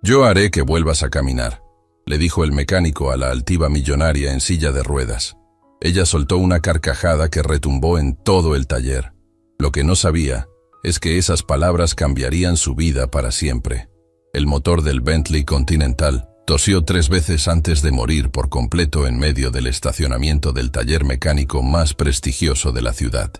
Yo haré que vuelvas a caminar, le dijo el mecánico a la altiva millonaria en silla de ruedas. Ella soltó una carcajada que retumbó en todo el taller. Lo que no sabía es que esas palabras cambiarían su vida para siempre. El motor del Bentley Continental tosió 3 veces antes de morir por completo en medio del estacionamiento del taller mecánico más prestigioso de la ciudad.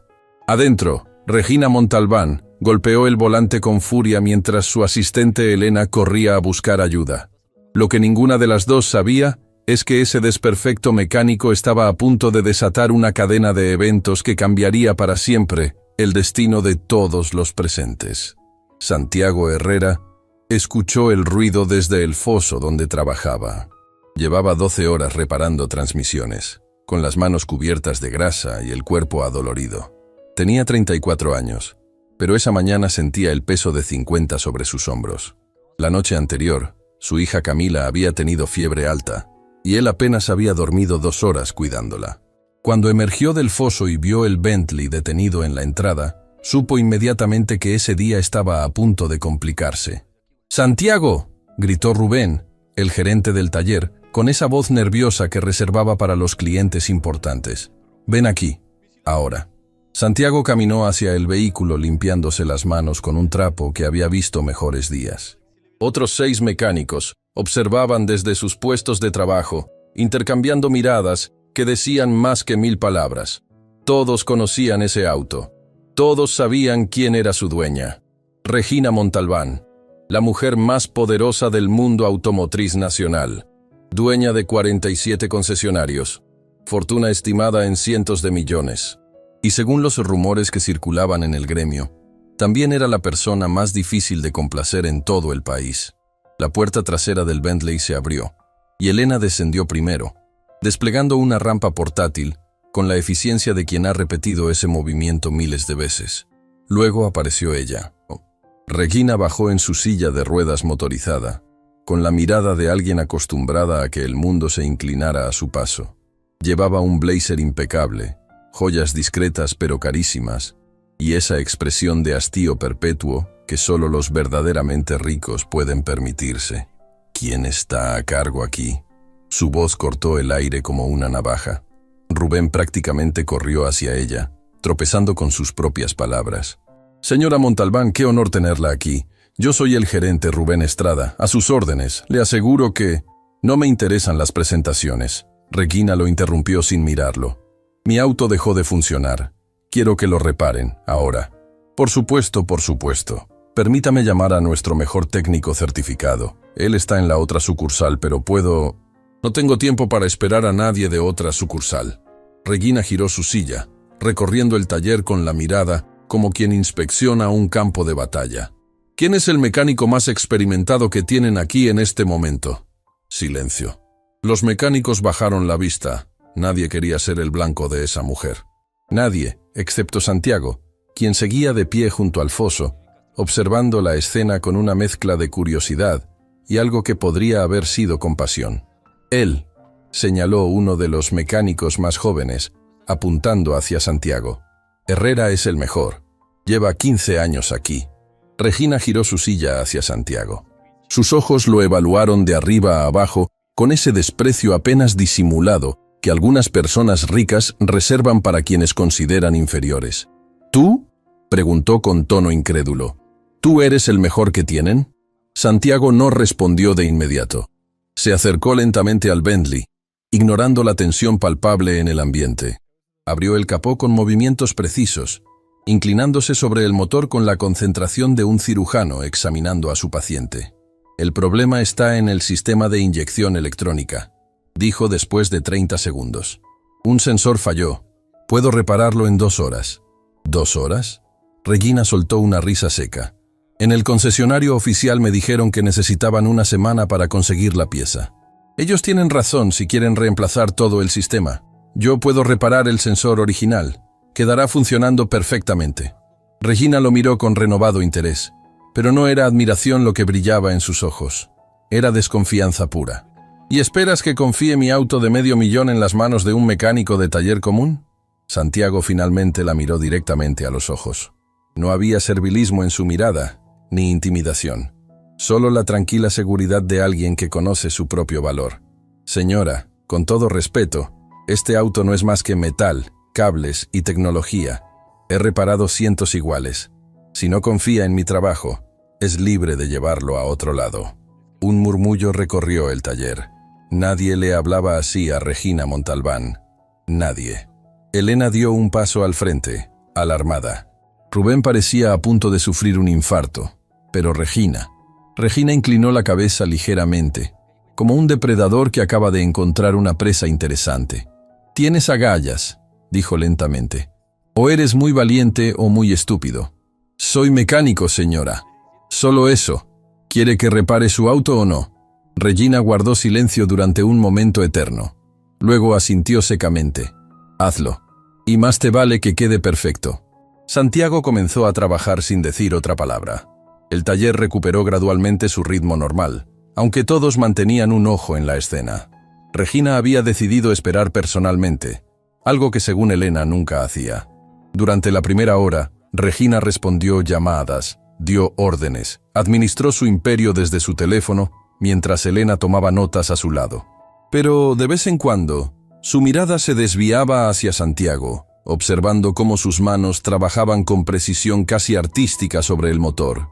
Adentro, Regina Montalbán golpeó el volante con furia mientras su asistente Elena corría a buscar ayuda. Lo que ninguna de las dos sabía es que ese desperfecto mecánico estaba a punto de desatar una cadena de eventos que cambiaría para siempre el destino de todos los presentes. Santiago Herrera escuchó el ruido desde el foso donde trabajaba. Llevaba 12 horas reparando transmisiones, con las manos cubiertas de grasa y el cuerpo adolorido. Tenía 34 años, pero esa mañana sentía el peso de 50 sobre sus hombros. La noche anterior, su hija Camila había tenido fiebre alta, y él apenas había dormido 2 horas cuidándola. Cuando emergió del foso y vio el Bentley detenido en la entrada, supo inmediatamente que ese día estaba a punto de complicarse. «¡Santiago!», gritó Rubén, el gerente del taller, con esa voz nerviosa que reservaba para los clientes importantes. «Ven aquí, ahora». Santiago caminó hacia el vehículo limpiándose las manos con un trapo que había visto mejores días. Otros 6 mecánicos observaban desde sus puestos de trabajo, intercambiando miradas que decían más que 1000 palabras. Todos conocían ese auto. Todos sabían quién era su dueña. Regina Montalbán, la mujer más poderosa del mundo automotriz nacional, dueña de 47 concesionarios, fortuna estimada en cientos de millones. Y según los rumores que circulaban en el gremio, también era la persona más difícil de complacer en todo el país. La puerta trasera del Bentley se abrió, y Elena descendió primero, desplegando una rampa portátil con la eficiencia de quien ha repetido ese movimiento miles de veces. Luego apareció ella. Regina bajó en su silla de ruedas motorizada, con la mirada de alguien acostumbrada a que el mundo se inclinara a su paso. Llevaba un blazer impecable, joyas discretas pero carísimas, y esa expresión de hastío perpetuo que solo los verdaderamente ricos pueden permitirse. ¿Quién está a cargo aquí? Su voz cortó el aire como una navaja. Rubén prácticamente corrió hacia ella, tropezando con sus propias palabras. «Señora Montalbán, qué honor tenerla aquí. Yo soy el gerente Rubén Estrada, a sus órdenes. Le aseguro que no me interesan las presentaciones». Regina lo interrumpió sin mirarlo. «Mi auto dejó de funcionar. Quiero que lo reparen, ahora». Por supuesto. Permítame llamar a nuestro mejor técnico certificado. Él está en la otra sucursal, pero puedo... No tengo tiempo para esperar a nadie de otra sucursal». Regina giró su silla, recorriendo el taller con la mirada como quien inspecciona un campo de batalla. «¿Quién es el mecánico más experimentado que tienen aquí en este momento?» Silencio. Los mecánicos bajaron la vista. Nadie quería ser el blanco de esa mujer. Nadie, excepto Santiago, quien seguía de pie junto al foso, observando la escena con una mezcla de curiosidad y algo que podría haber sido compasión. «Él», señaló uno de los mecánicos más jóvenes, apuntando hacia Santiago. «Herrera es el mejor. Lleva 15 años aquí». Regina giró su silla hacia Santiago. Sus ojos lo evaluaron de arriba a abajo con ese desprecio apenas disimulado que algunas personas ricas reservan para quienes consideran inferiores. «¿Tú?», preguntó con tono incrédulo. «¿Tú eres el mejor que tienen?». Santiago no respondió de inmediato. Se acercó lentamente al Bentley, ignorando la tensión palpable en el ambiente. Abrió el capó con movimientos precisos, inclinándose sobre el motor con la concentración de un cirujano examinando a su paciente. «El problema está en el sistema de inyección electrónica», dijo después de 30 segundos. «Un sensor falló. Puedo repararlo en 2 horas». «¿2 horas?» Regina soltó una risa seca. «En el concesionario oficial me dijeron que necesitaban 1 semana para conseguir la pieza. Ellos tienen razón si quieren reemplazar todo el sistema. Yo puedo reparar el sensor original. Quedará funcionando perfectamente». Regina lo miró con renovado interés, pero no era admiración lo que brillaba en sus ojos. Era desconfianza pura. «¿Y esperas que confíe mi auto de $500,000 en las manos de un mecánico de taller común?». Santiago finalmente la miró directamente a los ojos. No había servilismo en su mirada, ni intimidación. Solo la tranquila seguridad de alguien que conoce su propio valor. Señora, con todo respeto, este auto no es más que metal, cables y tecnología. He reparado cientos iguales. Si no confía en mi trabajo, es libre de llevarlo a otro lado. Un murmullo recorrió el taller. Nadie le hablaba así a Regina Montalbán. Nadie. Elena dio un paso al frente, alarmada. Rubén parecía a punto de sufrir un infarto, pero Regina inclinó la cabeza ligeramente, como un depredador que acaba de encontrar una presa interesante. «Tienes agallas», dijo lentamente. «O eres muy valiente o muy estúpido». «Soy mecánico, señora». «Solo eso. ¿Quiere que repare su auto o no?» Regina guardó silencio durante un momento eterno. Luego asintió secamente. «Hazlo. Y más te vale que quede perfecto». Santiago comenzó a trabajar sin decir otra palabra. El taller recuperó gradualmente su ritmo normal, aunque todos mantenían un ojo en la escena. Regina había decidido esperar personalmente, algo que según Elena nunca hacía. Durante la primera hora, Regina respondió llamadas, dio órdenes, administró su imperio desde su teléfono, mientras Elena tomaba notas a su lado. Pero de vez en cuando, su mirada se desviaba hacia Santiago, observando cómo sus manos trabajaban con precisión casi artística sobre el motor.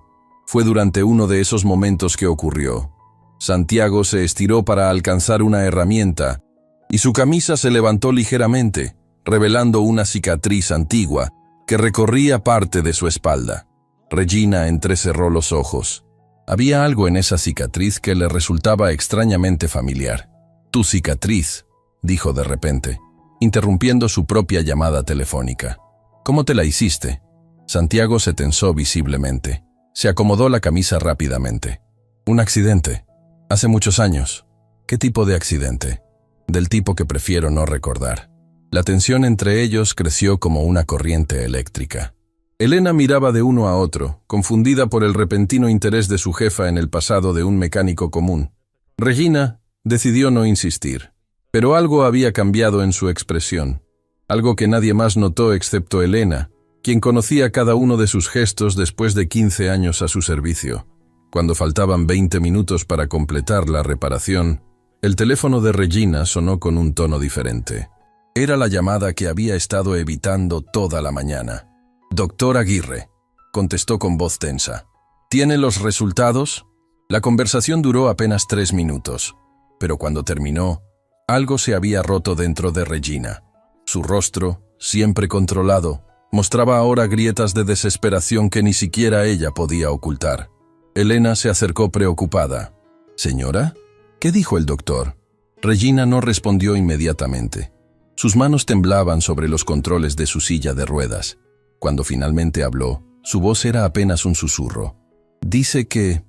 Fue durante uno de esos momentos que ocurrió. Santiago se estiró para alcanzar una herramienta y su camisa se levantó ligeramente, revelando una cicatriz antigua que recorría parte de su espalda. Regina entrecerró los ojos. Había algo en esa cicatriz que le resultaba extrañamente familiar. «Tu cicatriz», dijo de repente, interrumpiendo su propia llamada telefónica. «¿Cómo te la hiciste?» Santiago se tensó visiblemente. Se acomodó la camisa rápidamente. «Un accidente. Hace muchos años». «¿Qué tipo de accidente?» «Del tipo que prefiero no recordar». La tensión entre ellos creció como una corriente eléctrica. Elena miraba de uno a otro, confundida por el repentino interés de su jefa en el pasado de un mecánico común. Regina decidió no insistir, pero algo había cambiado en su expresión, algo que nadie más notó excepto Elena, quien conocía cada uno de sus gestos después de 15 años a su servicio. Cuando faltaban 20 minutos para completar la reparación, el teléfono de Regina sonó con un tono diferente. Era la llamada que había estado evitando toda la mañana. «Doctor Aguirre», contestó con voz tensa. «¿Tiene los resultados?» La conversación duró apenas 3 minutos, pero cuando terminó, algo se había roto dentro de Regina. Su rostro, siempre controlado, mostraba ahora grietas de desesperación que ni siquiera ella podía ocultar. Elena se acercó preocupada. «¿Señora? ¿Qué dijo el doctor?» Regina no respondió inmediatamente. Sus manos temblaban sobre los controles de su silla de ruedas. Cuando finalmente habló, su voz era apenas un susurro. Dice que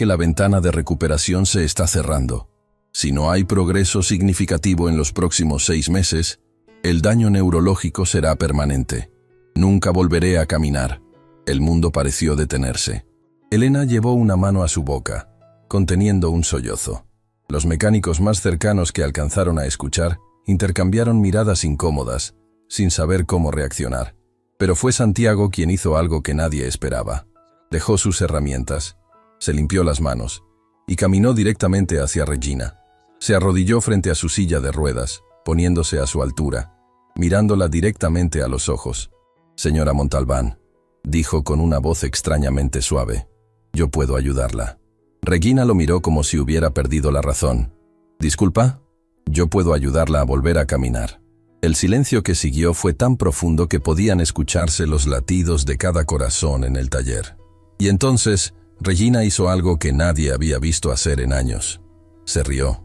la ventana de recuperación se está cerrando. Si no hay progreso significativo en los próximos 6 meses, el daño neurológico será permanente. Nunca volveré a caminar». El mundo pareció detenerse. Elena llevó una mano a su boca, conteniendo un sollozo. Los mecánicos más cercanos que alcanzaron a escuchar intercambiaron miradas incómodas, sin saber cómo reaccionar. Pero fue Santiago quien hizo algo que nadie esperaba. Dejó sus herramientas, se limpió las manos y caminó directamente hacia Regina. Se arrodilló frente a su silla de ruedas, poniéndose a su altura, mirándola directamente a los ojos. «Señora Montalbán», dijo con una voz extrañamente suave, «yo puedo ayudarla». Regina lo miró como si hubiera perdido la razón. «¿Disculpa? Yo puedo ayudarla a volver a caminar». El silencio que siguió fue tan profundo que podían escucharse los latidos de cada corazón en el taller. Y entonces, Regina hizo algo que nadie había visto hacer en años. Se rió.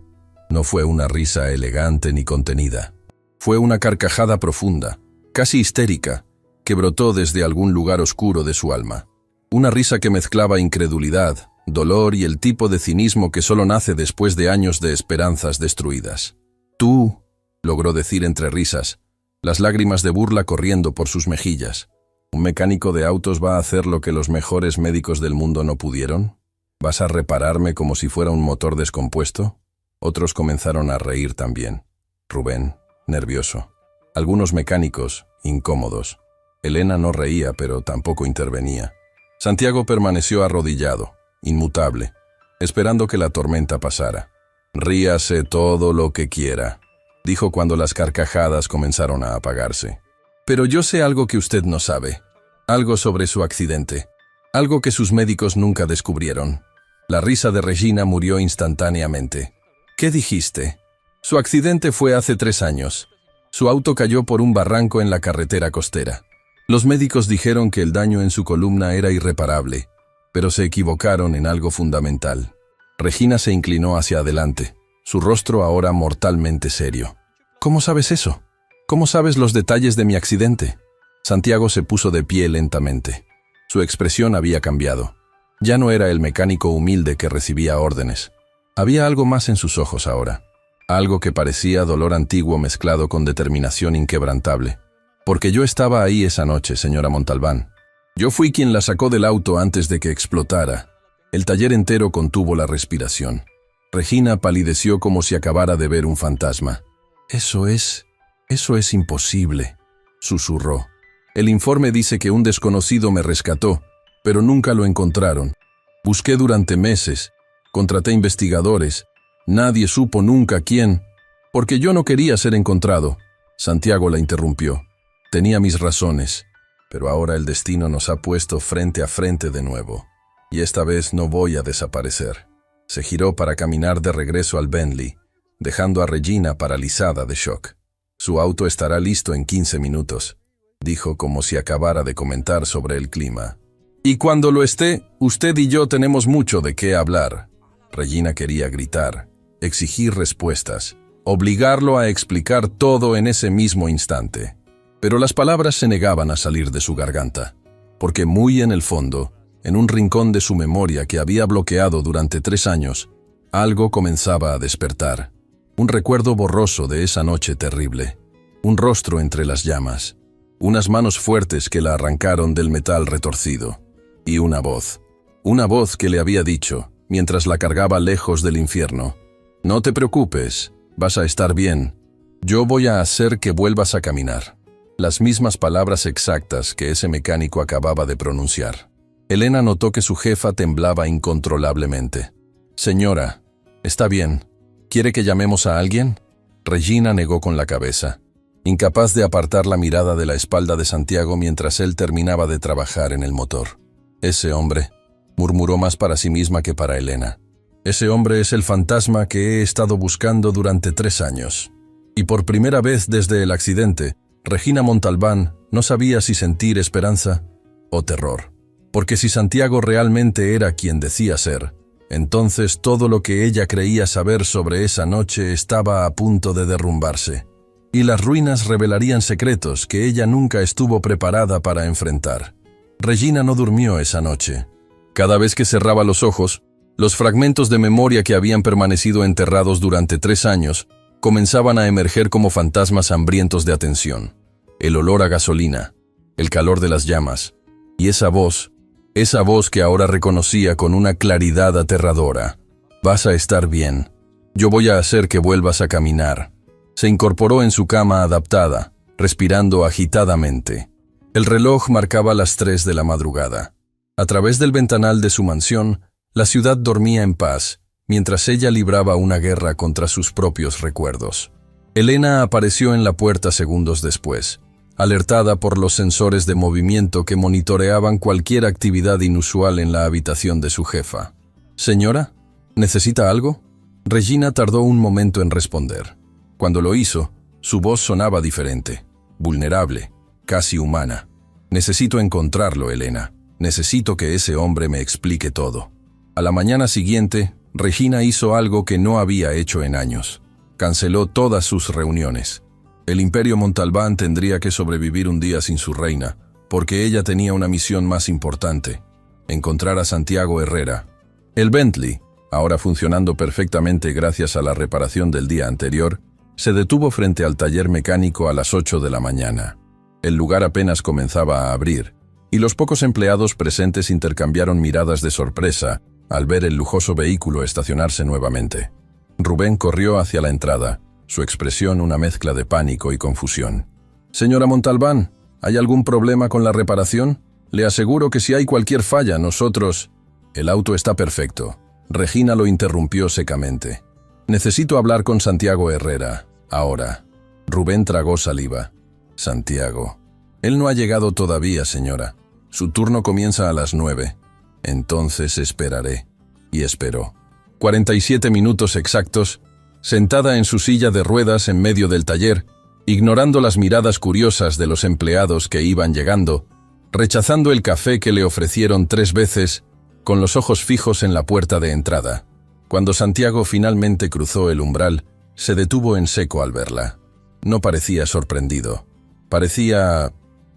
No fue una risa elegante ni contenida. Fue una carcajada profunda, casi histérica, que brotó desde algún lugar oscuro de su alma. Una risa que mezclaba incredulidad, dolor y el tipo de cinismo que solo nace después de años de esperanzas destruidas. «Tú», logró decir entre risas, las lágrimas de burla corriendo por sus mejillas. «¿Un mecánico de autos va a hacer lo que los mejores médicos del mundo no pudieron? ¿Vas a repararme como si fuera un motor descompuesto?» Otros comenzaron a reír también. Rubén, nervioso. Algunos mecánicos, incómodos. Elena no reía, pero tampoco intervenía. Santiago permaneció arrodillado, inmutable, esperando que la tormenta pasara. «Ríase todo lo que quiera», dijo cuando las carcajadas comenzaron a apagarse. «Pero yo sé algo que usted no sabe. Algo sobre su accidente. Algo que sus médicos nunca descubrieron». La risa de Regina murió instantáneamente. «¿Qué dijiste?» «Su accidente fue hace 3 años. Su auto cayó por un barranco en la carretera costera. Los médicos dijeron que el daño en su columna era irreparable, pero se equivocaron en algo fundamental». Regina se inclinó hacia adelante, su rostro ahora mortalmente serio. «¿Cómo sabes eso? ¿Cómo sabes los detalles de mi accidente?» Santiago se puso de pie lentamente. Su expresión había cambiado. Ya no era el mecánico humilde que recibía órdenes. Había algo más en sus ojos ahora. Algo que parecía dolor antiguo mezclado con determinación inquebrantable. «Porque yo estaba ahí esa noche, señora Montalbán. Yo fui quien la sacó del auto antes de que explotara». El taller entero contuvo la respiración. Regina palideció como si acabara de ver un fantasma. Eso es imposible», susurró. «El informe dice que un desconocido me rescató, pero nunca lo encontraron. Busqué durante meses, contraté investigadores. Nadie supo nunca quién, porque yo no quería ser encontrado». Santiago la interrumpió. «Tenía mis razones, pero ahora el destino nos ha puesto frente a frente de nuevo. Y esta vez no voy a desaparecer». Se giró para caminar de regreso al Bentley, dejando a Regina paralizada de shock. «Su auto estará listo en 15 minutos», dijo como si acabara de comentar sobre el clima. «Y cuando lo esté, usted y yo tenemos mucho de qué hablar». Regina quería gritar, exigir respuestas, obligarlo a explicar todo en ese mismo instante. Pero las palabras se negaban a salir de su garganta, porque muy en el fondo, en un rincón de su memoria que había bloqueado durante 3 años, algo comenzaba a despertar. Un recuerdo borroso de esa noche terrible. Un rostro entre las llamas. Unas manos fuertes que la arrancaron del metal retorcido. Y una voz. Una voz que le había dicho, mientras la cargaba lejos del infierno: «No te preocupes, vas a estar bien. Yo voy a hacer que vuelvas a caminar». Las mismas palabras exactas que ese mecánico acababa de pronunciar. Elena notó que su jefa temblaba incontrolablemente. «Señora, está bien. ¿Quiere que llamemos a alguien?» Regina negó con la cabeza, incapaz de apartar la mirada de la espalda de Santiago mientras él terminaba de trabajar en el motor. «Ese hombre», murmuró más para sí misma que para Elena. «Ese hombre es el fantasma que he estado buscando durante 3 años». Y por primera vez desde el accidente, Regina Montalbán no sabía si sentir esperanza o terror. Porque si Santiago realmente era quien decía ser, entonces todo lo que ella creía saber sobre esa noche estaba a punto de derrumbarse, y las ruinas revelarían secretos que ella nunca estuvo preparada para enfrentar. Regina no durmió esa noche. Cada vez que cerraba los ojos, los fragmentos de memoria que habían permanecido enterrados durante 3 años comenzaban a emerger como fantasmas hambrientos de atención. El olor a gasolina, el calor de las llamas, y esa voz que ahora reconocía con una claridad aterradora. «Vas a estar bien. Yo voy a hacer que vuelvas a caminar». Se incorporó en su cama adaptada, respirando agitadamente. El reloj marcaba las 3 de la madrugada. A través del ventanal de su mansión, la ciudad dormía en paz, mientras ella libraba una guerra contra sus propios recuerdos. Elena apareció en la puerta segundos después, alertada por los sensores de movimiento que monitoreaban cualquier actividad inusual en la habitación de su jefa. «Señora, ¿necesita algo?» Regina tardó un momento en responder. Cuando lo hizo, su voz sonaba diferente, vulnerable, casi humana. «Necesito encontrarlo, Elena. Necesito que ese hombre me explique todo». A la mañana siguiente, Regina hizo algo que no había hecho en años. Canceló todas sus reuniones. El Imperio Montalbán tendría que sobrevivir un día sin su reina, porque ella tenía una misión más importante: encontrar a Santiago Herrera. El Bentley, ahora funcionando perfectamente gracias a la reparación del día anterior, se detuvo frente al taller mecánico a las 8 de la mañana. El lugar apenas comenzaba a abrir, y los pocos empleados presentes intercambiaron miradas de sorpresa al ver el lujoso vehículo estacionarse nuevamente. Rubén corrió hacia la entrada, su expresión una mezcla de pánico y confusión. «Señora Montalbán, ¿hay algún problema con la reparación? Le aseguro que si hay cualquier falla, nosotros...» El auto está perfecto. Regina lo interrumpió secamente. Necesito hablar con Santiago Herrera, ahora. Rubén tragó saliva. Santiago. Él no ha llegado todavía, señora. Su turno comienza a las 9. Entonces esperaré. Y esperó. 47 minutos exactos, sentada en su silla de ruedas en medio del taller, ignorando las miradas curiosas de los empleados que iban llegando, rechazando el café que le ofrecieron 3 veces, con los ojos fijos en la puerta de entrada. Cuando Santiago finalmente cruzó el umbral, se detuvo en seco al verla. No parecía sorprendido. Parecía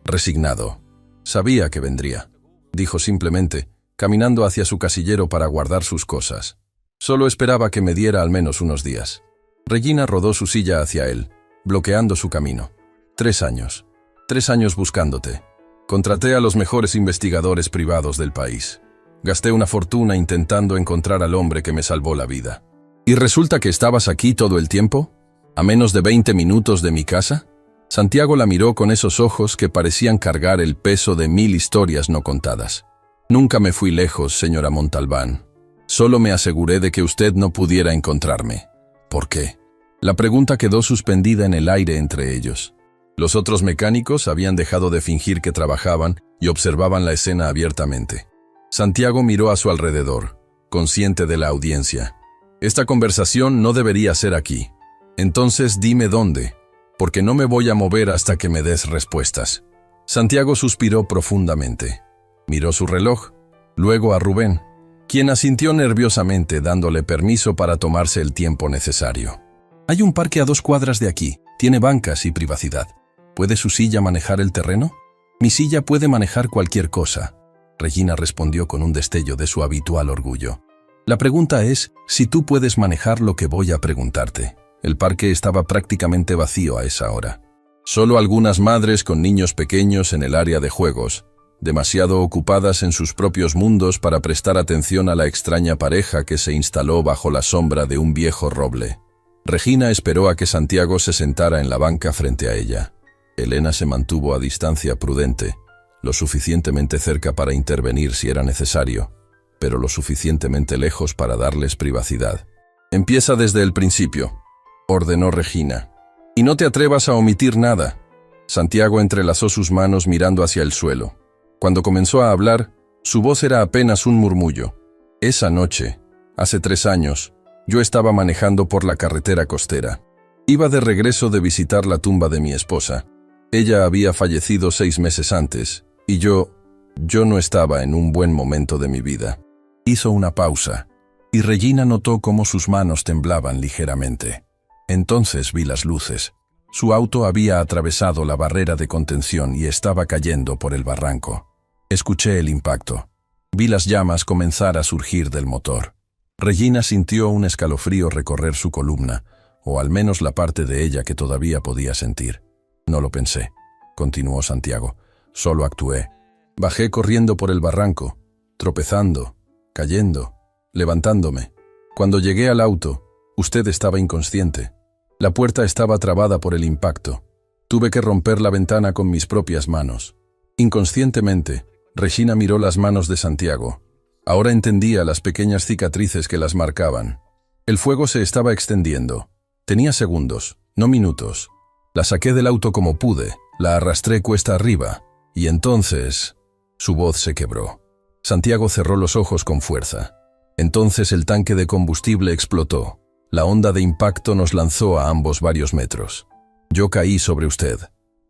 resignado. Sabía que vendría, dijo simplemente, caminando hacia su casillero para guardar sus cosas. Solo esperaba que me diera al menos unos días. Regina rodó su silla hacia él, bloqueando su camino. 3 años. 3 años buscándote. Contraté a los mejores investigadores privados del país. Gasté una fortuna intentando encontrar al hombre que me salvó la vida. ¿Y resulta que estabas aquí todo el tiempo? ¿A menos de 20 minutos de mi casa? Santiago la miró con esos ojos que parecían cargar el peso de 1000 historias no contadas. Nunca me fui lejos, señora Montalbán. Solo me aseguré de que usted no pudiera encontrarme. ¿Por qué? La pregunta quedó suspendida en el aire entre ellos. Los otros mecánicos habían dejado de fingir que trabajaban y observaban la escena abiertamente. Santiago miró a su alrededor, consciente de la audiencia. Esta conversación no debería ser aquí. Entonces dime dónde, porque no me voy a mover hasta que me des respuestas. Santiago suspiró profundamente. Miró su reloj, luego a Rubén, quien asintió nerviosamente dándole permiso para tomarse el tiempo necesario. Hay un parque a 2 cuadras de aquí, tiene bancas y privacidad. ¿Puede su silla manejar el terreno? Mi silla puede manejar cualquier cosa. Regina respondió con un destello de su habitual orgullo. La pregunta es si tú puedes manejar lo que voy a preguntarte. El parque estaba prácticamente vacío a esa hora. Solo algunas madres con niños pequeños en el área de juegos, demasiado ocupadas en sus propios mundos para prestar atención a la extraña pareja que se instaló bajo la sombra de un viejo roble. Regina esperó a que Santiago se sentara en la banca frente a ella. Elena se mantuvo a distancia prudente, lo suficientemente cerca para intervenir si era necesario, pero lo suficientemente lejos para darles privacidad. Empieza desde el principio, ordenó Regina. Y no te atrevas a omitir nada. Santiago entrelazó sus manos mirando hacia el suelo. Cuando comenzó a hablar, su voz era apenas un murmullo. Esa noche, hace 3 años, yo estaba manejando por la carretera costera. Iba de regreso de visitar la tumba de mi esposa. Ella había fallecido 6 meses antes, y yo no estaba en un buen momento de mi vida. Hizo una pausa, y Regina notó cómo sus manos temblaban ligeramente. Entonces vi las luces. Su auto había atravesado la barrera de contención y estaba cayendo por el barranco. Escuché el impacto. Vi las llamas comenzar a surgir del motor. Regina sintió un escalofrío recorrer su columna, o al menos la parte de ella que todavía podía sentir. No lo pensé, continuó Santiago. Solo actué. Bajé corriendo por el barranco, tropezando, cayendo, levantándome. Cuando llegué al auto, usted estaba inconsciente. La puerta estaba trabada por el impacto. Tuve que romper la ventana con mis propias manos. Inconscientemente, Regina miró las manos de Santiago. Ahora entendía las pequeñas cicatrices que las marcaban. El fuego se estaba extendiendo. Tenía segundos, no minutos. La saqué del auto como pude, la arrastré cuesta arriba, y entonces... Su voz se quebró. Santiago cerró los ojos con fuerza. Entonces el tanque de combustible explotó. La onda de impacto nos lanzó a ambos varios metros. Yo caí sobre usted,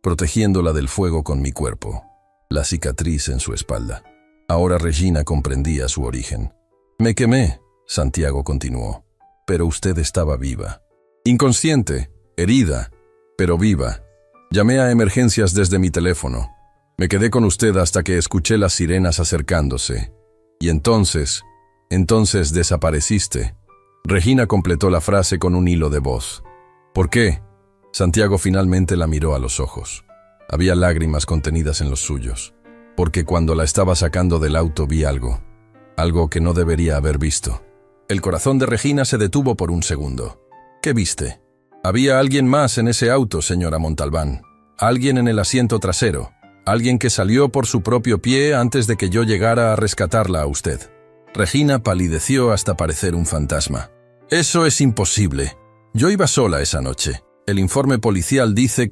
protegiéndola del fuego con mi cuerpo. La cicatriz en su espalda. Ahora Regina comprendía su origen. Me quemé, Santiago continuó, pero usted estaba viva. Inconsciente, herida, pero viva. Llamé a emergencias desde mi teléfono. Me quedé con usted hasta que escuché las sirenas acercándose. Y entonces desapareciste. Regina completó la frase con un hilo de voz. ¿Por qué? Santiago finalmente la miró a los ojos. Había lágrimas contenidas en los suyos. Porque cuando la estaba sacando del auto vi algo que no debería haber visto. El corazón de Regina se detuvo por un segundo. ¿Qué viste? Había alguien más en ese auto, señora Montalbán. Alguien en el asiento trasero. Alguien que salió por su propio pie antes de que yo llegara a rescatarla a usted. Regina palideció hasta parecer un fantasma. Eso es imposible. Yo iba sola esa noche. El informe policial dice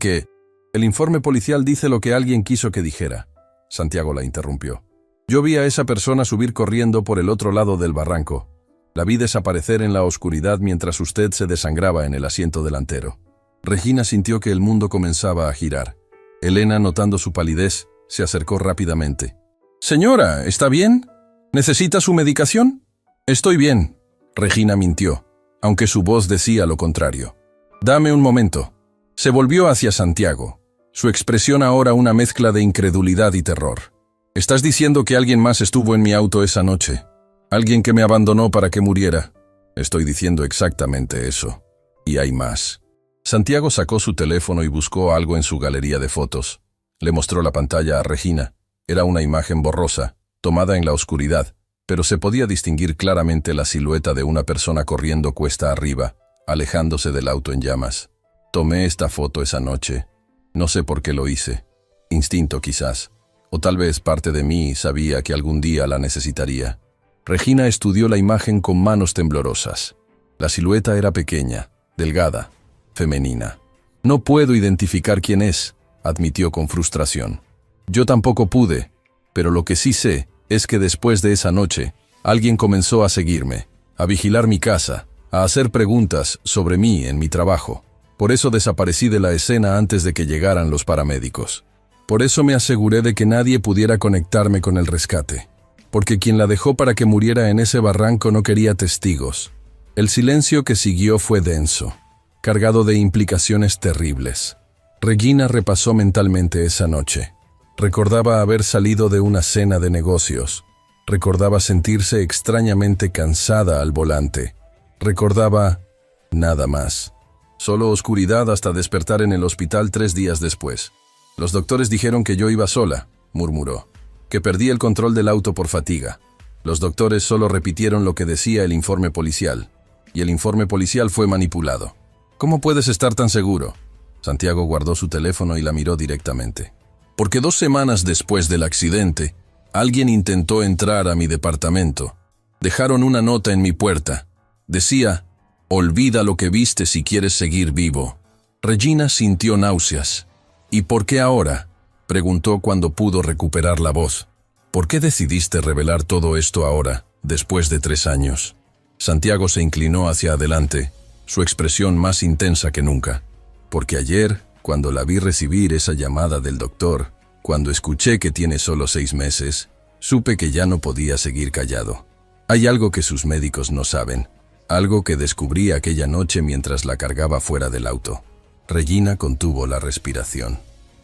lo que alguien quiso que dijera. Santiago la interrumpió. Yo vi a esa persona subir corriendo por el otro lado del barranco. La vi desaparecer en la oscuridad mientras usted se desangraba en el asiento delantero. Regina sintió que el mundo comenzaba a girar. Elena, notando su palidez, se acercó rápidamente. «Señora, ¿está bien? ¿Necesita su medicación?» «Estoy bien», Regina mintió, aunque su voz decía lo contrario. «Dame un momento». Se volvió hacia Santiago, su expresión ahora una mezcla de incredulidad y terror. «¿Estás diciendo que alguien más estuvo en mi auto esa noche? ¿Alguien que me abandonó para que muriera?» «Estoy diciendo exactamente eso. Y hay más». Santiago sacó su teléfono y buscó algo en su galería de fotos. Le mostró la pantalla a Regina. Era una imagen borrosa, tomada en la oscuridad, pero se podía distinguir claramente la silueta de una persona corriendo cuesta arriba, alejándose del auto en llamas. «Tomé esta foto esa noche. No sé por qué lo hice. Instinto quizás. O tal vez parte de mí sabía que algún día la necesitaría». Regina estudió la imagen con manos temblorosas. La silueta era pequeña, delgada, femenina. «No puedo identificar quién es», admitió con frustración. «Yo tampoco pude, pero lo que sí sé es que después de esa noche, alguien comenzó a seguirme, a vigilar mi casa, a hacer preguntas sobre mí en mi trabajo. Por eso desaparecí de la escena antes de que llegaran los paramédicos. Por eso me aseguré de que nadie pudiera conectarme con el rescate. Porque quien la dejó para que muriera en ese barranco no quería testigos». El silencio que siguió fue denso, cargado de implicaciones terribles. Regina repasó mentalmente esa noche. Recordaba haber salido de una cena de negocios. Recordaba sentirse extrañamente cansada al volante. Recordaba nada más. Solo oscuridad hasta despertar en el hospital 3 días después. «Los doctores dijeron que yo iba sola», murmuró, «que perdí el control del auto por fatiga. Los doctores solo repitieron lo que decía el informe policial. Y el informe policial fue manipulado». «¿Cómo puedes estar tan seguro?» Santiago guardó su teléfono y la miró directamente. «Porque 2 semanas después del accidente, alguien intentó entrar a mi departamento. Dejaron una nota en mi puerta. Decía, olvida lo que viste si quieres seguir vivo». Regina sintió náuseas. «¿Y por qué ahora?», preguntó cuando pudo recuperar la voz. «¿Por qué decidiste revelar todo esto ahora, después de 3 años?» Santiago se inclinó hacia adelante, su expresión más intensa que nunca. «Porque ayer, cuando la vi recibir esa llamada del doctor, cuando escuché que tiene solo 6 meses, supe que ya no podía seguir callado. Hay algo que sus médicos no saben, algo que descubrí aquella noche mientras la cargaba fuera del auto». Regina contuvo la respiración.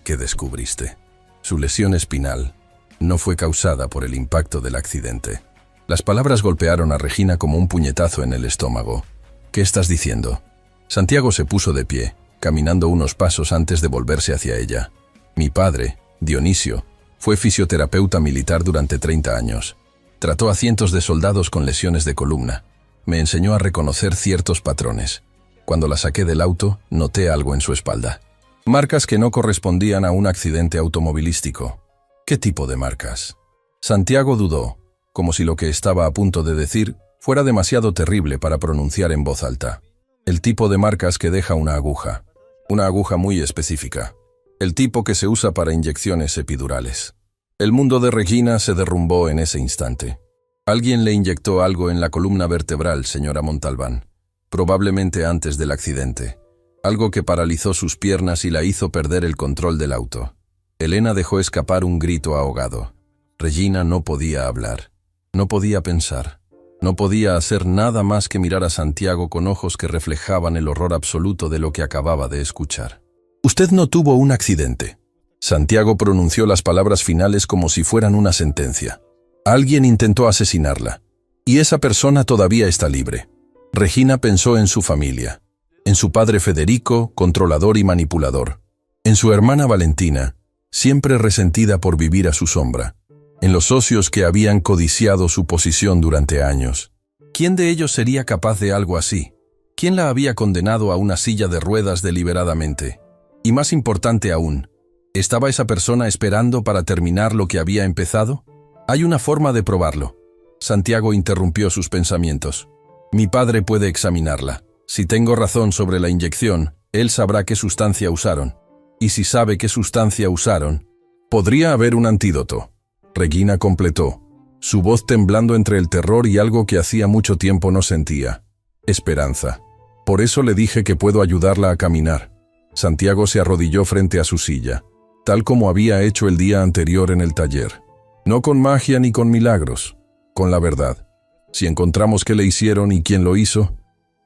«¿Qué descubriste?» Su lesión espinal no fue causada por el impacto del accidente. Las palabras golpearon a Regina como un puñetazo en el estómago. «¿Qué estás diciendo?» Santiago se puso de pie, caminando unos pasos antes de volverse hacia ella. «Mi padre, Dionisio, fue fisioterapeuta militar durante 30 años. Trató a cientos de soldados con lesiones de columna. Me enseñó a reconocer ciertos patrones. Cuando la saqué del auto, noté algo en su espalda. Marcas que no correspondían a un accidente automovilístico». «¿Qué tipo de marcas?» Santiago dudó, como si lo que estaba a punto de decir fuera demasiado terrible para pronunciar en voz alta. «El tipo de marcas que deja una aguja muy específica. El tipo que se usa para inyecciones epidurales». El mundo de Regina se derrumbó en ese instante. «Alguien le inyectó algo en la columna vertebral, señora Montalbán, probablemente antes del accidente. Algo que paralizó sus piernas y la hizo perder el control del auto». Elena dejó escapar un grito ahogado. Regina no podía hablar, no podía pensar, no podía hacer nada más que mirar a Santiago con ojos que reflejaban el horror absoluto de lo que acababa de escuchar. «Usted no tuvo un accidente». Santiago pronunció las palabras finales como si fueran una sentencia. «Alguien intentó asesinarla, y esa persona todavía está libre». Regina pensó en su familia, en su padre Federico, controlador y manipulador, en su hermana Valentina, siempre resentida por vivir a su sombra, en los socios que habían codiciado su posición durante años. ¿Quién de ellos sería capaz de algo así? ¿Quién la había condenado a una silla de ruedas deliberadamente? Y más importante aún, ¿estaba esa persona esperando para terminar lo que había empezado? Hay una forma de probarlo. Santiago interrumpió sus pensamientos. Mi padre puede examinarla. Si tengo razón sobre la inyección, él sabrá qué sustancia usaron. Y si sabe qué sustancia usaron, podría haber un antídoto. Regina completó, su voz temblando entre el terror y algo que hacía mucho tiempo no sentía. Esperanza. Por eso le dije que puedo ayudarla a caminar. Santiago se arrodilló frente a su silla, tal como había hecho el día anterior en el taller. No con magia ni con milagros, con la verdad. Si encontramos qué le hicieron y quién lo hizo,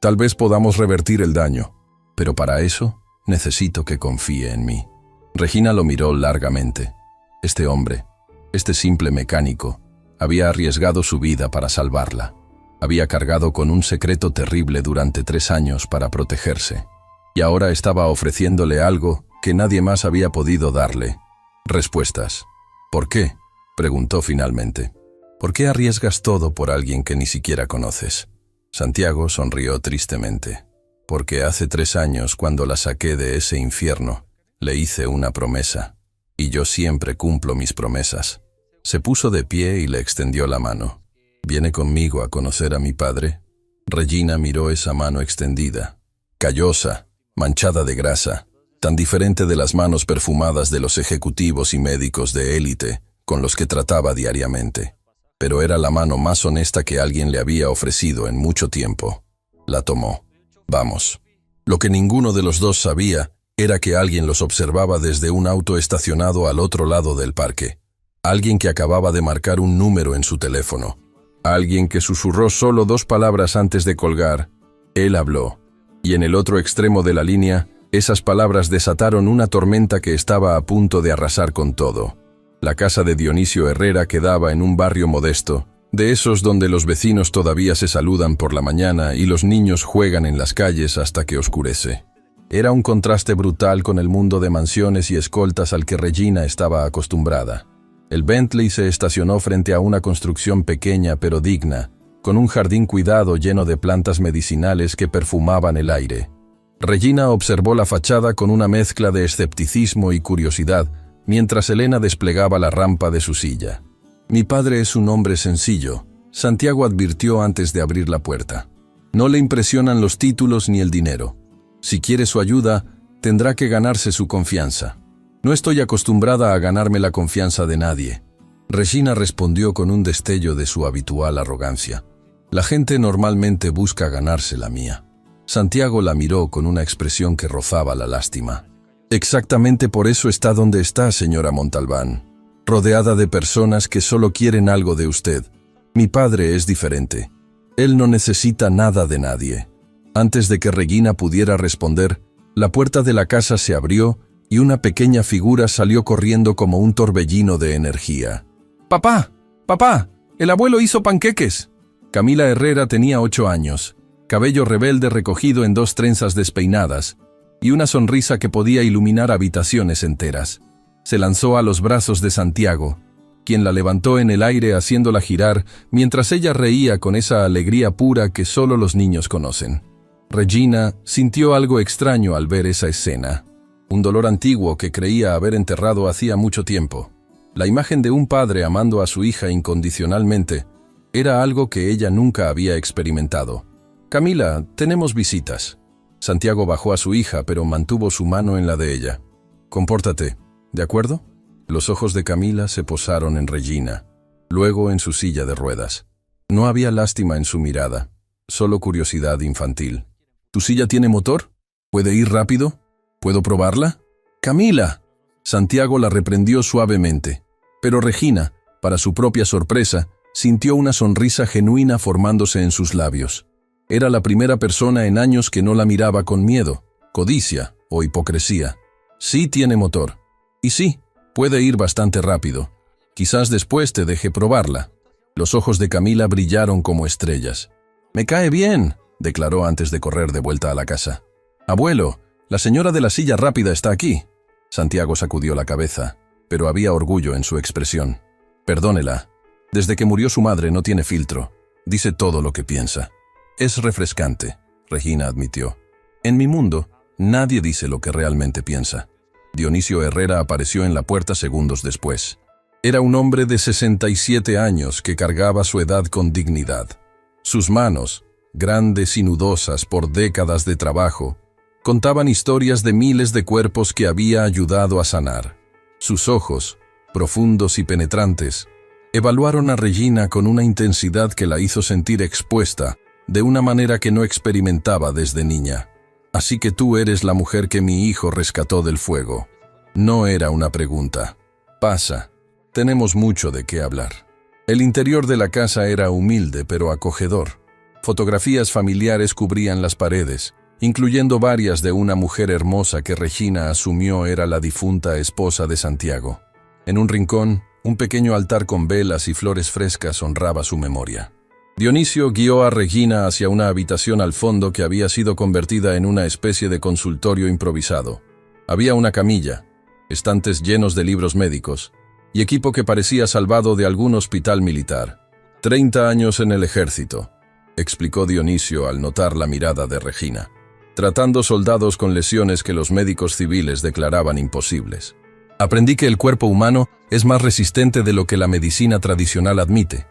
tal vez podamos revertir el daño. Pero para eso, necesito que confíe en mí. Regina lo miró largamente. Este hombre, este simple mecánico, había arriesgado su vida para salvarla. Había cargado con un secreto terrible durante 3 años para protegerse. Y ahora estaba ofreciéndole algo que nadie más había podido darle. Respuestas. ¿Por qué?, preguntó finalmente. ¿Por qué arriesgas todo por alguien que ni siquiera conoces? Santiago sonrió tristemente. Porque hace 3 años, cuando la saqué de ese infierno, le hice una promesa. Y yo siempre cumplo mis promesas. Se puso de pie y le extendió la mano. ¿Viene conmigo a conocer a mi padre? Regina miró esa mano extendida, callosa, manchada de grasa, tan diferente de las manos perfumadas de los ejecutivos y médicos de élite con los que trataba diariamente. Pero era la mano más honesta que alguien le había ofrecido en mucho tiempo. La tomó. Vamos. Lo que ninguno de los dos sabía era que alguien los observaba desde un auto estacionado al otro lado del parque. Alguien que acababa de marcar un número en su teléfono. Alguien que susurró solo 2 palabras antes de colgar. Él habló. Y en el otro extremo de la línea, esas palabras desataron una tormenta que estaba a punto de arrasar con todo. La casa de Dionisio Herrera quedaba en un barrio modesto, de esos donde los vecinos todavía se saludan por la mañana y los niños juegan en las calles hasta que oscurece. Era un contraste brutal con el mundo de mansiones y escoltas al que Regina estaba acostumbrada. El Bentley se estacionó frente a una construcción pequeña pero digna, con un jardín cuidado lleno de plantas medicinales que perfumaban el aire. Regina observó la fachada con una mezcla de escepticismo y curiosidad, mientras Elena desplegaba la rampa de su silla. Mi padre es un hombre sencillo, Santiago advirtió antes de abrir la puerta. No le impresionan los títulos ni el dinero. Si quiere su ayuda, tendrá que ganarse su confianza. No estoy acostumbrada a ganarme la confianza de nadie. Regina respondió con un destello de su habitual arrogancia. La gente normalmente busca ganarse la mía. Santiago la miró con una expresión que rozaba la lástima. Exactamente por eso está donde está, señora Montalbán, rodeada de personas que solo quieren algo de usted. Mi padre es diferente. Él no necesita nada de nadie. Antes de que Regina pudiera responder, la puerta de la casa se abrió y una pequeña figura salió corriendo como un torbellino de energía. ¡Papá! ¡Papá! ¡El abuelo hizo panqueques! Camila Herrera tenía 8 años, cabello rebelde recogido en 2 trenzas despeinadas, y una sonrisa que podía iluminar habitaciones enteras. Se lanzó a los brazos de Santiago, quien la levantó en el aire haciéndola girar mientras ella reía con esa alegría pura que solo los niños conocen. Regina sintió algo extraño al ver esa escena. Un dolor antiguo que creía haber enterrado hacía mucho tiempo. La imagen de un padre amando a su hija incondicionalmente era algo que ella nunca había experimentado. «Camila, tenemos visitas». Santiago bajó a su hija, pero mantuvo su mano en la de ella. «Compórtate, ¿de acuerdo?» Los ojos de Camila se posaron en Regina, luego en su silla de ruedas. No había lástima en su mirada, solo curiosidad infantil. «¿Tu silla tiene motor? ¿Puede ir rápido? ¿Puedo probarla?» «¡Camila!». Santiago la reprendió suavemente, pero Regina, para su propia sorpresa, sintió una sonrisa genuina formándose en sus labios. Era la primera persona en años que no la miraba con miedo, codicia o hipocresía. «Sí tiene motor. Y sí, puede ir bastante rápido. Quizás después te deje probarla». Los ojos de Camila brillaron como estrellas. «Me cae bien», declaró antes de correr de vuelta a la casa. «Abuelo, la señora de la silla rápida está aquí». Santiago sacudió la cabeza, pero había orgullo en su expresión. «Perdónela. Desde que murió su madre no tiene filtro. Dice todo lo que piensa». «Es refrescante», Regina admitió. «En mi mundo, nadie dice lo que realmente piensa». Dionisio Herrera apareció en la puerta segundos después. Era un hombre de 67 años que cargaba su edad con dignidad. Sus manos, grandes y nudosas por décadas de trabajo, contaban historias de miles de cuerpos que había ayudado a sanar. Sus ojos, profundos y penetrantes, evaluaron a Regina con una intensidad que la hizo sentir expuesta de una manera que no experimentaba desde niña. «Así que tú eres la mujer que mi hijo rescató del fuego». No era una pregunta. «Pasa. Tenemos mucho de qué hablar». El interior de la casa era humilde pero acogedor. Fotografías familiares cubrían las paredes, incluyendo varias de una mujer hermosa que Regina asumió era la difunta esposa de Santiago. En un rincón, un pequeño altar con velas y flores frescas honraba su memoria. Dionisio guió a Regina hacia una habitación al fondo que había sido convertida en una especie de consultorio improvisado. Había una camilla, estantes llenos de libros médicos y equipo que parecía salvado de algún hospital militar. 30 años en el ejército, explicó Dionisio al notar la mirada de Regina, tratando soldados con lesiones que los médicos civiles declaraban imposibles. Aprendí que el cuerpo humano es más resistente de lo que la medicina tradicional admite.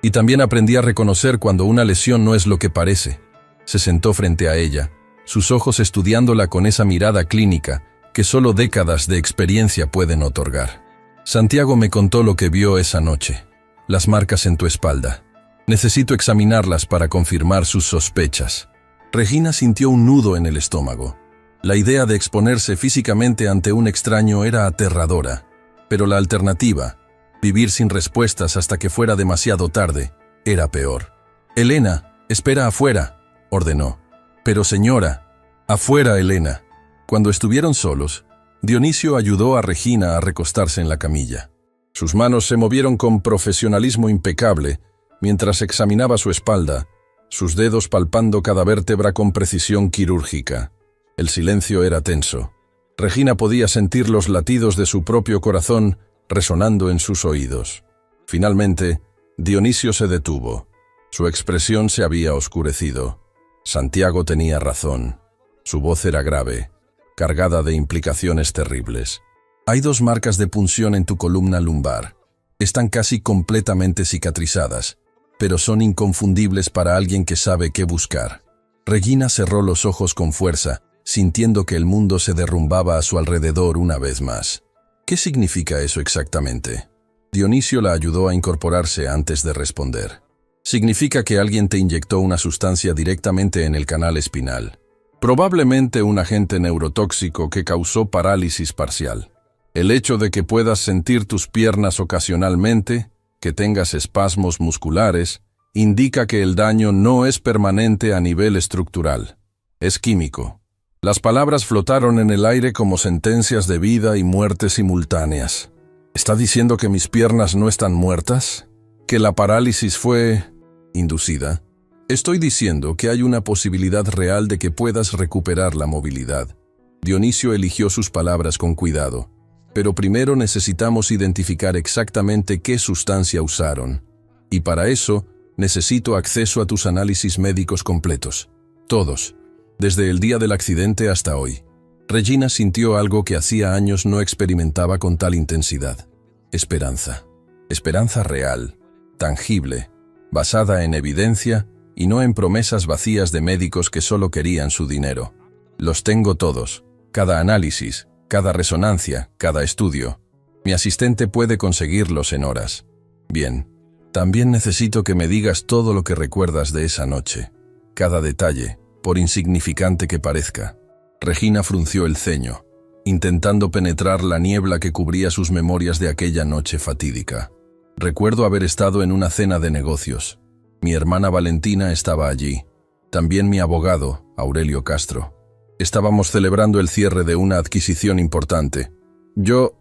Y también aprendí a reconocer cuando una lesión no es lo que parece. Se sentó frente a ella, sus ojos estudiándola con esa mirada clínica que solo décadas de experiencia pueden otorgar. Santiago me contó lo que vio esa noche. Las marcas en tu espalda. Necesito examinarlas para confirmar sus sospechas. Regina sintió un nudo en el estómago. La idea de exponerse físicamente ante un extraño era aterradora, pero la alternativa, vivir sin respuestas hasta que fuera demasiado tarde, era peor. «Elena, espera afuera», ordenó. «Pero señora». «Afuera, Elena». Cuando estuvieron solos, Dionisio ayudó a Regina a recostarse en la camilla. Sus manos se movieron con profesionalismo impecable mientras examinaba su espalda, sus dedos palpando cada vértebra con precisión quirúrgica. El silencio era tenso. Regina podía sentir los latidos de su propio corazón resonando en sus oídos. Finalmente, Dionisio se detuvo. Su expresión se había oscurecido. Santiago tenía razón. Su voz era grave, cargada de implicaciones terribles. «Hay 2 marcas de punción en tu columna lumbar. Están casi completamente cicatrizadas, pero son inconfundibles para alguien que sabe qué buscar». Regina cerró los ojos con fuerza, sintiendo que el mundo se derrumbaba a su alrededor una vez más. «¿Qué significa eso exactamente?». Dionisio la ayudó a incorporarse antes de responder. «Significa que alguien te inyectó una sustancia directamente en el canal espinal. Probablemente un agente neurotóxico que causó parálisis parcial. El hecho de que puedas sentir tus piernas ocasionalmente, que tengas espasmos musculares, indica que el daño no es permanente a nivel estructural. Es químico». Las palabras flotaron en el aire como sentencias de vida y muerte simultáneas. ¿Está diciendo que mis piernas no están muertas? ¿Que la parálisis fue inducida? Estoy diciendo que hay una posibilidad real de que puedas recuperar la movilidad. Dionisio eligió sus palabras con cuidado. Pero primero necesitamos identificar exactamente qué sustancia usaron. Y para eso, necesito acceso a tus análisis médicos completos. Todos. Desde el día del accidente hasta hoy. Regina sintió algo que hacía años no experimentaba con tal intensidad. Esperanza. Esperanza real, tangible, basada en evidencia y no en promesas vacías de médicos que solo querían su dinero. Los tengo todos. Cada análisis, cada resonancia, cada estudio. Mi asistente puede conseguirlos en horas. Bien. También necesito que me digas todo lo que recuerdas de esa noche. Cada detalle, por insignificante que parezca. Regina frunció el ceño, intentando penetrar la niebla que cubría sus memorias de aquella noche fatídica. Recuerdo haber estado en una cena de negocios. Mi hermana Valentina estaba allí. También mi abogado, Aurelio Castro. Estábamos celebrando el cierre de una adquisición importante. Yo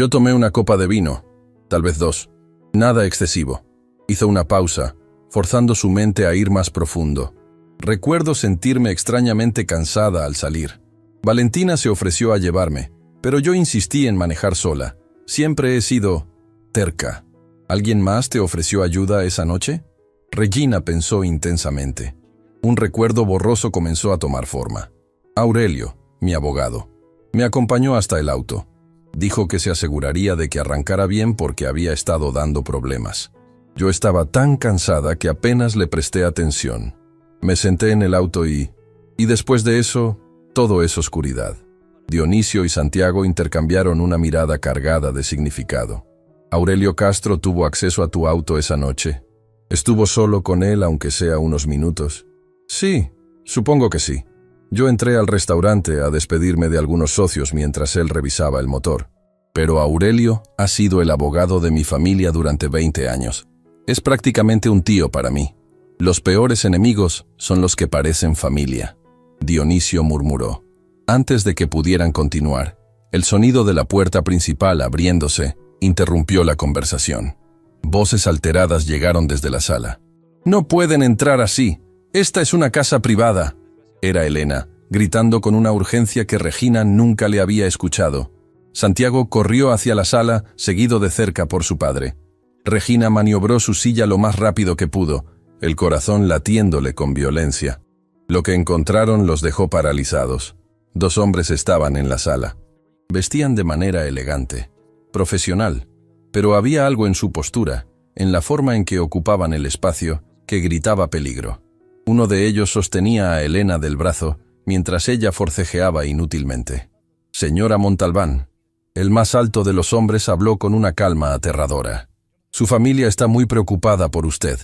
tomé una copa de vino, tal vez 2. Nada excesivo. Hizo una pausa, forzando su mente a ir más profundo. Recuerdo sentirme extrañamente cansada al salir. Valentina se ofreció a llevarme, pero yo insistí en manejar sola. Siempre he sido terca. ¿Alguien más te ofreció ayuda esa noche? Regina pensó intensamente. Un recuerdo borroso comenzó a tomar forma. Aurelio, mi abogado, me acompañó hasta el auto. Dijo que se aseguraría de que arrancara bien porque había estado dando problemas. Yo estaba tan cansada que apenas le presté atención. Me senté en el auto y después de eso, todo es oscuridad. Dionisio y Santiago intercambiaron una mirada cargada de significado. Aurelio Castro tuvo acceso a tu auto esa noche. ¿Estuvo solo con él aunque sea unos minutos? Sí, supongo que sí. Yo entré al restaurante a despedirme de algunos socios mientras él revisaba el motor. Pero Aurelio ha sido el abogado de mi familia durante 20 años. Es prácticamente un tío para mí. Los peores enemigos son los que parecen familia. Dionisio murmuró. Antes de que pudieran continuar, el sonido de la puerta principal abriéndose interrumpió la conversación. Voces alteradas llegaron desde la sala. «No pueden entrar así. Esta es una casa privada». Era Elena, gritando con una urgencia que Regina nunca le había escuchado. Santiago corrió hacia la sala, seguido de cerca por su padre. Regina maniobró su silla lo más rápido que pudo, el corazón latiéndole con violencia. Lo que encontraron los dejó paralizados. 2 hombres estaban en la sala. Vestían de manera elegante, profesional, pero había algo en su postura, en la forma en que ocupaban el espacio, que gritaba peligro. Uno de ellos sostenía a Elena del brazo, mientras ella forcejeaba inútilmente. «Señora Montalbán». El más alto de los hombres habló con una calma aterradora. «Su familia está muy preocupada por usted.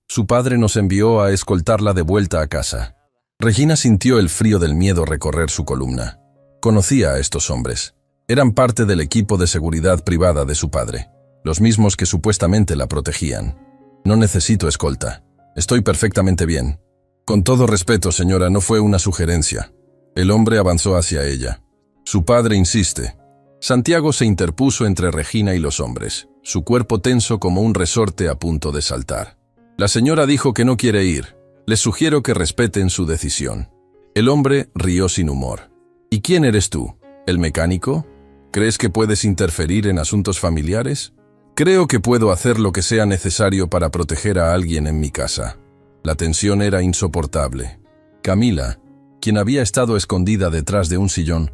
Su padre nos envió a escoltarla de vuelta a casa». Regina sintió el frío del miedo recorrer su columna. Conocía a estos hombres. Eran parte del equipo de seguridad privada de su padre, los mismos que supuestamente la protegían. «No necesito escolta. Estoy perfectamente bien». «Con todo respeto, señora, no fue una sugerencia». El hombre avanzó hacia ella. «Su padre insiste». Santiago se interpuso entre Regina y los hombres, su cuerpo tenso como un resorte a punto de saltar. «La señora dijo que no quiere ir. Les sugiero que respeten su decisión». El hombre rió sin humor. «¿Y quién eres tú? ¿El mecánico? ¿Crees que puedes interferir en asuntos familiares?» «Creo que puedo hacer lo que sea necesario para proteger a alguien en mi casa». La tensión era insoportable. Camila, quien había estado escondida detrás de un sillón,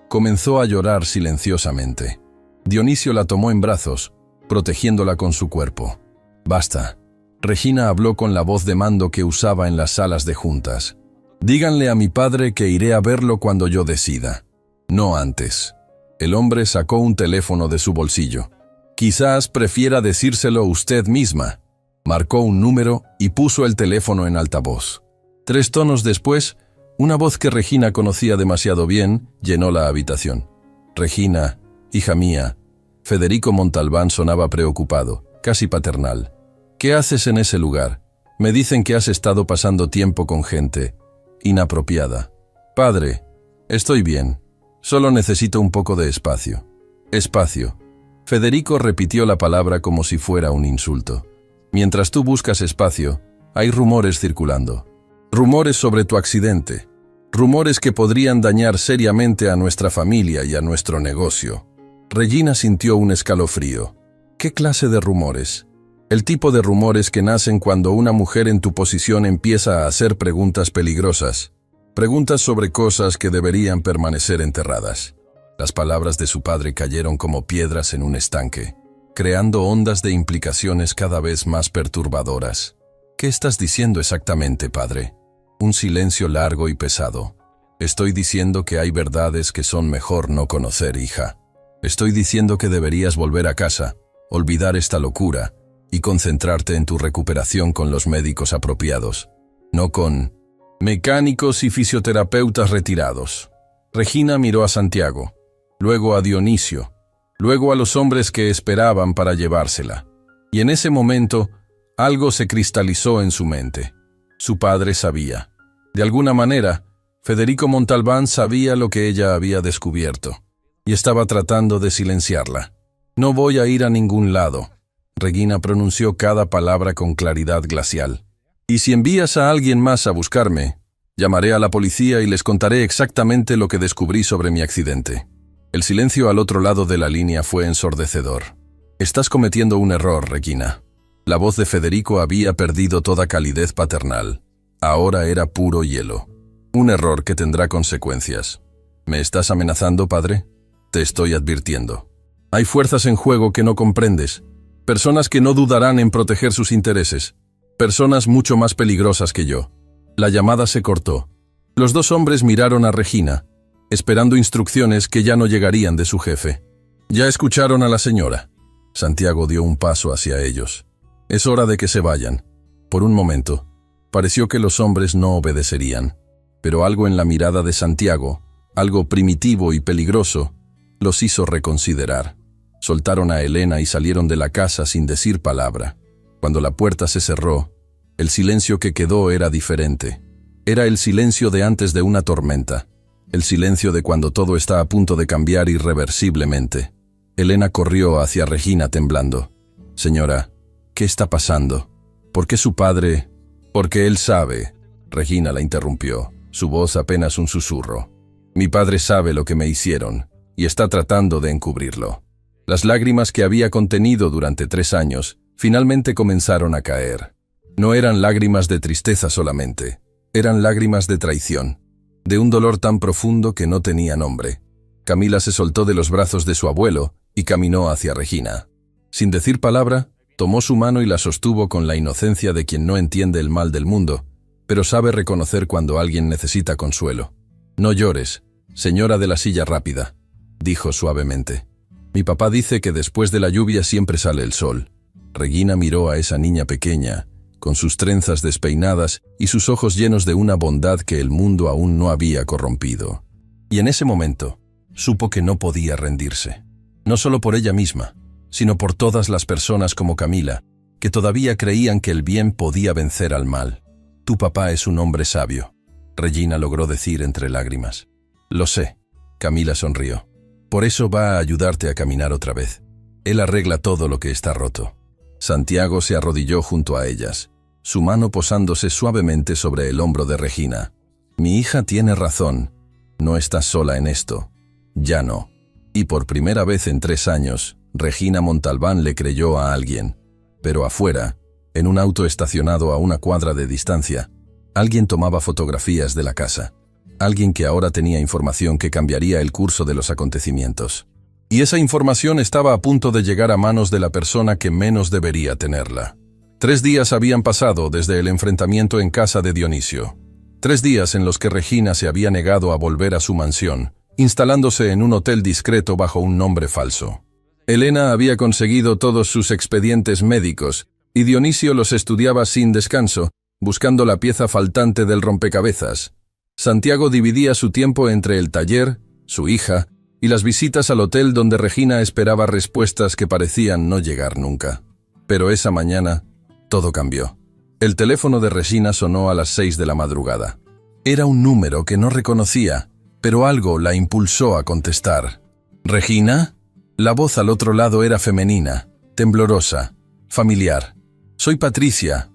comenzó a llorar silenciosamente. Dionisio la tomó en brazos, protegiéndola con su cuerpo. «Basta». Regina habló con la voz de mando que usaba en las salas de juntas. «Díganle a mi padre que iré a verlo cuando yo decida. No antes». El hombre sacó un teléfono de su bolsillo. «Quizás prefiera decírselo usted misma». Marcó un número y puso el teléfono en altavoz. 3 tonos después, una voz que Regina conocía demasiado bien llenó la habitación. «Regina, hija mía». Federico Montalbán sonaba preocupado, casi paternal. «¿Qué haces en ese lugar? Me dicen que has estado pasando tiempo con gente inapropiada». «Padre, estoy bien. Solo necesito un poco de espacio». «Espacio». Federico repitió la palabra como si fuera un insulto. «Mientras tú buscas espacio, hay rumores circulando. Rumores sobre tu accidente. Rumores que podrían dañar seriamente a nuestra familia y a nuestro negocio». Regina sintió un escalofrío. ¿Qué clase de rumores? El tipo de rumores que nacen cuando una mujer en tu posición empieza a hacer preguntas peligrosas. Preguntas sobre cosas que deberían permanecer enterradas. Las palabras de su padre cayeron como piedras en un estanque, creando ondas de implicaciones cada vez más perturbadoras. «¿Qué estás diciendo exactamente, padre?» Un silencio largo y pesado. «Estoy diciendo que hay verdades que son mejor no conocer, hija. Estoy diciendo que deberías volver a casa, olvidar esta locura y concentrarte en tu recuperación con los médicos apropiados, no con mecánicos y fisioterapeutas retirados». Regina miró a Santiago, luego a Dionisio, luego a los hombres que esperaban para llevársela. Y en ese momento, algo se cristalizó en su mente. Su padre sabía. De alguna manera, Federico Montalbán sabía lo que ella había descubierto, y estaba tratando de silenciarla. «No voy a ir a ningún lado». Regina pronunció cada palabra con claridad glacial. «Y si envías a alguien más a buscarme, llamaré a la policía y les contaré exactamente lo que descubrí sobre mi accidente». El silencio al otro lado de la línea fue ensordecedor. «Estás cometiendo un error, Regina». La voz de Federico había perdido toda calidez paternal. Ahora era puro hielo. «Un error que tendrá consecuencias». «¿Me estás amenazando, padre?» Te estoy advirtiendo. Hay fuerzas en juego que no comprendes. Personas que no dudarán en proteger sus intereses. Personas mucho más peligrosas que yo. La llamada se cortó. Los dos hombres miraron a Regina, esperando instrucciones que ya no llegarían de su jefe. Ya escucharon a la señora. Santiago dio un paso hacia ellos. Es hora de que se vayan. Por un momento, pareció que los hombres no obedecerían, pero algo en la mirada de Santiago, algo primitivo y peligroso, los hizo reconsiderar. Soltaron a Elena y salieron de la casa sin decir palabra. Cuando la puerta se cerró, el silencio que quedó era diferente. Era el silencio de antes de una tormenta, el silencio de cuando todo está a punto de cambiar irreversiblemente. Elena corrió hacia Regina temblando. «Señora, ¿qué está pasando? ¿Por qué su padre...?» «Porque él sabe», Regina la interrumpió, su voz apenas un susurro. «Mi padre sabe lo que me hicieron, y está tratando de encubrirlo». Las lágrimas que había contenido durante 3 años, finalmente comenzaron a caer. No eran lágrimas de tristeza solamente, eran lágrimas de traición, de un dolor tan profundo que no tenía nombre. Camila se soltó de los brazos de su abuelo y caminó hacia Regina. Sin decir palabra, tomó su mano y la sostuvo con la inocencia de quien no entiende el mal del mundo, pero sabe reconocer cuando alguien necesita consuelo. «No llores, señora de la silla rápida», dijo suavemente. «Mi papá dice que después de la lluvia siempre sale el sol». Regina miró a esa niña pequeña, con sus trenzas despeinadas y sus ojos llenos de una bondad que el mundo aún no había corrompido. Y en ese momento, supo que no podía rendirse. No solo por ella misma, sino por todas las personas como Camila, que todavía creían que el bien podía vencer al mal. «Tu papá es un hombre sabio», Regina logró decir entre lágrimas. «Lo sé», Camila sonrió. «Por eso va a ayudarte a caminar otra vez. Él arregla todo lo que está roto». Santiago se arrodilló junto a ellas, su mano posándose suavemente sobre el hombro de Regina. «Mi hija tiene razón. No estás sola en esto. Ya no». Y por primera vez en 3 años, Regina Montalbán le creyó a alguien. Pero afuera, en un auto estacionado a una cuadra de distancia, alguien tomaba fotografías de la casa. Alguien que ahora tenía información que cambiaría el curso de los acontecimientos. Y esa información estaba a punto de llegar a manos de la persona que menos debería tenerla. 3 días habían pasado desde el enfrentamiento en casa de Dionisio. 3 días en los que Regina se había negado a volver a su mansión, instalándose en un hotel discreto bajo un nombre falso. Elena había conseguido todos sus expedientes médicos, y Dionisio los estudiaba sin descanso, buscando la pieza faltante del rompecabezas. Santiago dividía su tiempo entre el taller, su hija, y las visitas al hotel donde Regina esperaba respuestas que parecían no llegar nunca. Pero esa mañana, todo cambió. El teléfono de Regina sonó a las 6 de la madrugada. Era un número que no reconocía, pero algo la impulsó a contestar. «¿Regina?» La voz al otro lado era femenina, temblorosa, familiar. «Soy Patricia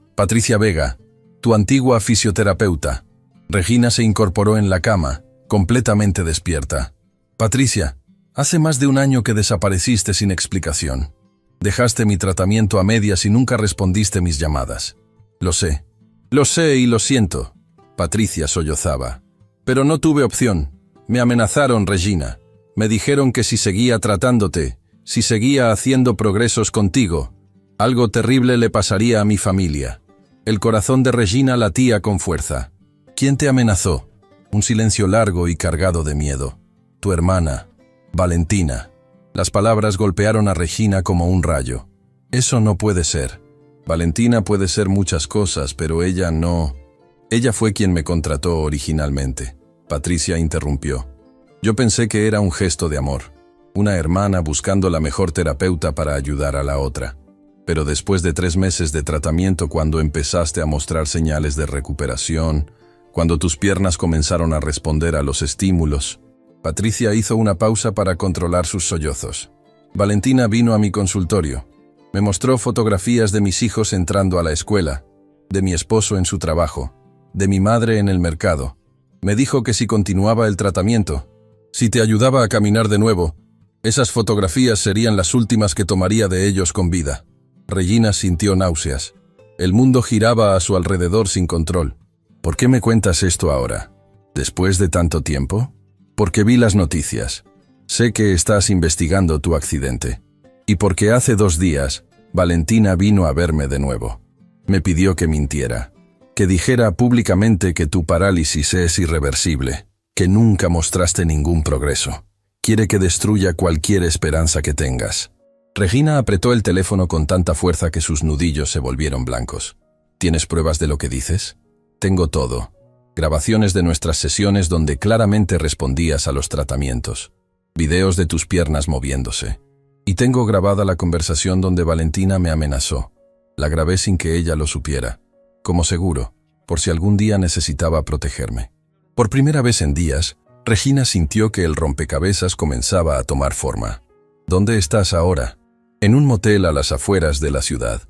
Vega, tu antigua fisioterapeuta». Regina se incorporó en la cama, completamente despierta. «Patricia, hace más de 1 año que desapareciste sin explicación. Dejaste mi tratamiento a medias y nunca respondiste mis llamadas. Lo sé y lo siento». Patricia sollozaba. «Pero no tuve opción. Me amenazaron, Regina. Me dijeron que si seguía tratándote, si seguía haciendo progresos contigo, algo terrible le pasaría a mi familia». El corazón de Regina latía con fuerza. «¿Quién te amenazó?» Un silencio largo y cargado de miedo. «Tu hermana, Valentina». Las palabras golpearon a Regina como un rayo. «Eso no puede ser. Valentina puede ser muchas cosas, pero ella no. Ella fue quien me contrató originalmente». Patricia interrumpió. «Yo pensé que era un gesto de amor. Una hermana buscando la mejor terapeuta para ayudar a la otra. Pero después de 3 meses de tratamiento, cuando empezaste a mostrar señales de recuperación, cuando tus piernas comenzaron a responder a los estímulos». Patricia hizo una pausa para controlar sus sollozos. «Valentina vino a mi consultorio. Me mostró fotografías de mis hijos entrando a la escuela, de mi esposo en su trabajo, de mi madre en el mercado. Me dijo que si continuaba el tratamiento, si te ayudaba a caminar de nuevo, esas fotografías serían las últimas que tomaría de ellos con vida». Regina sintió náuseas. El mundo giraba a su alrededor sin control. «¿Por qué me cuentas esto ahora? ¿Después de tanto tiempo?» «Porque vi las noticias. Sé que estás investigando tu accidente. Y porque hace 2 días, Valentina vino a verme de nuevo. Me pidió que mintiera, que dijera públicamente que tu parálisis es irreversible, que nunca mostraste ningún progreso. Quiere que destruya cualquier esperanza que tengas. Regina apretó el teléfono con tanta fuerza que sus nudillos se volvieron blancos. ¿Tienes pruebas de lo que dices? Tengo todo. Grabaciones de nuestras sesiones donde claramente respondías a los tratamientos. Videos de tus piernas moviéndose. Y tengo grabada la conversación donde Valentina me amenazó. La grabé sin que ella lo supiera, como seguro, por si algún día necesitaba protegerme. Por primera vez en días, Regina sintió que el rompecabezas comenzaba a tomar forma. ¿Dónde estás ahora? En un motel a las afueras de la ciudad.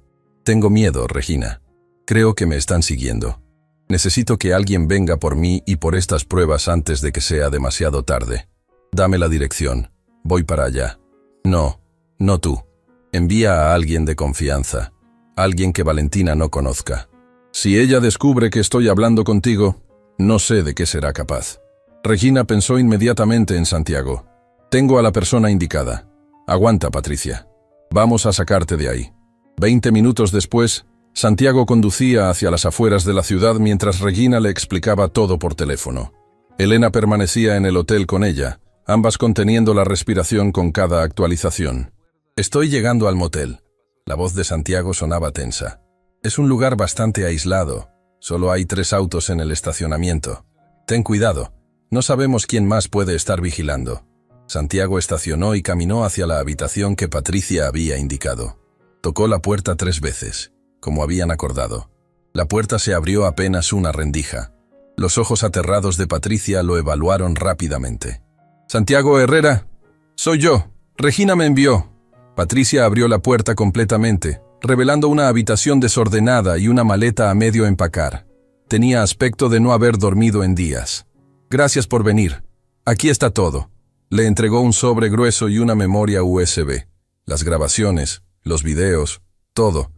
Tengo miedo, Regina. Creo que me están siguiendo. Necesito que alguien venga por mí y por estas pruebas antes de que sea demasiado tarde. Dame la dirección. Voy para allá. No tú. Envía a alguien de confianza. Alguien que Valentina no conozca. Si ella descubre que estoy hablando contigo, no sé de qué será capaz. Regina pensó inmediatamente en Santiago. Tengo a la persona indicada. Aguanta, Patricia. Vamos a sacarte de ahí. 20 minutos después, Santiago conducía hacia las afueras de la ciudad mientras Regina le explicaba todo por teléfono. Elena permanecía en el hotel con ella, ambas conteniendo la respiración con cada actualización. Estoy llegando al motel. La voz de Santiago sonaba tensa. Es un lugar bastante aislado. Solo hay 3 autos en el estacionamiento. Ten cuidado. No sabemos quién más puede estar vigilando. Santiago estacionó y caminó hacia la habitación que Patricia había indicado. Tocó la puerta 3 veces, como habían acordado. La puerta se abrió apenas una rendija. Los ojos aterrados de Patricia lo evaluaron rápidamente. «Santiago Herrera, soy yo. Regina me envió». Patricia abrió la puerta completamente, revelando una habitación desordenada y una maleta a medio empacar. Tenía aspecto de no haber dormido en días. «Gracias por venir. Aquí está todo». Le entregó un sobre grueso y una memoria USB. Las grabaciones, los videos, todo.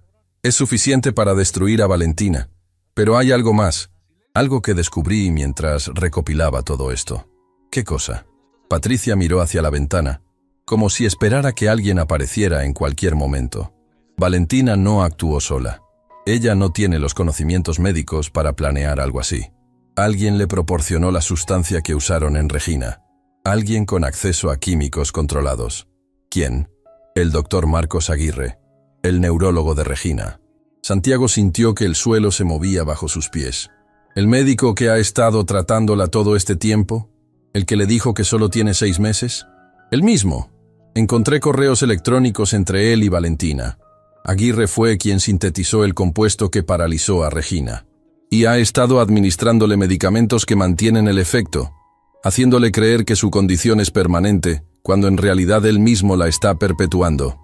Es suficiente para destruir a Valentina. Pero hay algo más. Algo que descubrí mientras recopilaba todo esto. ¿Qué cosa? Patricia miró hacia la ventana, como si esperara que alguien apareciera en cualquier momento. Valentina no actuó sola. Ella no tiene los conocimientos médicos para planear algo así. Alguien le proporcionó la sustancia que usaron en Regina. Alguien con acceso a químicos controlados. ¿Quién? El doctor Marcos Aguirre, el neurólogo de Regina. Santiago sintió que el suelo se movía bajo sus pies. ¿El médico que ha estado tratándola todo este tiempo? ¿El que le dijo que solo tiene 6 meses? El mismo. Encontré correos electrónicos entre él y Valentina. Aguirre fue quien sintetizó el compuesto que paralizó a Regina. Y ha estado administrándole medicamentos que mantienen el efecto, haciéndole creer que su condición es permanente, cuando en realidad él mismo la está perpetuando.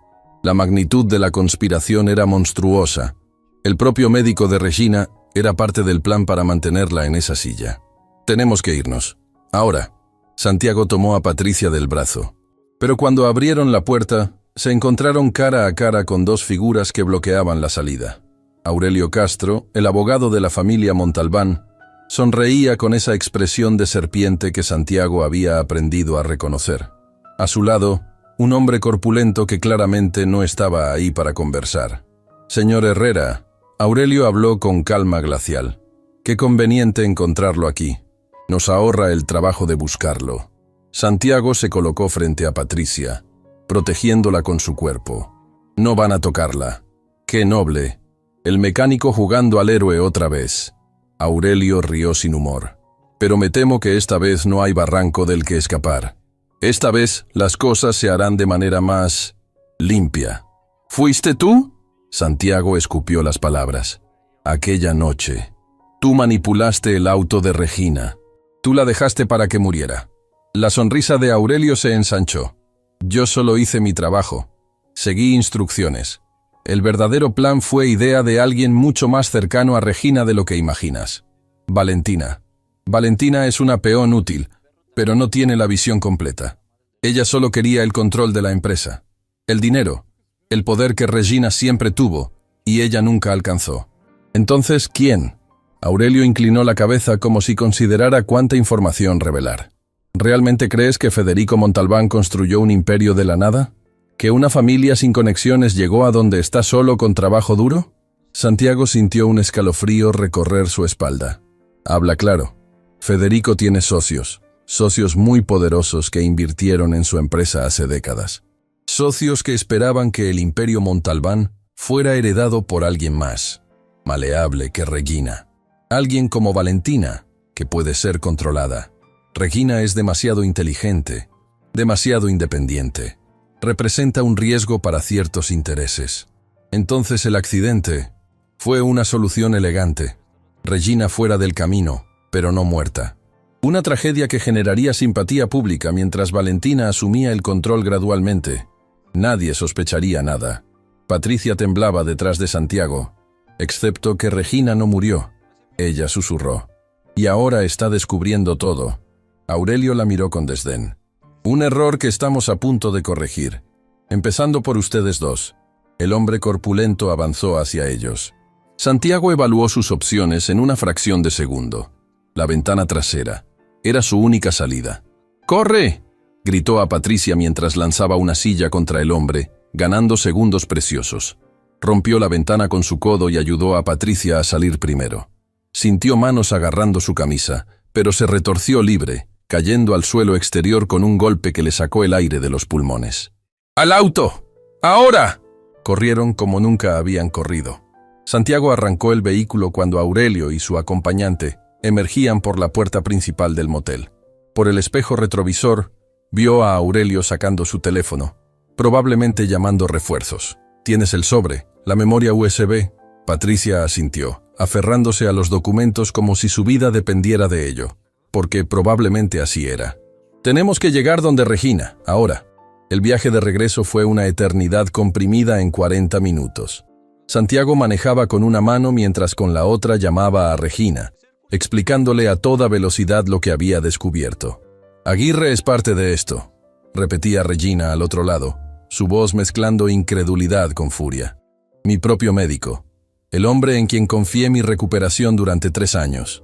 La magnitud de la conspiración era monstruosa. El propio médico de Regina era parte del plan para mantenerla en esa silla. Tenemos que irnos. Ahora. Santiago tomó a Patricia del brazo. Pero cuando abrieron la puerta, se encontraron cara a cara con 2 figuras que bloqueaban la salida. Aurelio Castro, el abogado de la familia Montalbán, sonreía con esa expresión de serpiente que Santiago había aprendido a reconocer. A su lado, un hombre corpulento que claramente no estaba ahí para conversar. «Señor Herrera», Aurelio habló con calma glacial. «Qué conveniente encontrarlo aquí. Nos ahorra el trabajo de buscarlo». Santiago se colocó frente a Patricia, protegiéndola con su cuerpo. «No van a tocarla». «Qué noble». El mecánico jugando al héroe otra vez. Aurelio rió sin humor. «Pero me temo que esta vez no hay barranco del que escapar. Esta vez las cosas se harán de manera más limpia». «¿Fuiste tú?» Santiago escupió las palabras. «Aquella noche. Tú manipulaste el auto de Regina. Tú la dejaste para que muriera». La sonrisa de Aurelio se ensanchó. «Yo solo hice mi trabajo. Seguí instrucciones. El verdadero plan fue idea de alguien mucho más cercano a Regina de lo que imaginas. Valentina. Valentina es una peón útil, pero no tiene la visión completa. Ella solo quería el control de la empresa, el dinero, el poder que Regina siempre tuvo, y ella nunca alcanzó. Entonces, ¿quién?» Aurelio inclinó la cabeza como si considerara cuánta información revelar. ¿Realmente crees que Federico Montalbán construyó un imperio de la nada? ¿Que una familia sin conexiones llegó a donde está solo con trabajo duro? Santiago sintió un escalofrío recorrer su espalda. Habla claro. Federico tiene socios muy poderosos que invirtieron en su empresa hace décadas. Socios que esperaban que el imperio Montalbán fuera heredado por alguien más, maleable que Regina. Alguien como Valentina, que puede ser controlada. Regina es demasiado inteligente, demasiado independiente. Representa un riesgo para ciertos intereses. Entonces el accidente fue una solución elegante. Regina fuera del camino, pero no muerta. Una tragedia que generaría simpatía pública mientras Valentina asumía el control gradualmente. Nadie sospecharía nada. Patricia temblaba detrás de Santiago, excepto que Regina no murió. Ella susurró. Y ahora está descubriendo todo. Aurelio la miró con desdén. Un error que estamos a punto de corregir. Empezando por ustedes dos. El hombre corpulento avanzó hacia ellos. Santiago evaluó sus opciones en una fracción de segundo. La ventana trasera. Era su única salida. ¡Corre!, gritó a Patricia mientras lanzaba una silla contra el hombre, ganando segundos preciosos. Rompió la ventana con su codo y ayudó a Patricia a salir primero. Sintió manos agarrando su camisa, pero se retorció libre, cayendo al suelo exterior con un golpe que le sacó el aire de los pulmones. ¡Al auto! ¡Ahora!, corrieron como nunca habían corrido. Santiago arrancó el vehículo cuando Aurelio y su acompañante emergían por la puerta principal del motel. Por el espejo retrovisor, vio a Aurelio sacando su teléfono, probablemente llamando refuerzos. ¿Tienes el sobre, la memoria USB? Patricia asintió, aferrándose a los documentos como si su vida dependiera de ello, porque probablemente así era. Tenemos que llegar donde Regina, ahora. El viaje de regreso fue una eternidad comprimida en 40 minutos. Santiago manejaba con una mano mientras con la otra llamaba a Regina, explicándole a toda velocidad lo que había descubierto. Aguirre es parte de esto, repetía Regina al otro lado, su voz mezclando incredulidad con furia. Mi propio médico, el hombre en quien confié mi recuperación durante 3 años.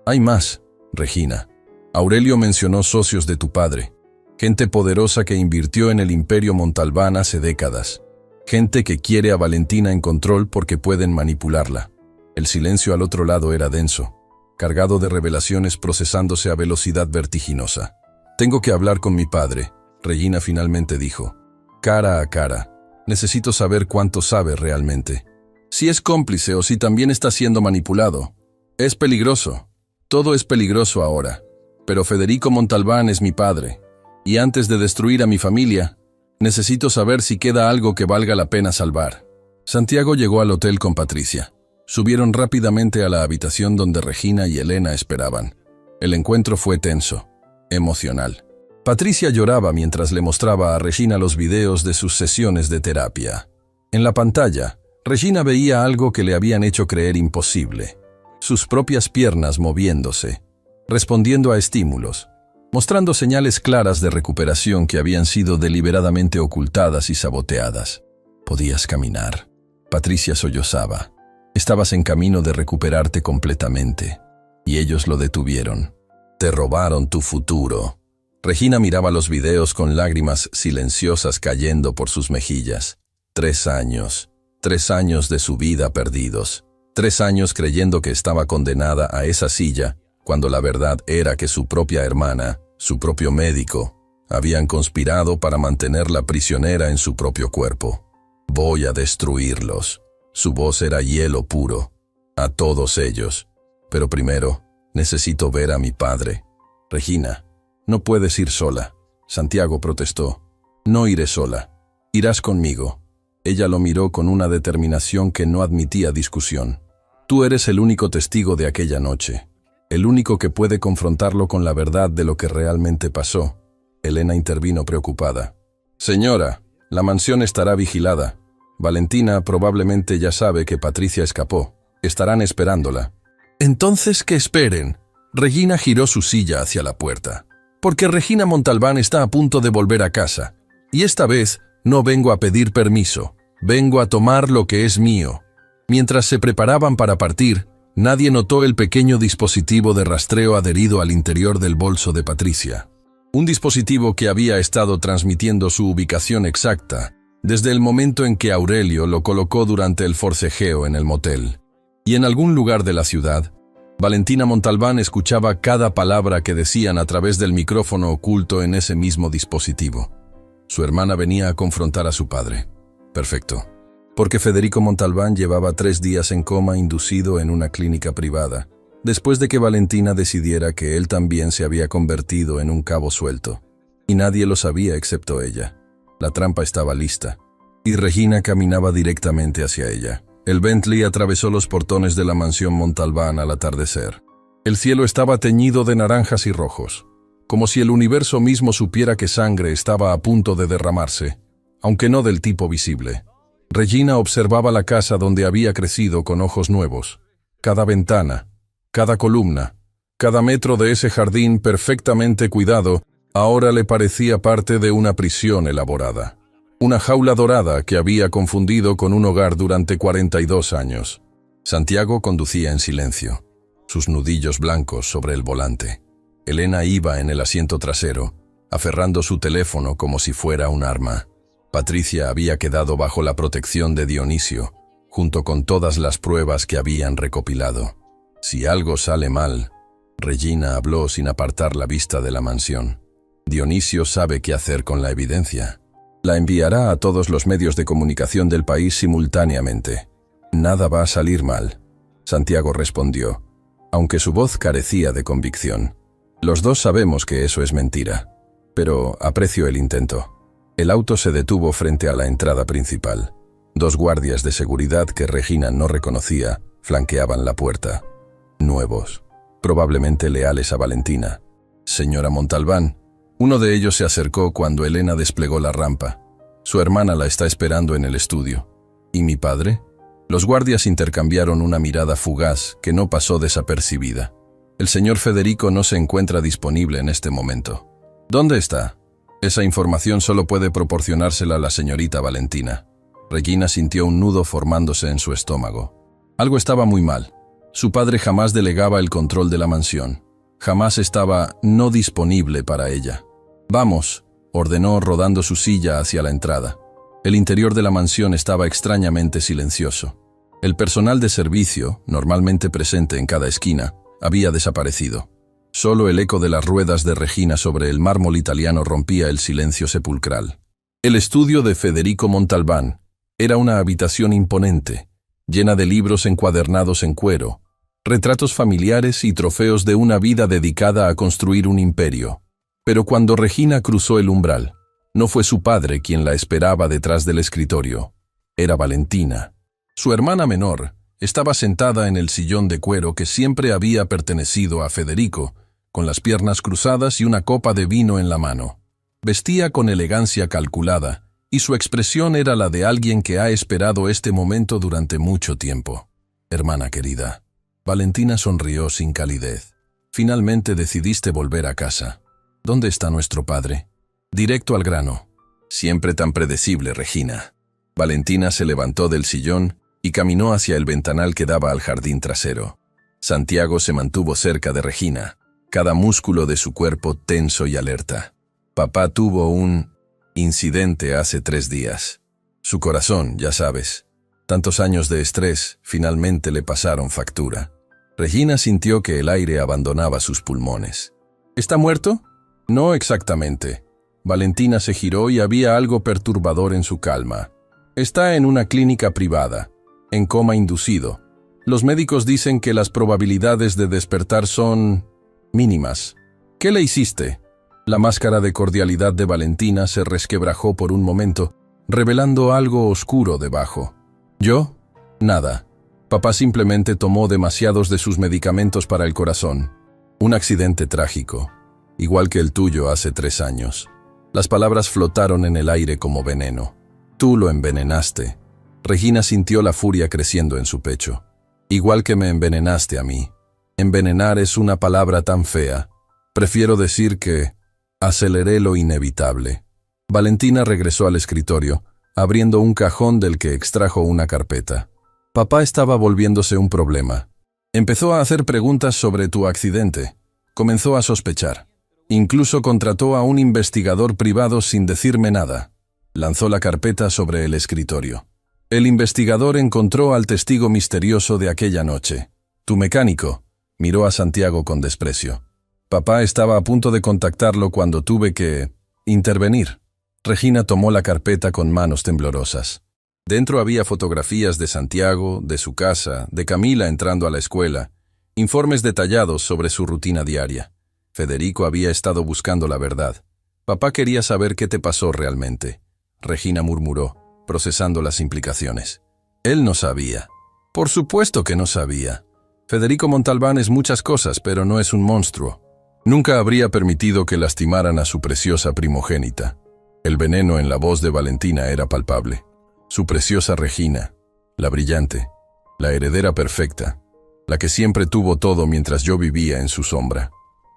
Hay más, Regina. Aurelio mencionó socios de tu padre, gente poderosa que invirtió en el imperio Montalbán hace décadas, gente que quiere a Valentina en control porque pueden manipularla. El silencio al otro lado era denso, cargado de revelaciones procesándose a velocidad vertiginosa. Tengo que hablar con mi padre, Regina finalmente dijo. Cara a cara. Necesito saber cuánto sabe realmente. Si es cómplice o si también está siendo manipulado. Es peligroso. Todo es peligroso ahora. Pero Federico Montalbán es mi padre. Y antes de destruir a mi familia, necesito saber si queda algo que valga la pena salvar. Santiago llegó al hotel con Patricia. Subieron rápidamente a la habitación donde Regina y Elena esperaban. El encuentro fue tenso, emocional. Patricia lloraba mientras le mostraba a Regina los videos de sus sesiones de terapia. En la pantalla, Regina veía algo que le habían hecho creer imposible. Sus propias piernas moviéndose, respondiendo a estímulos, mostrando señales claras de recuperación que habían sido deliberadamente ocultadas y saboteadas. Podías caminar. Patricia sollozaba. Estabas en camino de recuperarte completamente. Y ellos lo detuvieron. Te robaron tu futuro. Regina miraba los videos con lágrimas silenciosas cayendo por sus mejillas. 3 años. 3 años de su vida perdidos. 3 años creyendo que estaba condenada a esa silla, cuando la verdad era que su propia hermana, su propio médico, habían conspirado para mantenerla prisionera en su propio cuerpo. Voy a destruirlos. Su voz era hielo puro. A todos ellos. Pero primero, necesito ver a mi padre. Regina, no puedes ir sola. Santiago protestó. No iré sola. Irás conmigo. Ella lo miró con una determinación que no admitía discusión. Tú eres el único testigo de aquella noche. El único que puede confrontarlo con la verdad de lo que realmente pasó. Elena intervino preocupada. Señora, la mansión estará vigilada. Valentina probablemente ya sabe que Patricia escapó. Estarán esperándola. Entonces que esperen. Regina giró su silla hacia la puerta. Porque Regina Montalbán está a punto de volver a casa. Y esta vez no vengo a pedir permiso. Vengo a tomar lo que es mío. Mientras se preparaban para partir, nadie notó el pequeño dispositivo de rastreo adherido al interior del bolso de Patricia. Un dispositivo que había estado transmitiendo su ubicación exacta desde el momento en que Aurelio lo colocó durante el forcejeo en el motel. Y en algún lugar de la ciudad, Valentina Montalbán escuchaba cada palabra que decían a través del micrófono oculto en ese mismo dispositivo. Su hermana venía a confrontar a su padre. Perfecto. Porque Federico Montalbán llevaba 3 días en coma inducido en una clínica privada, después de que Valentina decidiera que él también se había convertido en un cabo suelto. Y nadie lo sabía excepto ella. La trampa estaba lista, y Regina caminaba directamente hacia ella. El Bentley atravesó los portones de la mansión Montalbán al atardecer. El cielo estaba teñido de naranjas y rojos, como si el universo mismo supiera que sangre estaba a punto de derramarse, aunque no del tipo visible. Regina observaba la casa donde había crecido con ojos nuevos. Cada ventana, cada columna, cada metro de ese jardín perfectamente cuidado, ahora le parecía parte de una prisión elaborada. Una jaula dorada que había confundido con un hogar durante 42 años. Santiago conducía en silencio, sus nudillos blancos sobre el volante. Elena iba en el asiento trasero, aferrando su teléfono como si fuera un arma. Patricia había quedado bajo la protección de Dionisio, junto con todas las pruebas que habían recopilado. Si algo sale mal, Regina habló sin apartar la vista de la mansión. Dionisio sabe qué hacer con la evidencia. La enviará a todos los medios de comunicación del país simultáneamente. Nada va a salir mal, Santiago respondió, aunque su voz carecía de convicción. Los dos sabemos que eso es mentira, pero aprecio el intento. El auto se detuvo frente a la entrada principal. 2 guardias de seguridad que Regina no reconocía flanqueaban la puerta. Nuevos, probablemente leales a Valentina. Señora Montalbán. Uno de ellos se acercó cuando Elena desplegó la rampa. Su hermana la está esperando en el estudio. ¿Y mi padre? Los guardias intercambiaron una mirada fugaz que no pasó desapercibida. El señor Federico no se encuentra disponible en este momento. ¿Dónde está? Esa información solo puede proporcionársela la señorita Valentina. Regina sintió un nudo formándose en su estómago. Algo estaba muy mal. Su padre jamás delegaba el control de la mansión. Jamás estaba no disponible para ella. «Vamos», ordenó rodando su silla hacia la entrada. El interior de la mansión estaba extrañamente silencioso. El personal de servicio, normalmente presente en cada esquina, había desaparecido. Solo el eco de las ruedas de Regina sobre el mármol italiano rompía el silencio sepulcral. El estudio de Federico Montalbán era una habitación imponente, llena de libros encuadernados en cuero, retratos familiares y trofeos de una vida dedicada a construir un imperio. Pero cuando Regina cruzó el umbral, no fue su padre quien la esperaba detrás del escritorio. Era Valentina. Su hermana menor estaba sentada en el sillón de cuero que siempre había pertenecido a Federico, con las piernas cruzadas y una copa de vino en la mano. Vestía con elegancia calculada, y su expresión era la de alguien que ha esperado este momento durante mucho tiempo. «Hermana querida». Valentina sonrió sin calidez. «Finalmente decidiste volver a casa. ¿Dónde está nuestro padre?» Directo al grano. Siempre tan predecible, Regina. Valentina se levantó del sillón y caminó hacia el ventanal que daba al jardín trasero. Santiago se mantuvo cerca de Regina, cada músculo de su cuerpo tenso y alerta. Papá tuvo un incidente hace 3 días. Su corazón, ya sabes. Tantos años de estrés finalmente le pasaron factura. Regina sintió que el aire abandonaba sus pulmones. ¿Está muerto? No exactamente. Valentina se giró y había algo perturbador en su calma. Está en una clínica privada, en coma inducido. Los médicos dicen que las probabilidades de despertar son mínimas. ¿Qué le hiciste? La máscara de cordialidad de Valentina se resquebrajó por un momento, revelando algo oscuro debajo. ¿Yo? Nada. Papá simplemente tomó demasiados de sus medicamentos para el corazón. Un accidente trágico, igual que el tuyo hace 3 años. Las palabras flotaron en el aire como veneno. Tú lo envenenaste. Regina sintió la furia creciendo en su pecho. Igual que me envenenaste a mí. Envenenar es una palabra tan fea. Prefiero decir que aceleré lo inevitable. Valentina regresó al escritorio, abriendo un cajón del que extrajo una carpeta. Papá estaba volviéndose un problema. Empezó a hacer preguntas sobre tu accidente. Comenzó a sospechar. Incluso contrató a un investigador privado sin decirme nada. Lanzó la carpeta sobre el escritorio. El investigador encontró al testigo misterioso de aquella noche. Tu mecánico, miró a Santiago con desprecio. Papá estaba a punto de contactarlo cuando tuve que intervenir. Regina tomó la carpeta con manos temblorosas. Dentro había fotografías de Santiago, de su casa, de Camila entrando a la escuela, informes detallados sobre su rutina diaria. Federico había estado buscando la verdad. Papá quería saber qué te pasó realmente. Regina murmuró, procesando las implicaciones. Él no sabía. Por supuesto que no sabía. Federico Montalbán es muchas cosas, pero no es un monstruo. Nunca habría permitido que lastimaran a su preciosa primogénita. El veneno en la voz de Valentina era palpable. Su preciosa Regina, la brillante, la heredera perfecta, la que siempre tuvo todo mientras yo vivía en su sombra.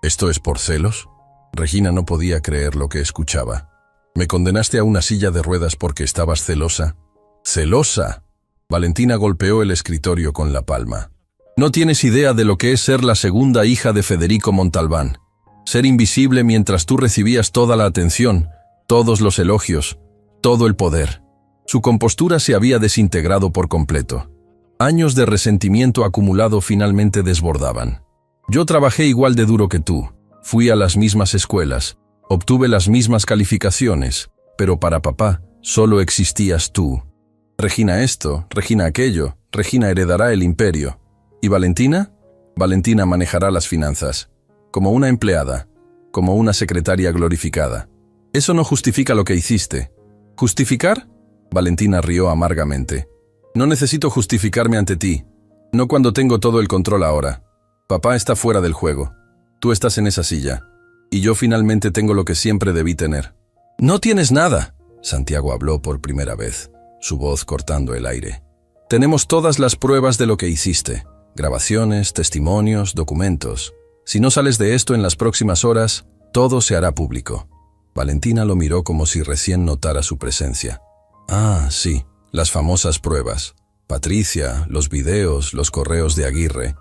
¿Esto es por celos? Regina no podía creer lo que escuchaba. ¿Me condenaste a una silla de ruedas porque estabas celosa? ¿Celosa? Valentina golpeó el escritorio con la palma. No tienes idea de lo que es ser la segunda hija de Federico Montalbán. Ser invisible mientras tú recibías toda la atención, todos los elogios, todo el poder. Su compostura se había desintegrado por completo. Años de resentimiento acumulado finalmente desbordaban. Yo trabajé igual de duro que tú, fui a las mismas escuelas, obtuve las mismas calificaciones, pero para papá solo existías tú. Regina esto, Regina aquello, Regina heredará el imperio. ¿Y Valentina? Valentina manejará las finanzas, como una empleada, como una secretaria glorificada. Eso no justifica lo que hiciste. ¿Justificar? Valentina rió amargamente. No necesito justificarme ante ti, no cuando tengo todo el control ahora. Papá está fuera del juego. Tú estás en esa silla, y yo finalmente tengo lo que siempre debí tener. No tienes nada, Santiago habló por primera vez, su voz cortando el aire. Tenemos todas las pruebas de lo que hiciste, grabaciones, testimonios, documentos. Si no sales de esto en las próximas horas, todo se hará público. Valentina lo miró como si recién notara su presencia. Ah, sí, las famosas pruebas. Patricia, los videos, los correos de Aguirre.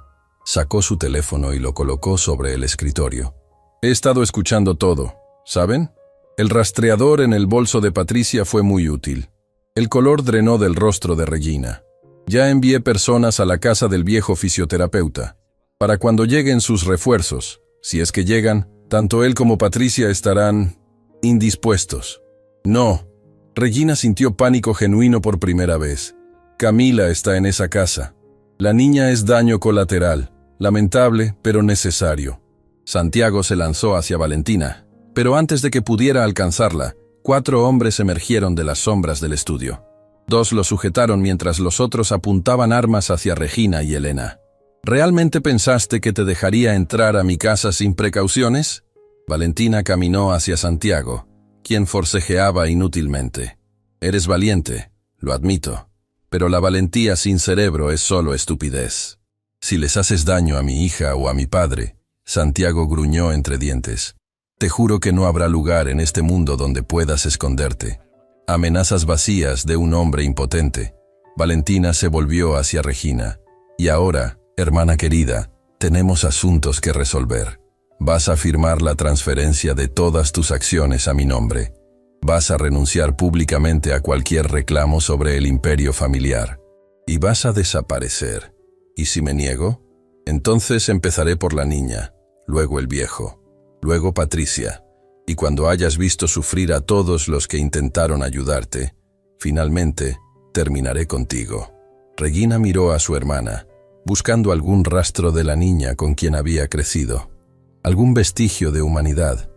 Sacó su teléfono y lo colocó sobre el escritorio. He estado escuchando todo, ¿saben? El rastreador en el bolso de Patricia fue muy útil. El color drenó del rostro de Regina. Ya envié personas a la casa del viejo fisioterapeuta. Para cuando lleguen sus refuerzos, si es que llegan, tanto él como Patricia estarán indispuestos. No. Regina sintió pánico genuino por primera vez. Camila está en esa casa. La niña es daño colateral, lamentable pero necesario. Santiago se lanzó hacia Valentina, pero antes de que pudiera alcanzarla, 4 hombres emergieron de las sombras del estudio. 2 lo sujetaron mientras los otros apuntaban armas hacia Regina y Elena. ¿Realmente pensaste que te dejaría entrar a mi casa sin precauciones? Valentina caminó hacia Santiago, quien forcejeaba inútilmente. Eres valiente, lo admito, pero la valentía sin cerebro es solo estupidez. Si les haces daño a mi hija o a mi padre, Santiago gruñó entre dientes. Te juro que no habrá lugar en este mundo donde puedas esconderte. Amenazas vacías de un hombre impotente. Valentina se volvió hacia Regina. Y ahora, hermana querida, tenemos asuntos que resolver. Vas a firmar la transferencia de todas tus acciones a mi nombre. Vas a renunciar públicamente a cualquier reclamo sobre el imperio familiar. Y vas a desaparecer. ¿Y si me niego? Entonces empezaré por la niña, luego el viejo, luego Patricia. Y cuando hayas visto sufrir a todos los que intentaron ayudarte, finalmente terminaré contigo. Regina miró a su hermana, buscando algún rastro de la niña con quien había crecido. Algún vestigio de humanidad,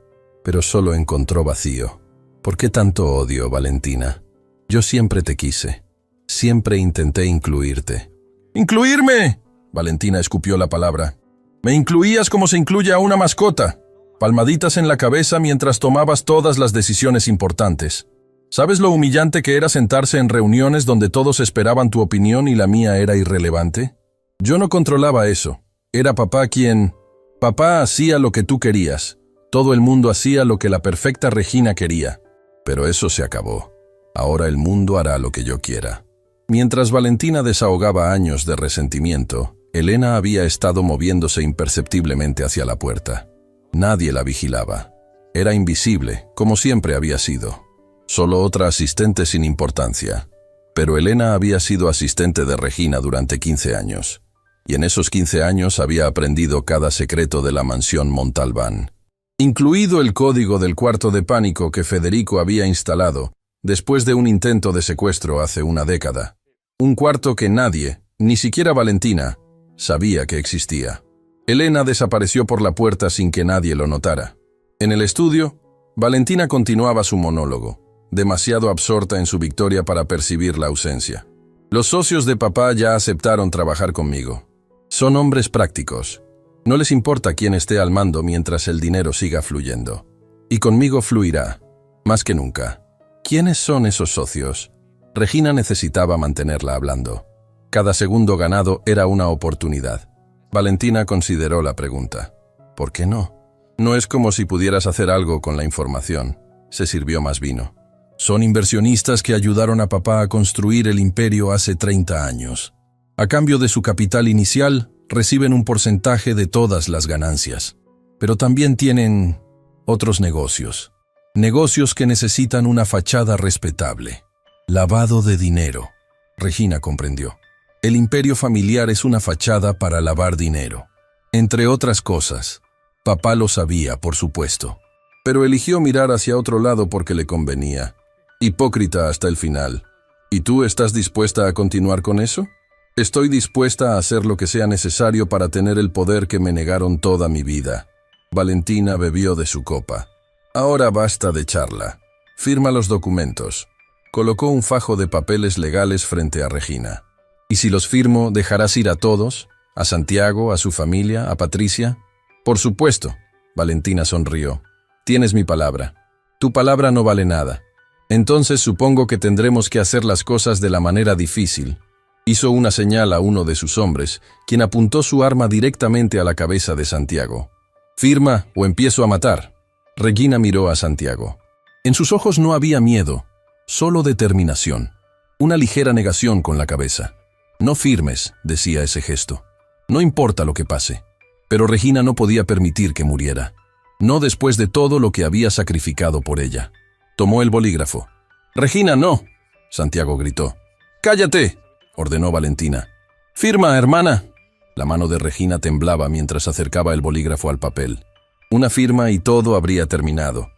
pero solo encontró vacío. ¿Por qué tanto odio, Valentina? Yo siempre te quise. Siempre intenté incluirte. ¡Incluirme!, Valentina escupió la palabra. Me incluías como se incluye a una mascota. Palmaditas en la cabeza mientras tomabas todas las decisiones importantes. ¿Sabes lo humillante que era sentarse en reuniones donde todos esperaban tu opinión y la mía era irrelevante? Yo no controlaba eso. Era papá quien... Papá hacía lo que tú querías. Todo el mundo hacía lo que la perfecta Regina quería. Pero eso se acabó. Ahora el mundo hará lo que yo quiera. Mientras Valentina desahogaba años de resentimiento, Elena había estado moviéndose imperceptiblemente hacia la puerta. Nadie la vigilaba. Era invisible, como siempre había sido. Solo otra asistente sin importancia. Pero Elena había sido asistente de Regina durante 15 años. Y en esos 15 años había aprendido cada secreto de la mansión Montalbán. Incluido el código del cuarto de pánico que Federico había instalado después de un intento de secuestro hace una década. Un cuarto que nadie, ni siquiera Valentina, sabía que existía. Elena desapareció por la puerta sin que nadie lo notara. En el estudio, Valentina continuaba su monólogo, demasiado absorta en su victoria para percibir la ausencia. Los socios de papá ya aceptaron trabajar conmigo. Son hombres prácticos. No les importa quién esté al mando mientras el dinero siga fluyendo. Y conmigo fluirá, más que nunca. ¿Quiénes son esos socios? Regina necesitaba mantenerla hablando. Cada segundo ganado era una oportunidad. Valentina consideró la pregunta. ¿Por qué no? No es como si pudieras hacer algo con la información. Se sirvió más vino. Son inversionistas que ayudaron a papá a construir el imperio hace 30 años. A cambio de su capital inicial, reciben un porcentaje de todas las ganancias. Pero también tienen otros negocios. Negocios que necesitan una fachada respetable. Lavado de dinero. Regina comprendió. El imperio familiar es una fachada para lavar dinero. Entre otras cosas. Papá lo sabía, por supuesto. Pero eligió mirar hacia otro lado porque le convenía. Hipócrita hasta el final. ¿Y tú estás dispuesta a continuar con eso? Estoy dispuesta a hacer lo que sea necesario para tener el poder que me negaron toda mi vida. Valentina bebió de su copa. Ahora basta de charla. Firma los documentos. Colocó un fajo de papeles legales frente a Regina. ¿Y si los firmo, dejarás ir a todos? ¿A Santiago, a su familia, a Patricia? Por supuesto. Valentina sonrió. Tienes mi palabra. Tu palabra no vale nada. Entonces supongo que tendremos que hacer las cosas de la manera difícil. Hizo una señal a uno de sus hombres, quien apuntó su arma directamente a la cabeza de Santiago. «Firma o empiezo a matar». Regina miró a Santiago. En sus ojos no había miedo, solo determinación. Una ligera negación con la cabeza. «No firmes», decía ese gesto. «No importa lo que pase». Pero Regina no podía permitir que muriera. No después de todo lo que había sacrificado por ella. Tomó el bolígrafo. «Regina, no», Santiago gritó. «¡Cállate!», ordenó Valentina. «Firma, hermana». La mano de Regina temblaba mientras acercaba el bolígrafo al papel. Una firma y todo habría terminado.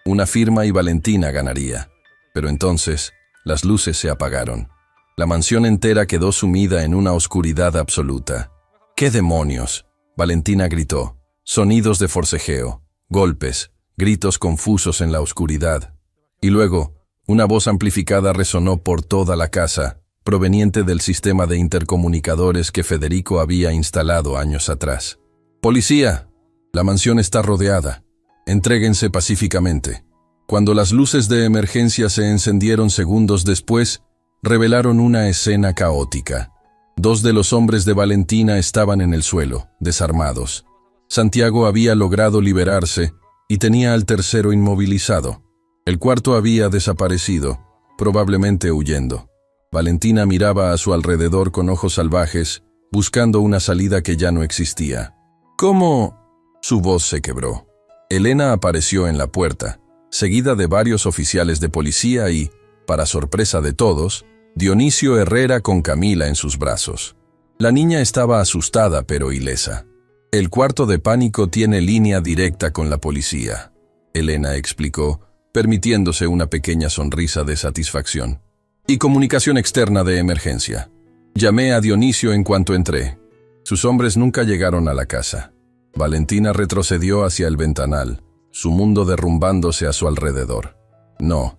Una firma y Valentina ganaría. Pero entonces, las luces se apagaron. La mansión entera quedó sumida en una oscuridad absoluta. «¡Qué demonios!», Valentina gritó. Sonidos de forcejeo, golpes, gritos confusos en la oscuridad. Y luego, una voz amplificada resonó por toda la casa, proveniente del sistema de intercomunicadores que Federico había instalado años atrás. «Policía, la mansión está rodeada. Entréguense pacíficamente». Cuando las luces de emergencia se encendieron segundos después, revelaron una escena caótica. 2 de los hombres de Valentina estaban en el suelo, desarmados. Santiago había logrado liberarse y tenía al tercero inmovilizado. El cuarto había desaparecido, probablemente huyendo. Valentina miraba a su alrededor con ojos salvajes, buscando una salida que ya no existía. ¿Cómo? Su voz se quebró. Elena apareció en la puerta, seguida de varios oficiales de policía y, para sorpresa de todos, Dionisio Herrera con Camila en sus brazos. La niña estaba asustada pero ilesa. «El cuarto de pánico tiene línea directa con la policía», Elena explicó, permitiéndose una pequeña sonrisa de satisfacción. «Y comunicación externa de emergencia. Llamé a Dionisio en cuanto entré. Sus hombres nunca llegaron a la casa». Valentina retrocedió hacia el ventanal, su mundo derrumbándose a su alrededor. «No.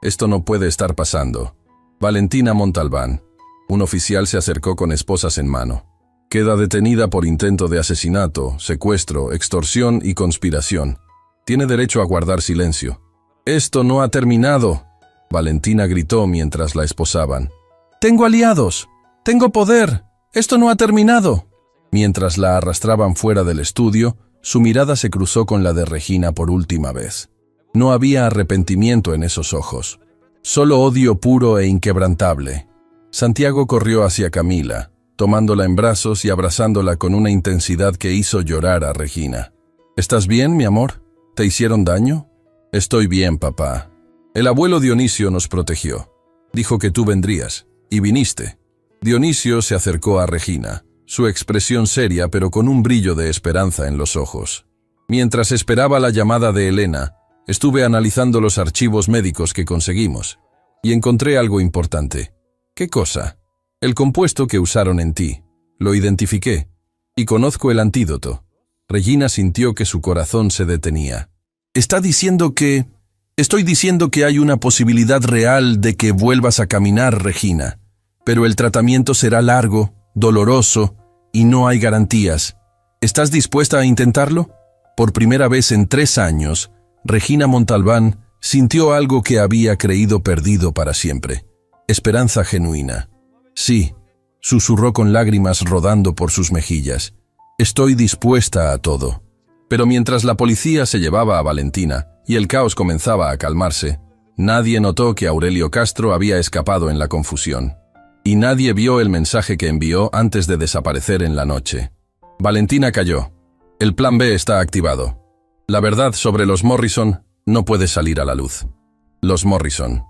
Esto no puede estar pasando». Valentina Montalbán. Un oficial se acercó con esposas en mano. «Queda detenida por intento de asesinato, secuestro, extorsión y conspiración. Tiene derecho a guardar silencio». «Esto no ha terminado», Valentina gritó mientras la esposaban. «Tengo aliados. Tengo poder. Esto no ha terminado». Mientras la arrastraban fuera del estudio, su mirada se cruzó con la de Regina por última vez. No había arrepentimiento en esos ojos, solo odio puro e inquebrantable. Santiago corrió hacia Camila, tomándola en brazos y abrazándola con una intensidad que hizo llorar a Regina. ¿Estás bien, mi amor? ¿Te hicieron daño? Estoy bien, papá. El abuelo Dionisio nos protegió. Dijo que tú vendrías, y viniste. Dionisio se acercó a Regina, su expresión seria pero con un brillo de esperanza en los ojos. Mientras esperaba la llamada de Elena, estuve analizando los archivos médicos que conseguimos, y encontré algo importante. ¿Qué cosa? El compuesto que usaron en ti. Lo identifiqué, y conozco el antídoto. Regina sintió que su corazón se detenía. Estoy diciendo que hay una posibilidad real de que vuelvas a caminar, Regina. Pero el tratamiento será largo, doloroso, y no hay garantías. ¿Estás dispuesta a intentarlo? Por primera vez en 3 años, Regina Montalbán sintió algo que había creído perdido para siempre. Esperanza genuina. Sí, susurró con lágrimas rodando por sus mejillas. Estoy dispuesta a todo. Pero mientras la policía se llevaba a Valentina y el caos comenzaba a calmarse, nadie notó que Aurelio Castro había escapado en la confusión. Y nadie vio el mensaje que envió antes de desaparecer en la noche. Valentina cayó. El plan B está activado. La verdad sobre los Morrison no puede salir a la luz. Los Morrison.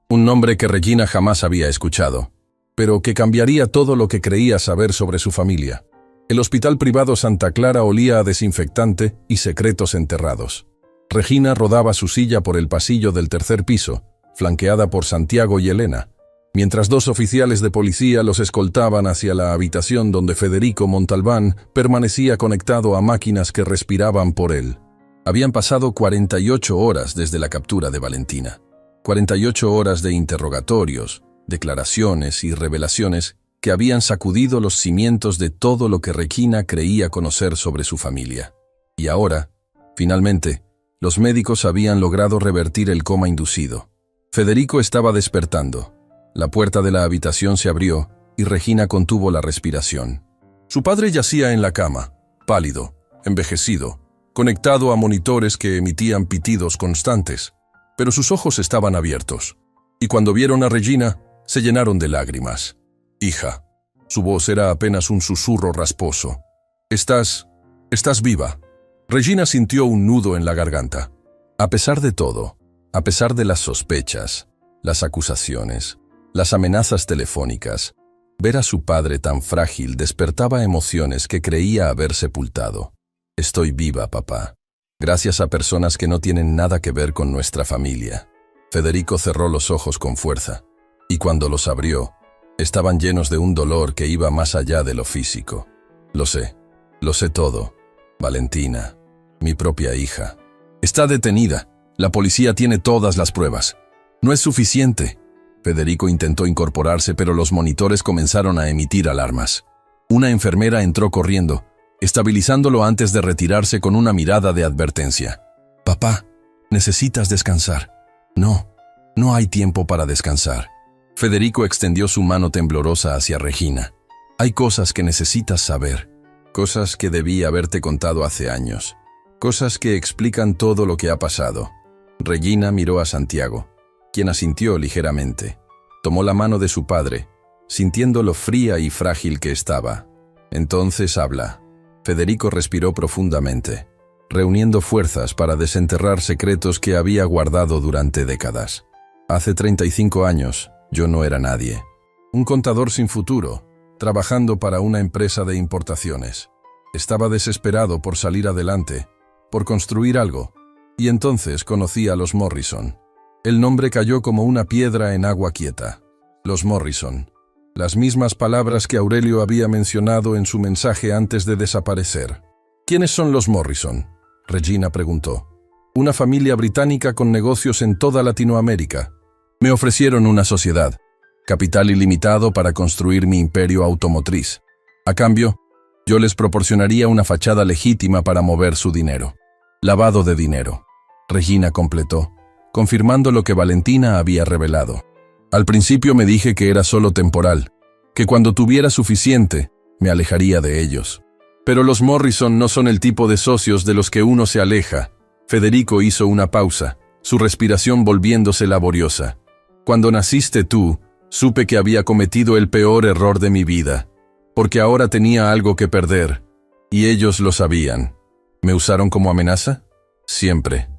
Un nombre que Regina jamás había escuchado, pero que cambiaría todo lo que creía saber sobre su familia. El hospital privado Santa Clara olía a desinfectante y secretos enterrados. Regina rodaba su silla por el pasillo del 3er piso, flanqueada por Santiago y Elena, mientras 2 oficiales de policía los escoltaban hacia la habitación donde Federico Montalbán permanecía conectado a máquinas que respiraban por él. Habían pasado 48 horas desde la captura de Valentina. 48 horas de interrogatorios, declaraciones y revelaciones que habían sacudido los cimientos de todo lo que Regina creía conocer sobre su familia. Y ahora, finalmente, los médicos habían logrado revertir el coma inducido. Federico estaba despertando. La puerta de la habitación se abrió y Regina contuvo la respiración. Su padre yacía en la cama, pálido, envejecido, conectado a monitores que emitían pitidos constantes, pero sus ojos estaban abiertos, y cuando vieron a Regina, se llenaron de lágrimas. «Hija». Su voz era apenas un susurro rasposo. Estás viva». Regina sintió un nudo en la garganta. A pesar de todo, a pesar de las sospechas, las acusaciones, las amenazas telefónicas, ver a su padre tan frágil despertaba emociones que creía haber sepultado. «Estoy viva, papá. Gracias a personas que no tienen nada que ver con nuestra familia». Federico cerró los ojos con fuerza, y cuando los abrió, estaban llenos de un dolor que iba más allá de lo físico. Lo sé todo. Valentina, mi propia hija. Está detenida. La policía tiene todas las pruebas. No es suficiente. Federico intentó incorporarse, pero los monitores comenzaron a emitir alarmas. Una enfermera entró corriendo, estabilizándolo antes de retirarse con una mirada de advertencia. «Papá, necesitas descansar». No hay tiempo para descansar». Federico extendió su mano temblorosa hacia Regina. «Hay cosas que necesitas saber, cosas que debí haberte contado hace años, cosas que explican todo lo que ha pasado». Regina miró a Santiago, quien asintió ligeramente. Tomó la mano de su padre, sintiendo lo fría y frágil que estaba. «Entonces habla». Federico respiró profundamente, reuniendo fuerzas para desenterrar secretos que había guardado durante décadas. «Hace 35 años, yo no era nadie. Un contador sin futuro, trabajando para una empresa de importaciones. Estaba desesperado por salir adelante, por construir algo, y entonces conocí a los Morrison. El nombre cayó como una piedra en agua quieta. Los Morrison. Las mismas palabras que Aurelio había mencionado en su mensaje antes de desaparecer. «¿Quiénes son los Morrison?», Regina preguntó. «Una familia británica con negocios en toda Latinoamérica. Me ofrecieron una sociedad, capital ilimitado para construir mi imperio automotriz. A cambio, yo les proporcionaría una fachada legítima para mover su dinero. Lavado de dinero», Regina completó, confirmando lo que Valentina había revelado. «Al principio me dije que era solo temporal, que cuando tuviera suficiente, me alejaría de ellos. Pero los Morrison no son el tipo de socios de los que uno se aleja». Federico hizo una pausa, su respiración volviéndose laboriosa. «Cuando naciste tú, supe que había cometido el peor error de mi vida. porque ahora tenía algo que perder, y ellos lo sabían. ¿Me usaron como amenaza? Siempre.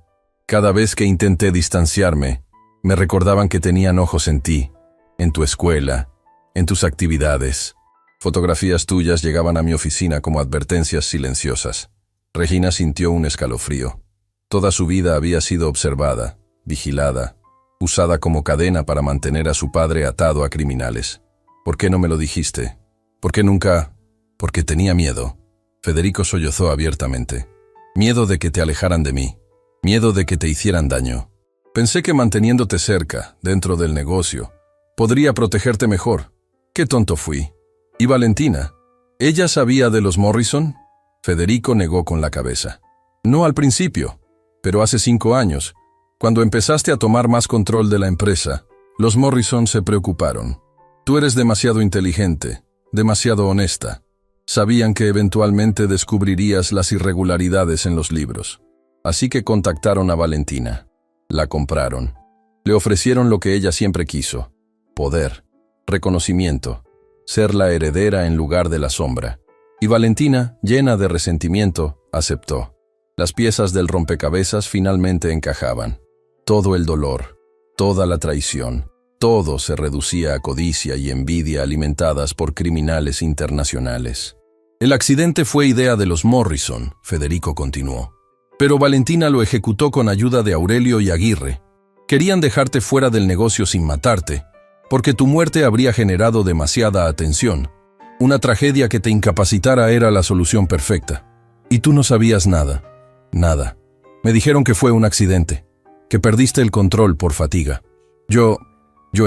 Cada vez que intenté distanciarme, me recordaban que tenían ojos en ti, en tu escuela, en tus actividades. Fotografías tuyas llegaban a mi oficina como advertencias silenciosas. Regina sintió un escalofrío. Toda su vida había sido observada, vigilada, usada como cadena para mantener a su padre atado a criminales. ¿Por qué no me lo dijiste? ¿Por qué nunca? Porque tenía miedo. Federico sollozó abiertamente. Miedo de que te alejaran de mí. Miedo de que te hicieran daño. Pensé que manteniéndote cerca, dentro del negocio, podría protegerte mejor. Qué tonto fui. ¿Y Valentina? ¿Ella sabía de los Morrison? Federico negó con la cabeza. No al principio, pero hace 5 años, cuando empezaste a tomar más control de la empresa, los Morrison se preocuparon. Tú eres demasiado inteligente, demasiado honesta. Sabían que eventualmente descubrirías las irregularidades en los libros. Así que contactaron a Valentina. La compraron. Le ofrecieron lo que ella siempre quiso: poder, reconocimiento, ser la heredera en lugar de la sombra. Y Valentina, llena de resentimiento, aceptó. Las piezas del rompecabezas finalmente encajaban. Todo el dolor, toda la traición, todo se reducía a codicia y envidia alimentadas por criminales internacionales. El accidente fue idea de los Morrison, Federico continuó. Pero Valentina lo ejecutó con ayuda de Aurelio y Aguirre. Querían dejarte fuera del negocio sin matarte, porque tu muerte habría generado demasiada atención. Una tragedia que te incapacitara era la solución perfecta. Y tú no sabías nada. Nada. Me dijeron que fue un accidente, que perdiste el control por fatiga. Yo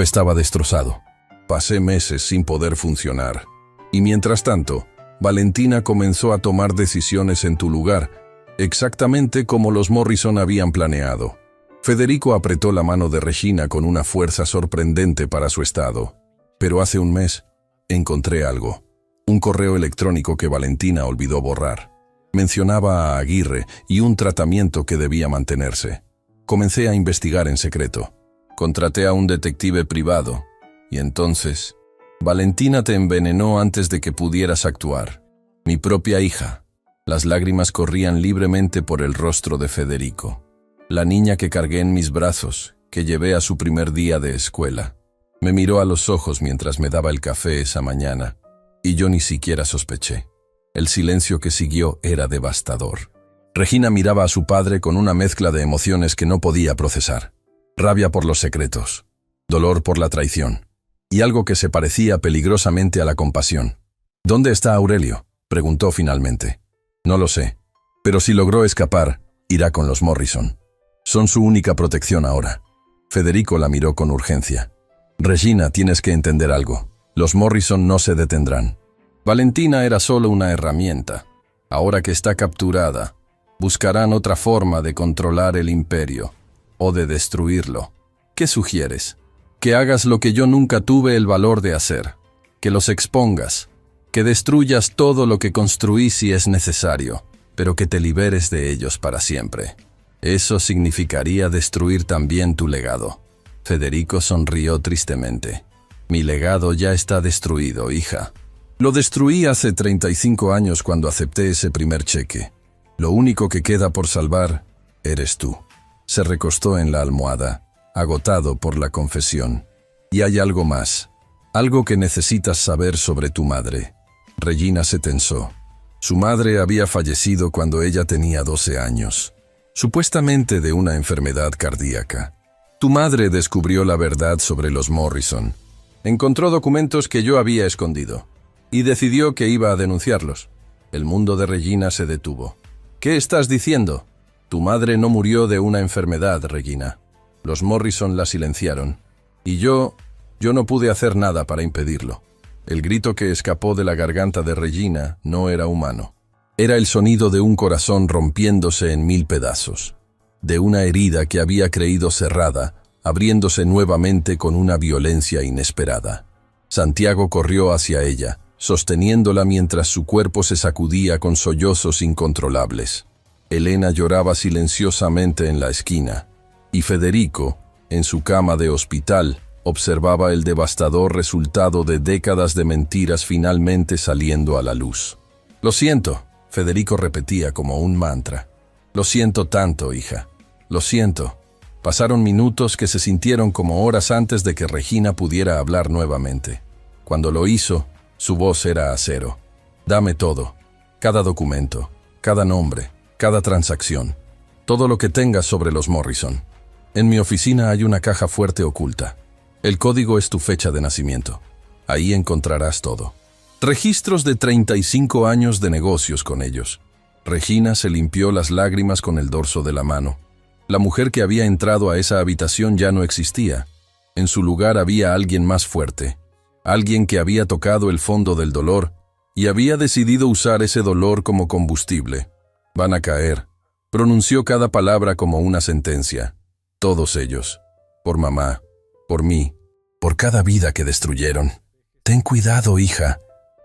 estaba destrozado. Pasé meses sin poder funcionar. Y mientras tanto, Valentina comenzó a tomar decisiones en tu lugar, exactamente como los Morrison habían planeado. Federico apretó la mano de Regina con una fuerza sorprendente para su estado. Pero hace un mes, encontré algo. Un correo electrónico que Valentina olvidó borrar. Mencionaba a Aguirre y un tratamiento que debía mantenerse. Comencé a investigar en secreto. Contraté a un detective privado. Y entonces, Valentina te envenenó antes de que pudieras actuar. Mi propia hija. Las lágrimas corrían libremente por el rostro de Federico. La niña que cargué en mis brazos, que llevé a su primer día de escuela. Me miró a los ojos mientras me daba el café esa mañana. Y yo ni siquiera sospeché. El silencio que siguió era devastador. Regina miraba a su padre con una mezcla de emociones que no podía procesar. Rabia por los secretos, dolor por la traición, y algo que se parecía peligrosamente a la compasión. ¿Dónde está Aurelio?, preguntó finalmente. No lo sé, pero si logró escapar, irá con los Morrison. Son su única protección ahora. Federico la miró con urgencia. Regina, tienes que entender algo. Los Morrison no se detendrán. Valentina era solo una herramienta. Ahora que está capturada, buscarán otra forma de controlar el imperio, o de destruirlo. ¿Qué sugieres? Que hagas lo que yo nunca tuve el valor de hacer. Que los expongas. Que destruyas todo lo que construí si es necesario, pero que te liberes de ellos para siempre. Eso significaría destruir también tu legado. Federico sonrió tristemente. Mi legado ya está destruido, hija. Lo destruí hace 35 años cuando acepté ese primer cheque. Lo único que queda por salvar eres tú. Se recostó en la almohada, agotado por la confesión. Y hay algo más, algo que necesitas saber sobre tu madre. Regina se tensó. Su madre había fallecido cuando ella tenía 12 años, supuestamente de una enfermedad cardíaca. Tu madre descubrió la verdad sobre los Morrison. Encontró documentos que yo había escondido y decidió que iba a denunciarlos. El mundo de Regina se detuvo. ¿Qué estás diciendo? Tu madre no murió de una enfermedad, Regina. Los Morrison la silenciaron. Y yo no pude hacer nada para impedirlo. El grito que escapó de la garganta de Regina no era humano. Era el sonido de un corazón rompiéndose en 1000 pedazos. De una herida que había creído cerrada, abriéndose nuevamente con una violencia inesperada. Santiago corrió hacia ella, sosteniéndola mientras su cuerpo se sacudía con sollozos incontrolables. Elena lloraba silenciosamente en la esquina, y Federico, en su cama de hospital, Observaba el devastador resultado de décadas de mentiras finalmente saliendo a la luz. «Lo siento», Federico repetía como un mantra. «Lo siento tanto, hija. Lo siento». Pasaron minutos que se sintieron como horas antes de que Regina pudiera hablar nuevamente. Cuando lo hizo, su voz era acero. «Dame todo. Cada documento, cada nombre, cada transacción. Todo lo que tengas sobre los Morrison. En mi oficina hay una caja fuerte oculta. El código es tu fecha de nacimiento. Ahí encontrarás todo. Registros de 35 años de negocios con ellos». Regina se limpió las lágrimas con el dorso de la mano. La mujer que había entrado a esa habitación ya no existía. En su lugar había alguien más fuerte. Alguien que había tocado el fondo del dolor y había decidido usar ese dolor como combustible. «Van a caer», pronunció cada palabra como una sentencia. «Todos ellos. Por mamá. Por mí. Por cada vida que destruyeron. Ten cuidado, hija.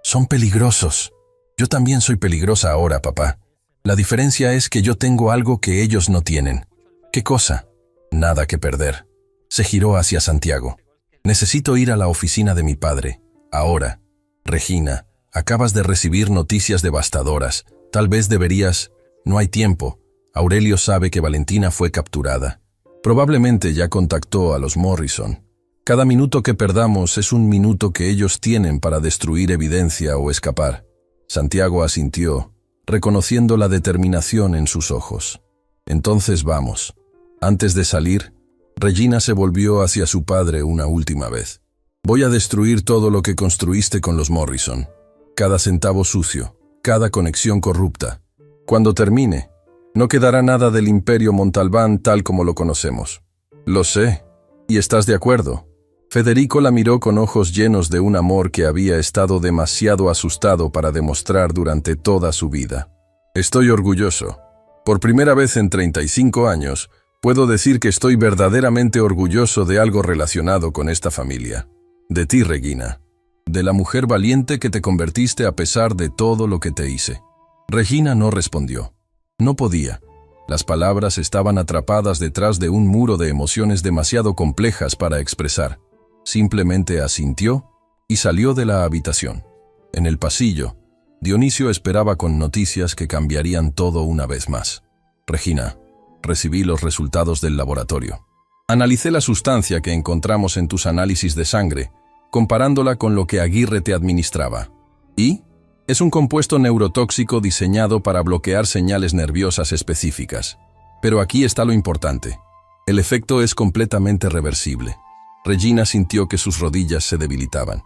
Son peligrosos. Yo también soy peligrosa ahora, papá. La diferencia es que yo tengo algo que ellos no tienen». «¿Qué cosa?» «Nada que perder». Se giró hacia Santiago. «Necesito ir a la oficina de mi padre. Ahora. Regina, acabas de recibir noticias devastadoras. Tal vez deberías...» «No hay tiempo. Aurelio sabe que Valentina fue capturada. Probablemente ya contactó a los Morrison. Cada minuto que perdamos es un minuto que ellos tienen para destruir evidencia o escapar». Santiago asintió, reconociendo la determinación en sus ojos. «Entonces vamos». Antes de salir, Regina se volvió hacia su padre una última vez. «Voy a destruir todo lo que construiste con los Morrison. Cada centavo sucio, cada conexión corrupta. Cuando termine, no quedará nada del Imperio Montalbán tal como lo conocemos». «Lo sé. ¿Y estás de acuerdo?» Federico la miró con ojos llenos de un amor que había estado demasiado asustado para demostrar durante toda su vida. «Estoy orgulloso. Por primera vez en 35 años, puedo decir que estoy verdaderamente orgulloso de algo relacionado con esta familia. De ti, Regina. De la mujer valiente que te convertiste a pesar de todo lo que te hice». Regina no respondió. No podía. Las palabras estaban atrapadas detrás de un muro de emociones demasiado complejas para expresar. Simplemente asintió y salió de la habitación. En el pasillo, Dionisio esperaba con noticias que cambiarían todo una vez más. «Regina, recibí los resultados del laboratorio. Analicé la sustancia que encontramos en tus análisis de sangre, comparándola con lo que Aguirre te administraba. ¿Y? Es un compuesto neurotóxico diseñado para bloquear señales nerviosas específicas. Pero aquí está lo importante. El efecto es completamente reversible». Regina sintió que sus rodillas se debilitaban.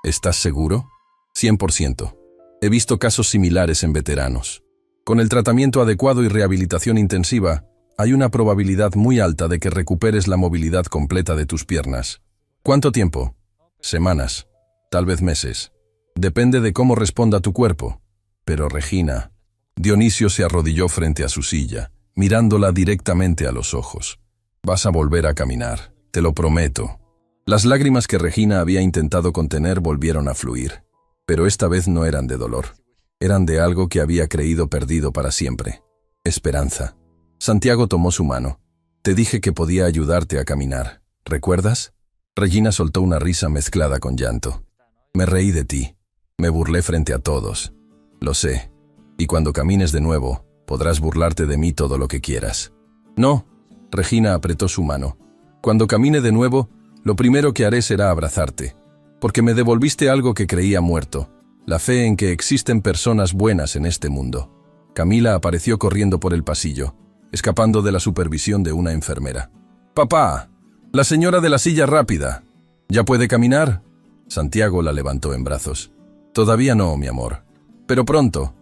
«¿Estás seguro?» 100%. He visto casos similares en veteranos. Con el tratamiento adecuado y rehabilitación intensiva, hay una probabilidad muy alta de que recuperes la movilidad completa de tus piernas. ¿Cuánto tiempo? Semanas, tal vez meses. Depende de cómo responda tu cuerpo. Pero Regina... Dionisio se arrodilló frente a su silla, mirándola directamente a los ojos. «Vas a volver a caminar, te lo prometo». Las lágrimas que Regina había intentado contener volvieron a fluir. Pero esta vez no eran de dolor. Eran de algo que había creído perdido para siempre. Esperanza. Santiago tomó su mano. «Te dije que podía ayudarte a caminar. ¿Recuerdas?» Regina soltó una risa mezclada con llanto. «Me reí de ti. Me burlé frente a todos. Lo sé. Y cuando camines de nuevo, podrás burlarte de mí todo lo que quieras». «No». Regina apretó su mano. «Cuando camine de nuevo, lo primero que haré será abrazarte. Porque me devolviste algo que creía muerto. La fe en que existen personas buenas en este mundo». Camila apareció corriendo por el pasillo, escapando de la supervisión de una enfermera. «¡Papá! La señora de la silla rápida. ¿Ya puede caminar?» Santiago la levantó en brazos. «Todavía no, mi amor. Pero pronto.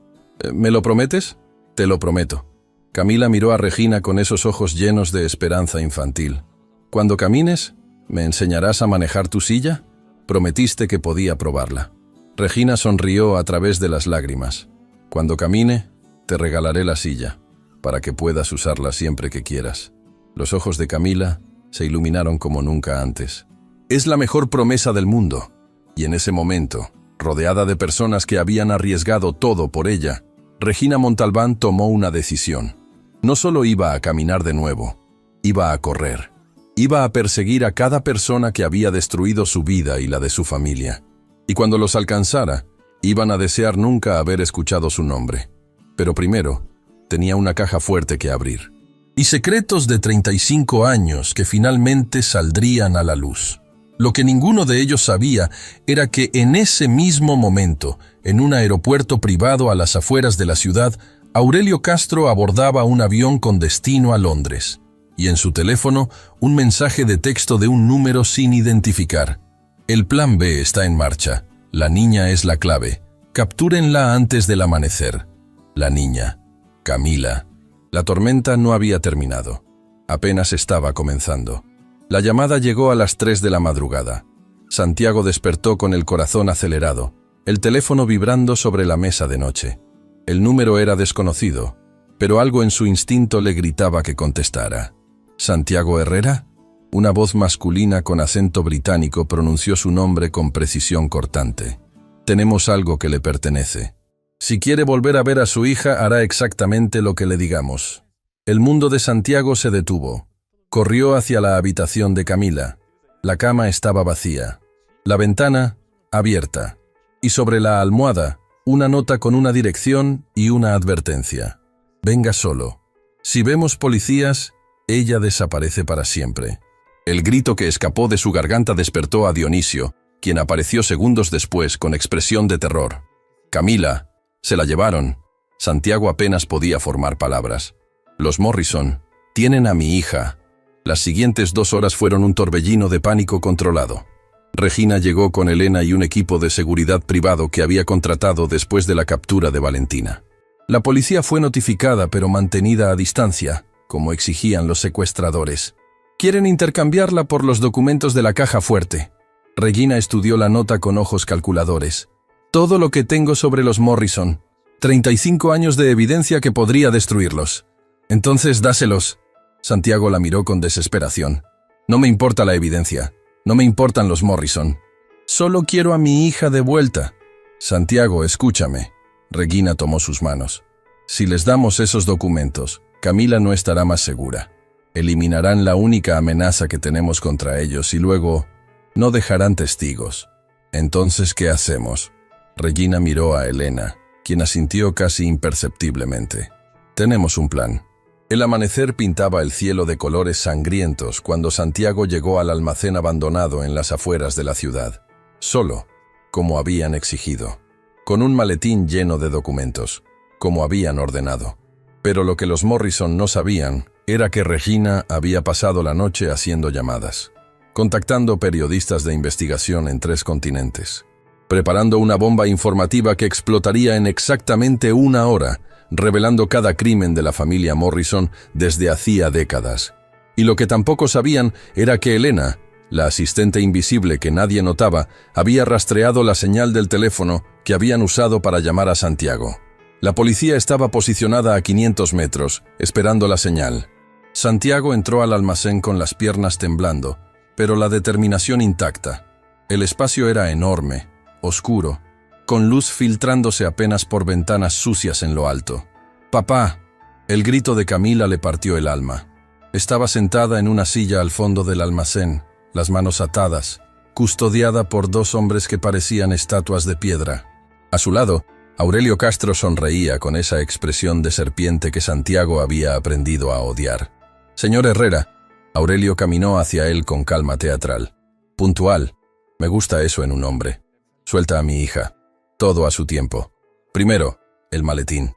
¿Me lo prometes?» «Te lo prometo». Camila miró a Regina con esos ojos llenos de esperanza infantil. «Cuando camines, ¿me enseñarás a manejar tu silla?» Prometiste que podía probarla. Regina sonrió a través de las lágrimas. «Cuando camine, te regalaré la silla, para que puedas usarla siempre que quieras». Los ojos de Camila se iluminaron como nunca antes. «Es la mejor promesa del mundo». Y en ese momento, rodeada de personas que habían arriesgado todo por ella, Regina Montalbán tomó una decisión. No solo iba a caminar de nuevo, iba a correr. Iba a perseguir a cada persona que había destruido su vida y la de su familia. Y cuando los alcanzara, iban a desear nunca haber escuchado su nombre. Pero primero, tenía una caja fuerte que abrir. Y secretos de 35 años que finalmente saldrían a la luz. Lo que ninguno de ellos sabía era que en ese mismo momento, en un aeropuerto privado a las afueras de la ciudad, Aurelio Castro abordaba un avión con destino a Londres. Y en su teléfono, un mensaje de texto de un número sin identificar. El plan B está en marcha. La niña es la clave. Captúrenla antes del amanecer. La niña. Camila. La tormenta no había terminado. Apenas estaba comenzando. La llamada llegó a las 3 de la madrugada. Santiago despertó con el corazón acelerado, el teléfono vibrando sobre la mesa de noche. El número era desconocido, pero algo en su instinto le gritaba que contestara. ¿Santiago Herrera? Una voz masculina con acento británico pronunció su nombre con precisión cortante. Tenemos algo que le pertenece. Si quiere volver a ver a su hija, hará exactamente lo que le digamos. El mundo de Santiago se detuvo. Corrió hacia la habitación de Camila. La cama estaba vacía. La ventana, abierta. Y sobre la almohada, una nota con una dirección y una advertencia. Venga solo. Si vemos policías, ella desaparece para siempre. El grito que escapó de su garganta despertó a Dionisio, quien apareció segundos después con expresión de terror. Camila, se la llevaron. Santiago apenas podía formar palabras. Los Morrison tienen a mi hija. Las siguientes 2 horas fueron un torbellino de pánico controlado. Regina llegó con Elena y un equipo de seguridad privado que había contratado después de la captura de Valentina. La policía fue notificada pero mantenida a distancia, como exigían los secuestradores. Quieren intercambiarla por los documentos de la caja fuerte. Regina estudió la nota con ojos calculadores. Todo lo que tengo sobre los Morrison. 35 años de evidencia que podría destruirlos. Entonces dáselos. Santiago la miró con desesperación. No me importa la evidencia. No me importan los Morrison. Solo quiero a mi hija de vuelta. Santiago, escúchame. Regina tomó sus manos. Si les damos esos documentos, Camila no estará más segura. Eliminarán la única amenaza que tenemos contra ellos y luego no dejarán testigos. Entonces, ¿qué hacemos? Regina miró a Elena, quien asintió casi imperceptiblemente. Tenemos un plan. El amanecer pintaba el cielo de colores sangrientos cuando Santiago llegó al almacén abandonado en las afueras de la ciudad. Solo, como habían exigido. Con un maletín lleno de documentos, como habían ordenado. Pero lo que los Morrison no sabían era que Regina había pasado la noche haciendo llamadas, contactando periodistas de investigación en 3 continentes, preparando una bomba informativa que explotaría en exactamente 1 hora, revelando cada crimen de la familia Morrison desde hacía décadas. Y lo que tampoco sabían era que Elena, la asistente invisible que nadie notaba, había rastreado la señal del teléfono que habían usado para llamar a Santiago. La policía estaba posicionada a 500 metros, esperando la señal. Santiago entró al almacén con las piernas temblando, pero la determinación intacta. El espacio era enorme, oscuro, con luz filtrándose apenas por ventanas sucias en lo alto. «Papá», el grito de Camila le partió el alma. Estaba sentada en una silla al fondo del almacén, las manos atadas, custodiada por 2 hombres que parecían estatuas de piedra. A su lado, Aurelio Castro sonreía con esa expresión de serpiente que Santiago había aprendido a odiar. «Señor Herrera», Aurelio caminó hacia él con calma teatral. «Puntual. Me gusta eso en un hombre. Suelta a mi hija. Todo a su tiempo. Primero, el maletín».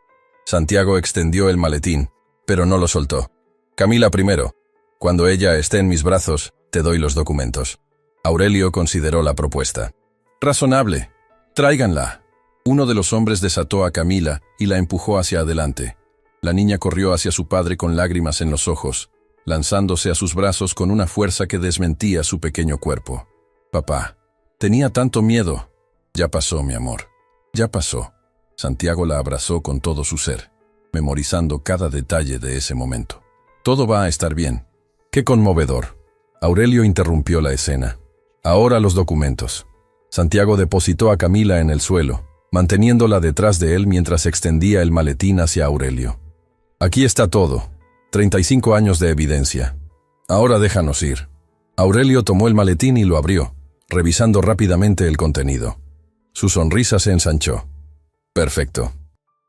Santiago extendió el maletín, pero no lo soltó. «Camila primero. Cuando ella esté en mis brazos, te doy los documentos». Aurelio consideró la propuesta. «Razonable. Tráiganla». Uno de los hombres desató a Camila y la empujó hacia adelante. La niña corrió hacia su padre con lágrimas en los ojos, lanzándose a sus brazos con una fuerza que desmentía su pequeño cuerpo. «Papá, tenía tanto miedo». «Ya pasó, mi amor. Ya pasó». Santiago la abrazó con todo su ser, memorizando cada detalle de ese momento. «Todo va a estar bien». «Qué conmovedor». Aurelio interrumpió la escena. «Ahora los documentos». Santiago depositó a Camila en el suelo, manteniéndola detrás de él mientras extendía el maletín hacia Aurelio. «Aquí está todo. 35 años de evidencia. Ahora déjanos ir. Aurelio tomó el maletín y lo abrió, revisando rápidamente el contenido. Su sonrisa se ensanchó. Perfecto.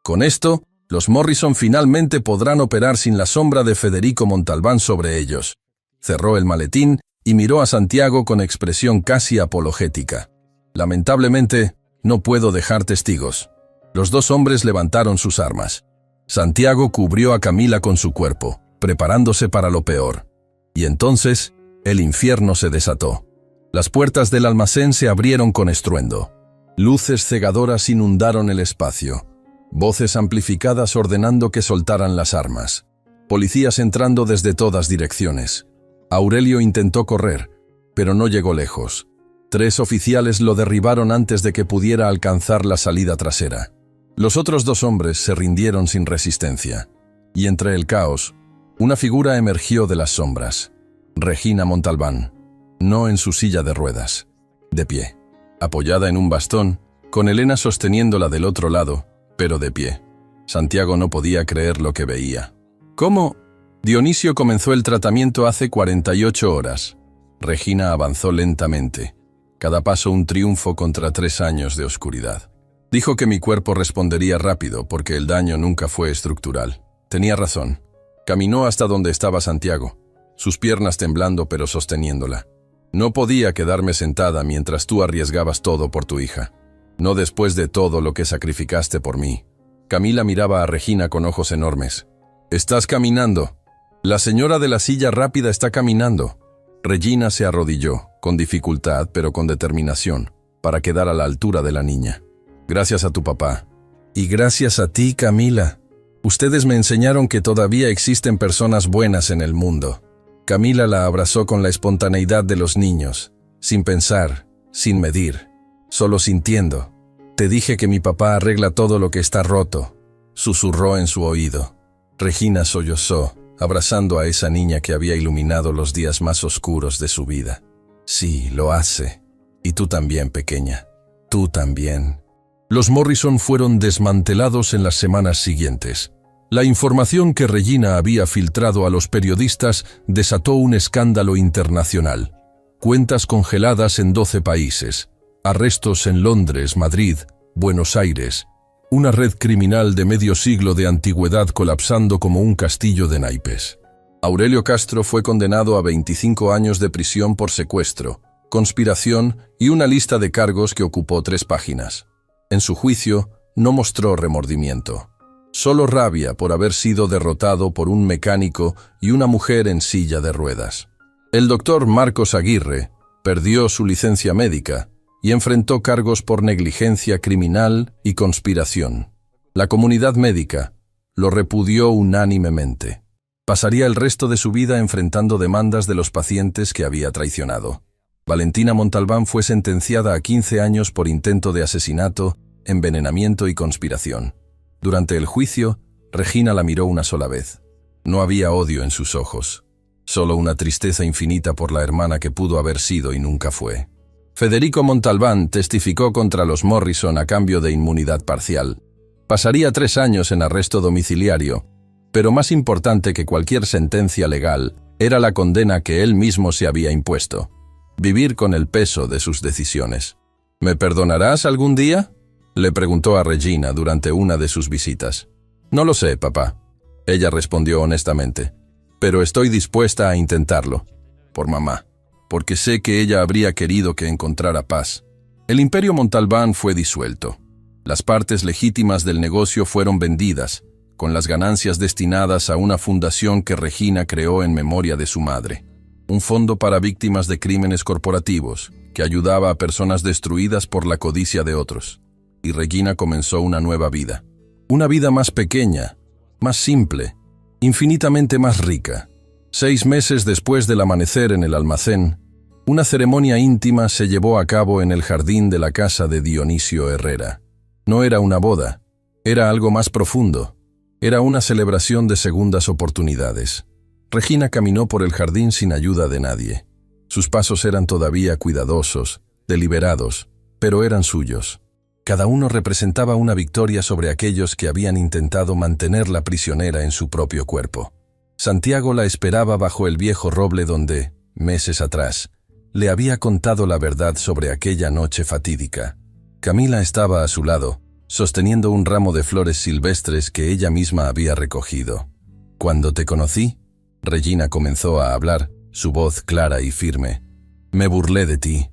Con esto, los Morrison finalmente podrán operar sin la sombra de Federico Montalbán sobre ellos. Cerró el maletín y miró a Santiago con expresión casi apologética. Lamentablemente, no puedo dejar testigos. Los dos hombres levantaron sus armas. Santiago cubrió a Camila con su cuerpo, preparándose para lo peor. Y entonces, el infierno se desató. Las puertas del almacén se abrieron con estruendo. Luces cegadoras inundaron el espacio. Voces amplificadas ordenando que soltaran las armas. Policías entrando desde todas direcciones. Aurelio intentó correr, pero no llegó lejos. 3 oficiales lo derribaron antes de que pudiera alcanzar la salida trasera. Los otros 2 hombres se rindieron sin resistencia. Y entre el caos, una figura emergió de las sombras. Regina Montalbán, no en su silla de ruedas, de pie, apoyada en un bastón, con Elena sosteniéndola del otro lado, pero de pie. Santiago no podía creer lo que veía. ¿Cómo? Dionisio comenzó el tratamiento hace 48 horas. Regina avanzó lentamente. Cada paso un triunfo contra 3 años de oscuridad. Dijo que mi cuerpo respondería rápido porque el daño nunca fue estructural. Tenía razón. Caminó hasta donde estaba Santiago, sus piernas temblando pero sosteniéndola. No podía quedarme sentada mientras tú arriesgabas todo por tu hija. No después de todo lo que sacrificaste por mí. Camila miraba a Regina con ojos enormes. «Estás caminando. La señora de la silla rápida está caminando». Regina se arrodilló, con dificultad pero con determinación, para quedar a la altura de la niña. «Gracias a tu papá». «Y gracias a ti, Camila. Ustedes me enseñaron que todavía existen personas buenas en el mundo». Camila la abrazó con la espontaneidad de los niños, sin pensar, sin medir, solo sintiendo. «Te dije que mi papá arregla todo lo que está roto», susurró en su oído. Regina sollozó, abrazando a esa niña que había iluminado los días más oscuros de su vida. «Sí, lo hace. Y tú también, pequeña. Tú también». Los Morrison fueron desmantelados en las semanas siguientes. La información que Regina había filtrado a los periodistas desató un escándalo internacional. Cuentas congeladas en 12 países, arrestos en Londres, Madrid, Buenos Aires, una red criminal de medio siglo de antigüedad colapsando como un castillo de naipes. Aurelio Castro fue condenado a 25 años de prisión por secuestro, conspiración y una lista de cargos que ocupó 3 páginas. En su juicio, no mostró remordimiento. Solo rabia por haber sido derrotado por un mecánico y una mujer en silla de ruedas. El doctor Marcos Aguirre perdió su licencia médica y enfrentó cargos por negligencia criminal y conspiración. La comunidad médica lo repudió unánimemente. Pasaría el resto de su vida enfrentando demandas de los pacientes que había traicionado. Valentina Montalbán fue sentenciada a 15 años por intento de asesinato, envenenamiento y conspiración. Durante el juicio, Regina la miró una sola vez. No había odio en sus ojos, solo una tristeza infinita por la hermana que pudo haber sido y nunca fue. Federico Montalbán testificó contra los Morrison a cambio de inmunidad parcial. Pasaría 3 años en arresto domiciliario, pero más importante que cualquier sentencia legal era la condena que él mismo se había impuesto. Vivir con el peso de sus decisiones. «¿Me perdonarás algún día?», le preguntó a Regina durante una de sus visitas. «No lo sé, papá», ella respondió honestamente, «pero estoy dispuesta a intentarlo. Por mamá, porque sé que ella habría querido que encontrara paz». El Imperio Montalbán fue disuelto. Las partes legítimas del negocio fueron vendidas, con las ganancias destinadas a una fundación que Regina creó en memoria de su madre. Un fondo para víctimas de crímenes corporativos, que ayudaba a personas destruidas por la codicia de otros. Y Regina comenzó una nueva vida. Una vida más pequeña, más simple, infinitamente más rica. 6 meses después del amanecer en el almacén, una ceremonia íntima se llevó a cabo en el jardín de la casa de Dionisio Herrera. No era una boda, era algo más profundo. Era una celebración de segundas oportunidades. Regina caminó por el jardín sin ayuda de nadie. Sus pasos eran todavía cuidadosos, deliberados, pero eran suyos. Cada uno representaba una victoria sobre aquellos que habían intentado mantenerla prisionera en su propio cuerpo. Santiago la esperaba bajo el viejo roble donde, meses atrás, le había contado la verdad sobre aquella noche fatídica. Camila estaba a su lado, sosteniendo un ramo de flores silvestres que ella misma había recogido. «Cuando te conocí», Regina comenzó a hablar, su voz clara y firme. «Me burlé de ti.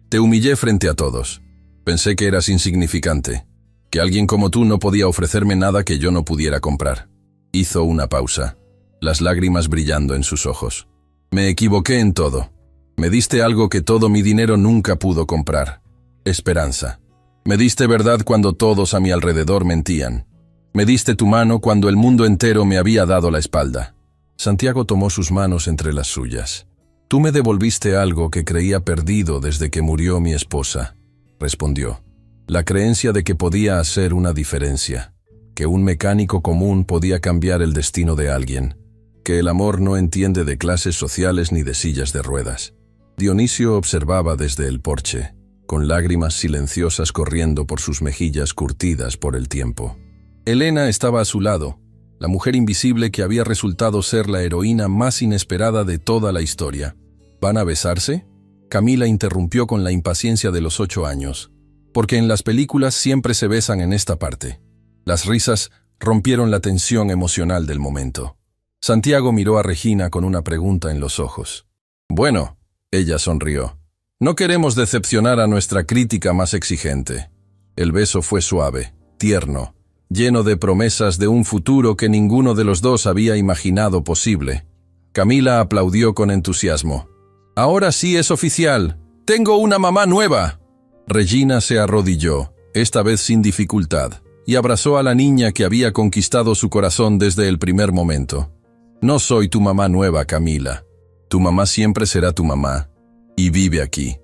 Te humillé frente a todos. Pensé que eras insignificante, que alguien como tú no podía ofrecerme nada que yo no pudiera comprar». Hizo una pausa, las lágrimas brillando en sus ojos. «Me equivoqué en todo. Me diste algo que todo mi dinero nunca pudo comprar. Esperanza. Me diste verdad cuando todos a mi alrededor mentían. Me diste tu mano cuando el mundo entero me había dado la espalda». Santiago tomó sus manos entre las suyas. «Tú me devolviste algo que creía perdido desde que murió mi esposa», respondió. «La creencia de que podía hacer una diferencia, que un mecánico común podía cambiar el destino de alguien, que el amor no entiende de clases sociales ni de sillas de ruedas». Dionisio observaba desde el porche, con lágrimas silenciosas corriendo por sus mejillas curtidas por el tiempo. Elena estaba a su lado, la mujer invisible que había resultado ser la heroína más inesperada de toda la historia. ¿Van a besarse?, Camila interrumpió con la impaciencia de los 8 años, porque en las películas siempre se besan en esta parte. Las risas rompieron la tensión emocional del momento. Santiago miró a Regina con una pregunta en los ojos. «Bueno», ella sonrió, «no queremos decepcionar a nuestra crítica más exigente». El beso fue suave, tierno, lleno de promesas de un futuro que ninguno de los dos había imaginado posible. Camila aplaudió con entusiasmo. «Ahora sí es oficial. ¡Tengo una mamá nueva!». Regina se arrodilló, esta vez sin dificultad, y abrazó a la niña que había conquistado su corazón desde el primer momento. «No soy tu mamá nueva, Camila. Tu mamá siempre será tu mamá, y vive aquí».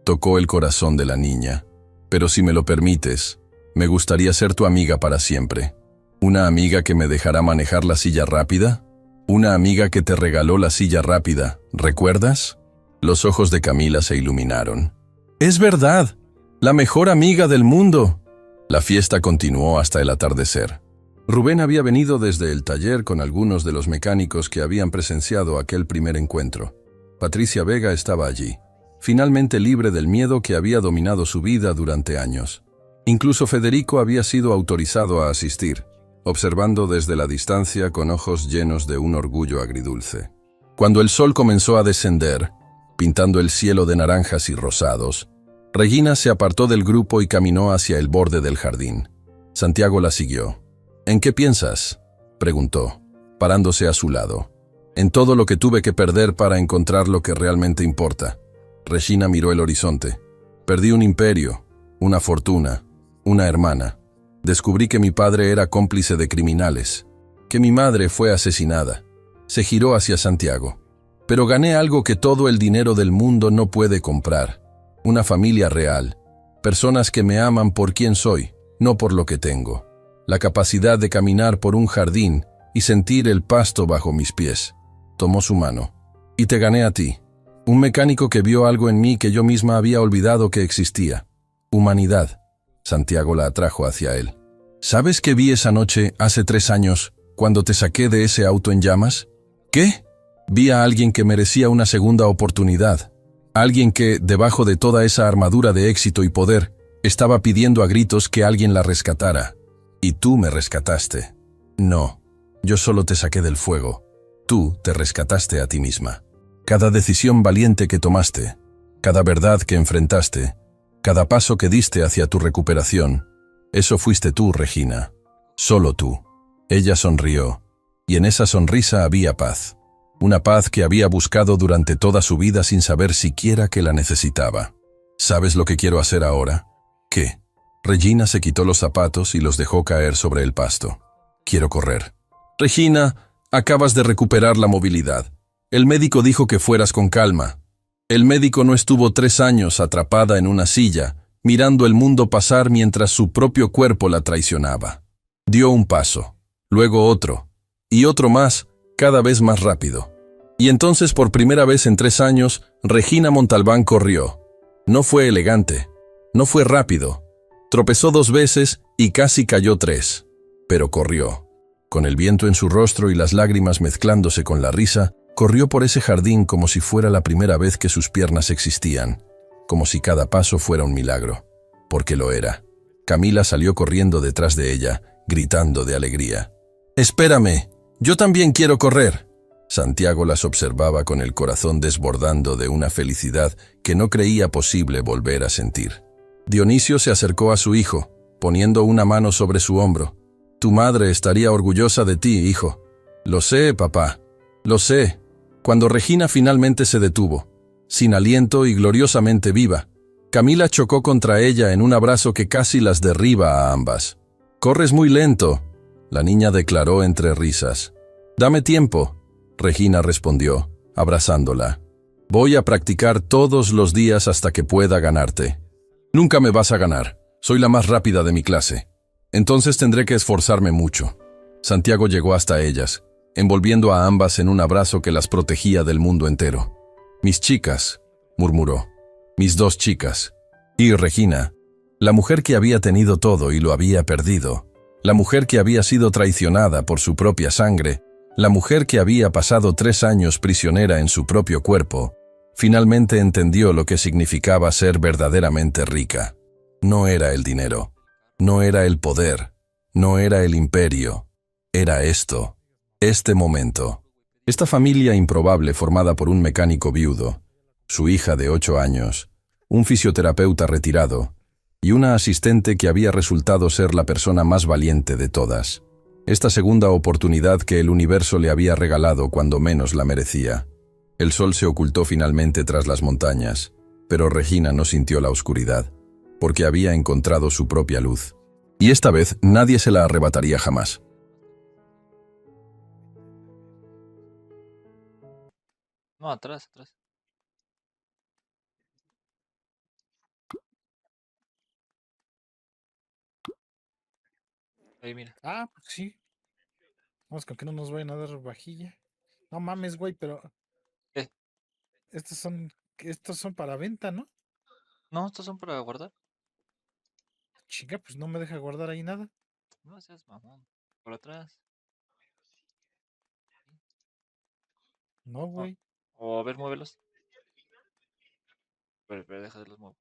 Tocó el corazón de la niña. «Pero si me lo permites, me gustaría ser tu amiga para siempre. Una amiga que me dejará manejar la silla rápida. Una amiga que te regaló la silla rápida, ¿recuerdas?». Los ojos de Camila se iluminaron. «Es verdad, la mejor amiga del mundo». La fiesta continuó hasta el atardecer. Rubén había venido desde el taller con algunos de los mecánicos que habían presenciado aquel primer encuentro. Patricia Vega estaba allí, finalmente libre del miedo que había dominado su vida durante años. Incluso Federico había sido autorizado a asistir, observando desde la distancia con ojos llenos de un orgullo agridulce. Cuando el sol comenzó a descender, pintando el cielo de naranjas y rosados, Regina se apartó del grupo y caminó hacia el borde del jardín. Santiago la siguió. «¿En qué piensas?», preguntó, parándose a su lado. «En todo lo que tuve que perder para encontrar lo que realmente importa». Regina miró el horizonte. «Perdí un imperio, una fortuna, una hermana. Descubrí que mi padre era cómplice de criminales, que mi madre fue asesinada». Se giró hacia Santiago. «Pero gané algo que todo el dinero del mundo no puede comprar. Una familia real, personas que me aman por quien soy, no por lo que tengo. La capacidad de caminar por un jardín y sentir el pasto bajo mis pies». Tomó su mano. «Y te gané a ti. Un mecánico que vio algo en mí que yo misma había olvidado que existía. Humanidad». Santiago la atrajo hacia él. «¿Sabes qué vi esa noche, hace 3 años, cuando te saqué de ese auto en llamas?». «¿Qué?». «Vi a alguien que merecía una segunda oportunidad. Alguien que, debajo de toda esa armadura de éxito y poder, estaba pidiendo a gritos que alguien la rescatara. Y tú me rescataste». «No, yo solo te saqué del fuego. Tú te rescataste a ti misma. Cada decisión valiente que tomaste, cada verdad que enfrentaste, cada paso que diste hacia tu recuperación, eso fuiste tú, Regina. Solo tú». Ella sonrió, y en esa sonrisa había paz. Una paz que había buscado durante toda su vida sin saber siquiera que la necesitaba. «¿Sabes lo que quiero hacer ahora?». «¿Qué?». Regina se quitó los zapatos y los dejó caer sobre el pasto. «Quiero correr». «Regina, acabas de recuperar la movilidad. El médico dijo que fueras con calma. El médico no estuvo 3 años atrapada en una silla, mirando el mundo pasar mientras su propio cuerpo la traicionaba. Dio un paso, luego otro, y otro más, cada vez más rápido. Y entonces, por primera vez en 3 años, Regina Montalbán corrió. No fue elegante, no fue rápido. Tropezó 2 veces y casi cayó 3. Pero corrió. Con el viento en su rostro y las lágrimas mezclándose con la risa, corrió por ese jardín como si fuera la primera vez que sus piernas existían, como si cada paso fuera un milagro, porque lo era. Camila salió corriendo detrás de ella, gritando de alegría. «¡Espérame! ¡Yo también quiero correr!». Santiago las observaba con el corazón desbordando de una felicidad que no creía posible volver a sentir. Dionisio se acercó a su hijo, poniendo una mano sobre su hombro. «Tu madre estaría orgullosa de ti, hijo». «Lo sé, papá. Lo sé». Cuando Regina finalmente se detuvo, sin aliento y gloriosamente viva, Camila chocó contra ella en un abrazo que casi las derriba a ambas. «Corres muy lento», la niña declaró entre risas. «Dame tiempo», Regina respondió, abrazándola. «Voy a practicar todos los días hasta que pueda ganarte». «Nunca me vas a ganar. Soy la más rápida de mi clase. Entonces tendré que esforzarme mucho». Santiago llegó hasta ellas, envolviendo a ambas en un abrazo que las protegía del mundo entero. «Mis chicas», murmuró. «Mis dos chicas». Y Regina, la mujer que había tenido todo y lo había perdido, la mujer que había sido traicionada por su propia sangre, la mujer que había pasado 3 años prisionera en su propio cuerpo, finalmente entendió lo que significaba ser verdaderamente rica. No era el dinero, no era el poder, no era el imperio, era esto, este momento. Esta familia improbable formada por un mecánico viudo, su hija de 8 años, un fisioterapeuta retirado y una asistente que había resultado ser la persona más valiente de todas. Esta segunda oportunidad que el universo le había regalado cuando menos la merecía. El sol se ocultó finalmente tras las montañas, pero Regina no sintió la oscuridad, porque había encontrado su propia luz. Y esta vez nadie se la arrebataría jamás. No, atrás, atrás. Ahí, mira. Ah, pues sí. Vamos con que no nos vayan a dar vajilla. No mames, güey, pero ¿Qué? estos son para venta, ¿no? No, estos son para guardar. Chinga, pues no me deja guardar ahí nada. No seas mamón. Por atrás. No, O, güey. o a ver, muévelos. Pero deja de los muevo.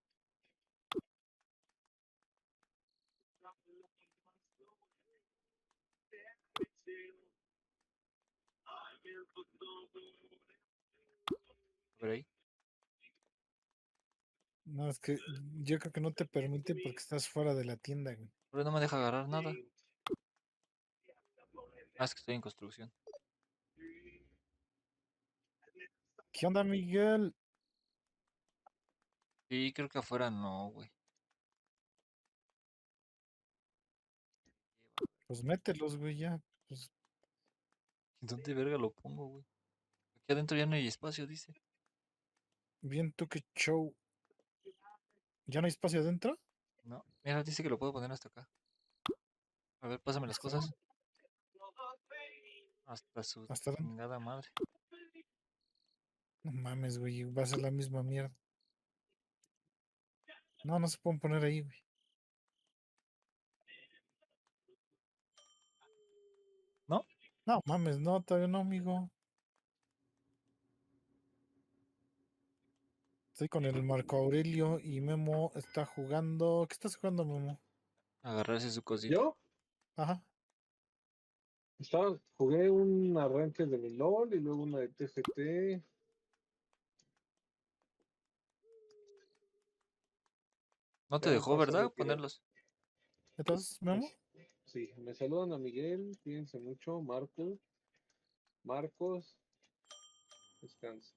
A ver ahí. No, es que yo creo que no te permite porque estás fuera de la tienda, güey. Pero no me deja agarrar nada. Ah, es que estoy en construcción. ¿Qué onda, Miguel? Sí, creo que afuera no, güey. Pues mételos, güey, ya. Pues ¿Dónde verga lo pongo, güey? Aquí adentro ya no hay espacio, dice. bien tú qué show. ¿Ya no hay espacio adentro? No. Mira, dice que lo puedo poner hasta acá. A ver, pásame las ¿Hasta cosas. dónde? Hasta su ¿Hasta dónde? chingada madre. No mames, güey, va a ser la misma mierda. No, no se pueden poner ahí, güey. ¿No? No mames, no, todavía no, amigo. Estoy con el Marco Aurelio y Memo está jugando. ¿Qué estás jugando, Memo? Agarrarse su cosita. Yo Ajá. jugué un arranque de mi LOL y luego una de TFT. No te Ya dejó, pasó ¿verdad? lo que. Ponerlos. Entonces, me- Memo, sí, me saludan a Miguel, cuídense mucho. Marcos, descansa.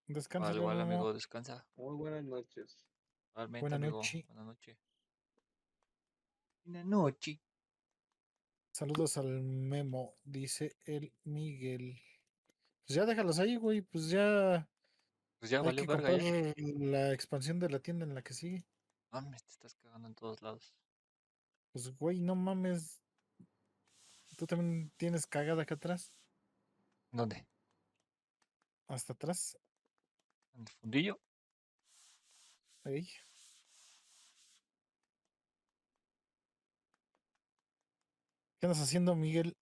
descansa, Vale, yo, vale, Memo. amigo, descansa. Muy buenas noches. Realmente, Buenas amigo. noches. Buenas noches. Buenas noches. Saludos al Memo, dice el Miguel. Pues ya déjalos ahí, güey. Pues ya Pues ya hay valió que verga comprar ya. la expansión de la tienda en la que sigue. Mames, te estás cagando en todos lados. Pues, güey, no mames. Tú también tienes cagada acá atrás. ¿Dónde? Hasta atrás. ¿En el fundillo? Ahí. ¿Qué andas haciendo, Miguel?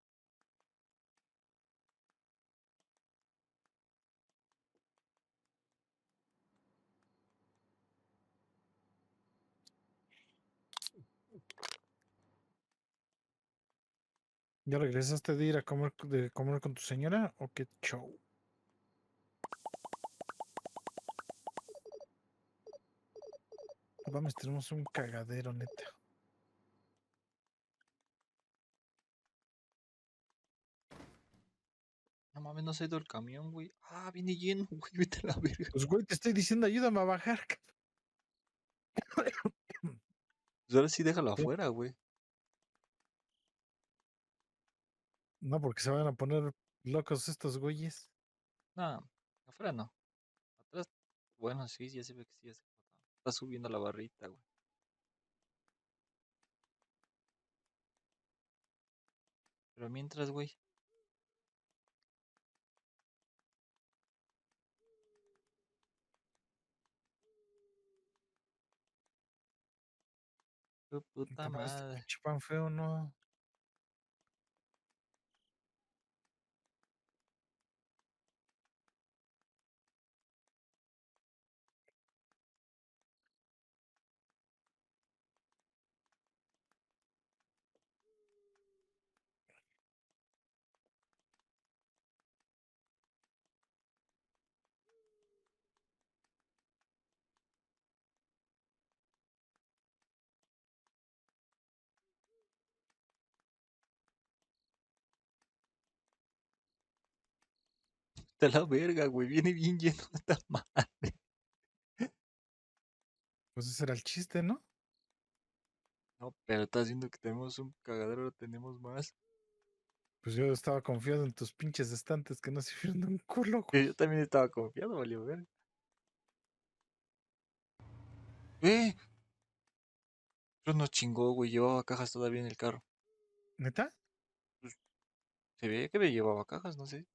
¿Ya regresaste de ir a comer, de comer con tu señora o qué show? No mames, tenemos un cagadero, neta. No mames, no se ha ido el camión, güey. Ah, viene lleno, güey. Vete a la verga. Pues, güey, te estoy diciendo, ayúdame a bajar. Pues ahora sí déjalo ¿Qué? afuera, güey. No, porque se van a poner locos estos güeyes. No, afuera no. Atrás, bueno, sí, ya se ve que sí, ya se está subiendo la barrita, güey. Pero mientras, güey. Tu puta Te este madre. pinche pan feo, ¿no? Está la verga, güey. Viene bien lleno esta madre. Pues ese era el chiste, ¿no? No, pero estás viendo que tenemos un cagadero, ahora tenemos más. Pues yo estaba confiado en tus pinches estantes que no sirvieron de un culo, Que güey. yo también estaba confiado, valió ver. ¡Eh! Pero nos chingó, güey. Llevaba cajas todavía en el carro. ¿Neta? Pues, se veía que me llevaba cajas, no sé.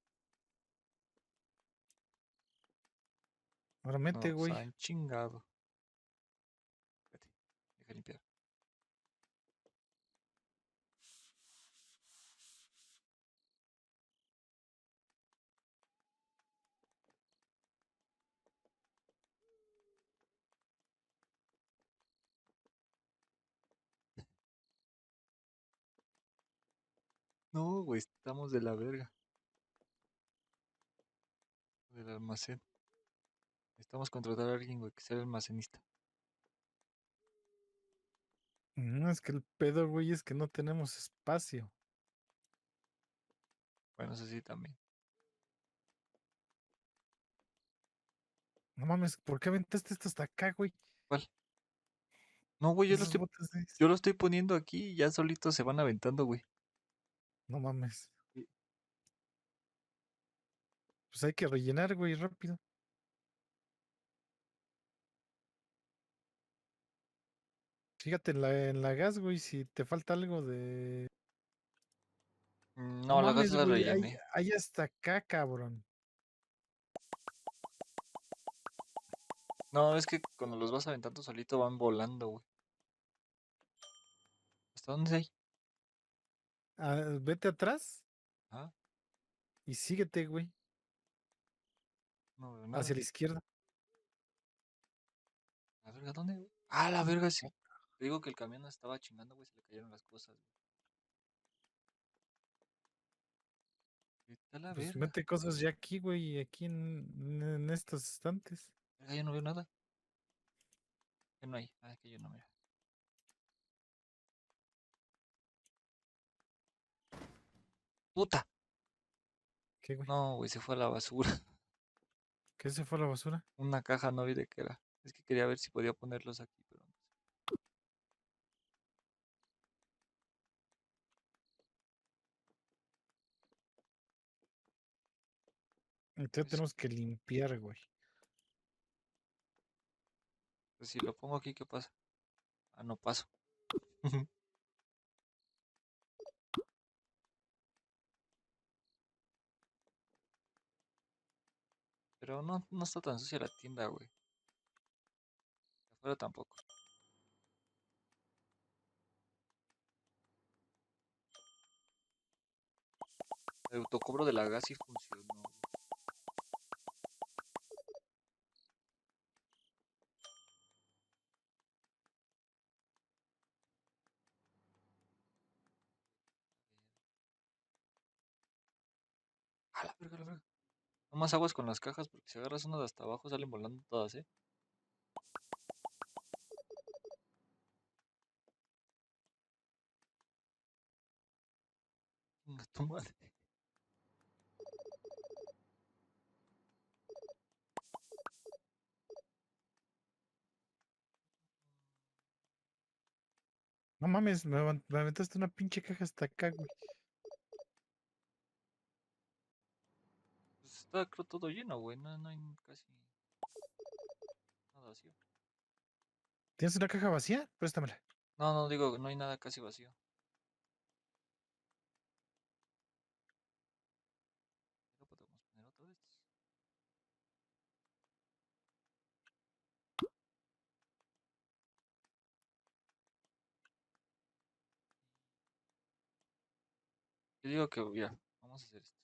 Ahora mete, Nos güey. han chingado. Espérate, deja limpiar. No, güey, estamos de la verga. Del almacén. Necesitamos contratar a alguien, güey, que sea el almacenista. No, es que el pedo, güey, es que no tenemos espacio. Bueno, eso sí también. No mames, ¿por qué aventaste esto hasta acá, güey? ¿Cuál? No, güey, Esos botes de... yo lo estoy poniendo aquí y ya solitos se van aventando, güey. No mames. Sí. Pues hay que rellenar, güey, rápido. Fíjate en la gas, güey, si te falta algo de... No No, la gas mames, la güey, rellené. hay hasta acá, cabrón. No, es que cuando los vas aventando solito van volando, güey. ¿Hasta dónde hay? Ah, vete atrás Ah, y síguete, güey, no veo hacia nada. la izquierda. ¿La verga dónde, güey? Ah, la verga sí. Te digo que el camión nos estaba chingando, güey, se le cayeron las cosas, güey. Vete a la Pues verga. mete cosas ya aquí, güey, aquí en estos estantes. Verga, yo no veo nada. ¿Qué no hay? Ah, que yo no mira. ¡Puta! ¿Qué, güey? No, güey, se fue a la basura. ¿Qué se fue a la basura? Una caja, no vi de qué era. Es que quería ver si podía ponerlos aquí, pero no sé. Entonces Pues, tenemos que limpiar, güey. pues si lo pongo aquí, ¿qué pasa? Ah, no paso. Pero no, no está tan sucia la tienda, güey. Afuera tampoco. El autocobro de la gas sí funcionó, güey. A la verga, a la verga. No más aguas con las cajas porque si agarras una de hasta abajo salen volando todas, ¿eh? Chinga tu madre. No mames, me aventaste una pinche caja hasta acá, güey. Pues está creo todo lleno, güey. No, no hay casi nada vacío. ¿Tienes una caja vacía? Préstamela. No, no digo, no hay nada casi vacío. Lo podemos poner otra vez. Yo digo que ya, vamos a hacer esto.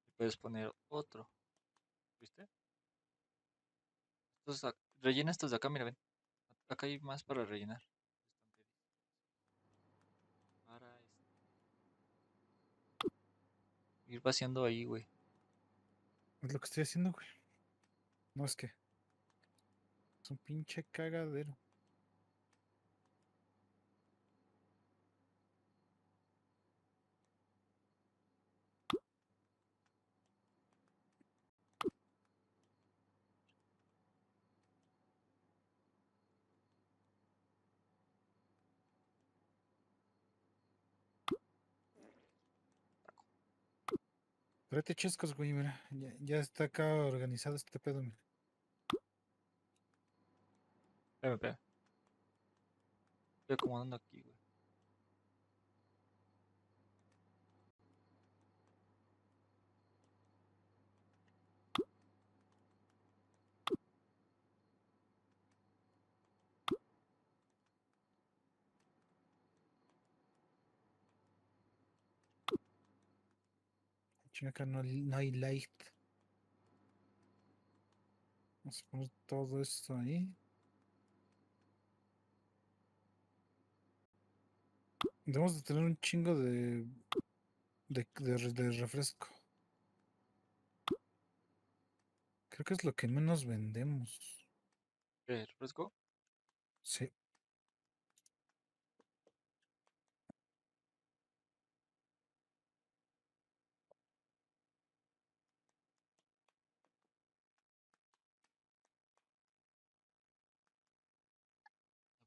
Y puedes poner otro, ¿viste? Entonces, rellena estos de acá, mira, ven. Acá hay más para rellenar. Para ir vaciando ahí, güey. Es lo que estoy haciendo, güey. No es que. Es un pinche cagadero. Tráete chescos, güey, mira. Ya está acá organizado este pedo, mira. Espérame, espérame. Estoy acomodando aquí, güey. Chinga, acá no hay light. Vamos a poner todo esto ahí. Debemos de tener un chingo de refresco. Creo que es lo que menos vendemos. ¿Qué? ¿Refresco? Sí.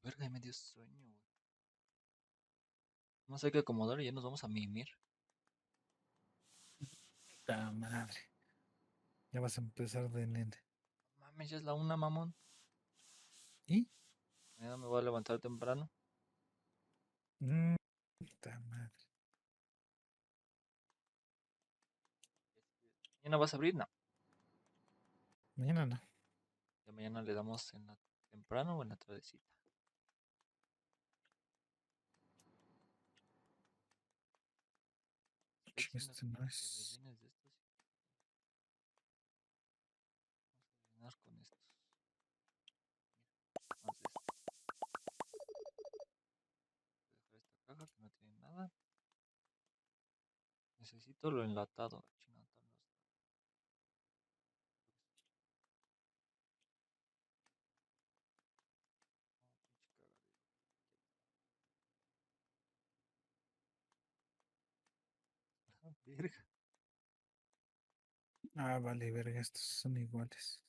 La verga, ya me dio sueño, güey. No hay que acomodar y ya nos vamos a mimir. La madre. Ya vas a empezar de nene. Mames, ya es la una, mamón. ¿Y? Mañana me voy a levantar temprano. Puta madre. ¿Mañana vas a abrir? No. Mañana no. Ya mañana le damos en la temprano o en la tardecita. Estoy Chinga, diciendo este no que es. rellenes de estos. Vamos a rellenar con estos. Mira, más de estos. Voy a dejar esta caja que no tiene nada. Necesito lo enlatado. Chingada, tal, no está. No, pinche cagadero. Ah, verga. Ah, vale, verga, estos son iguales.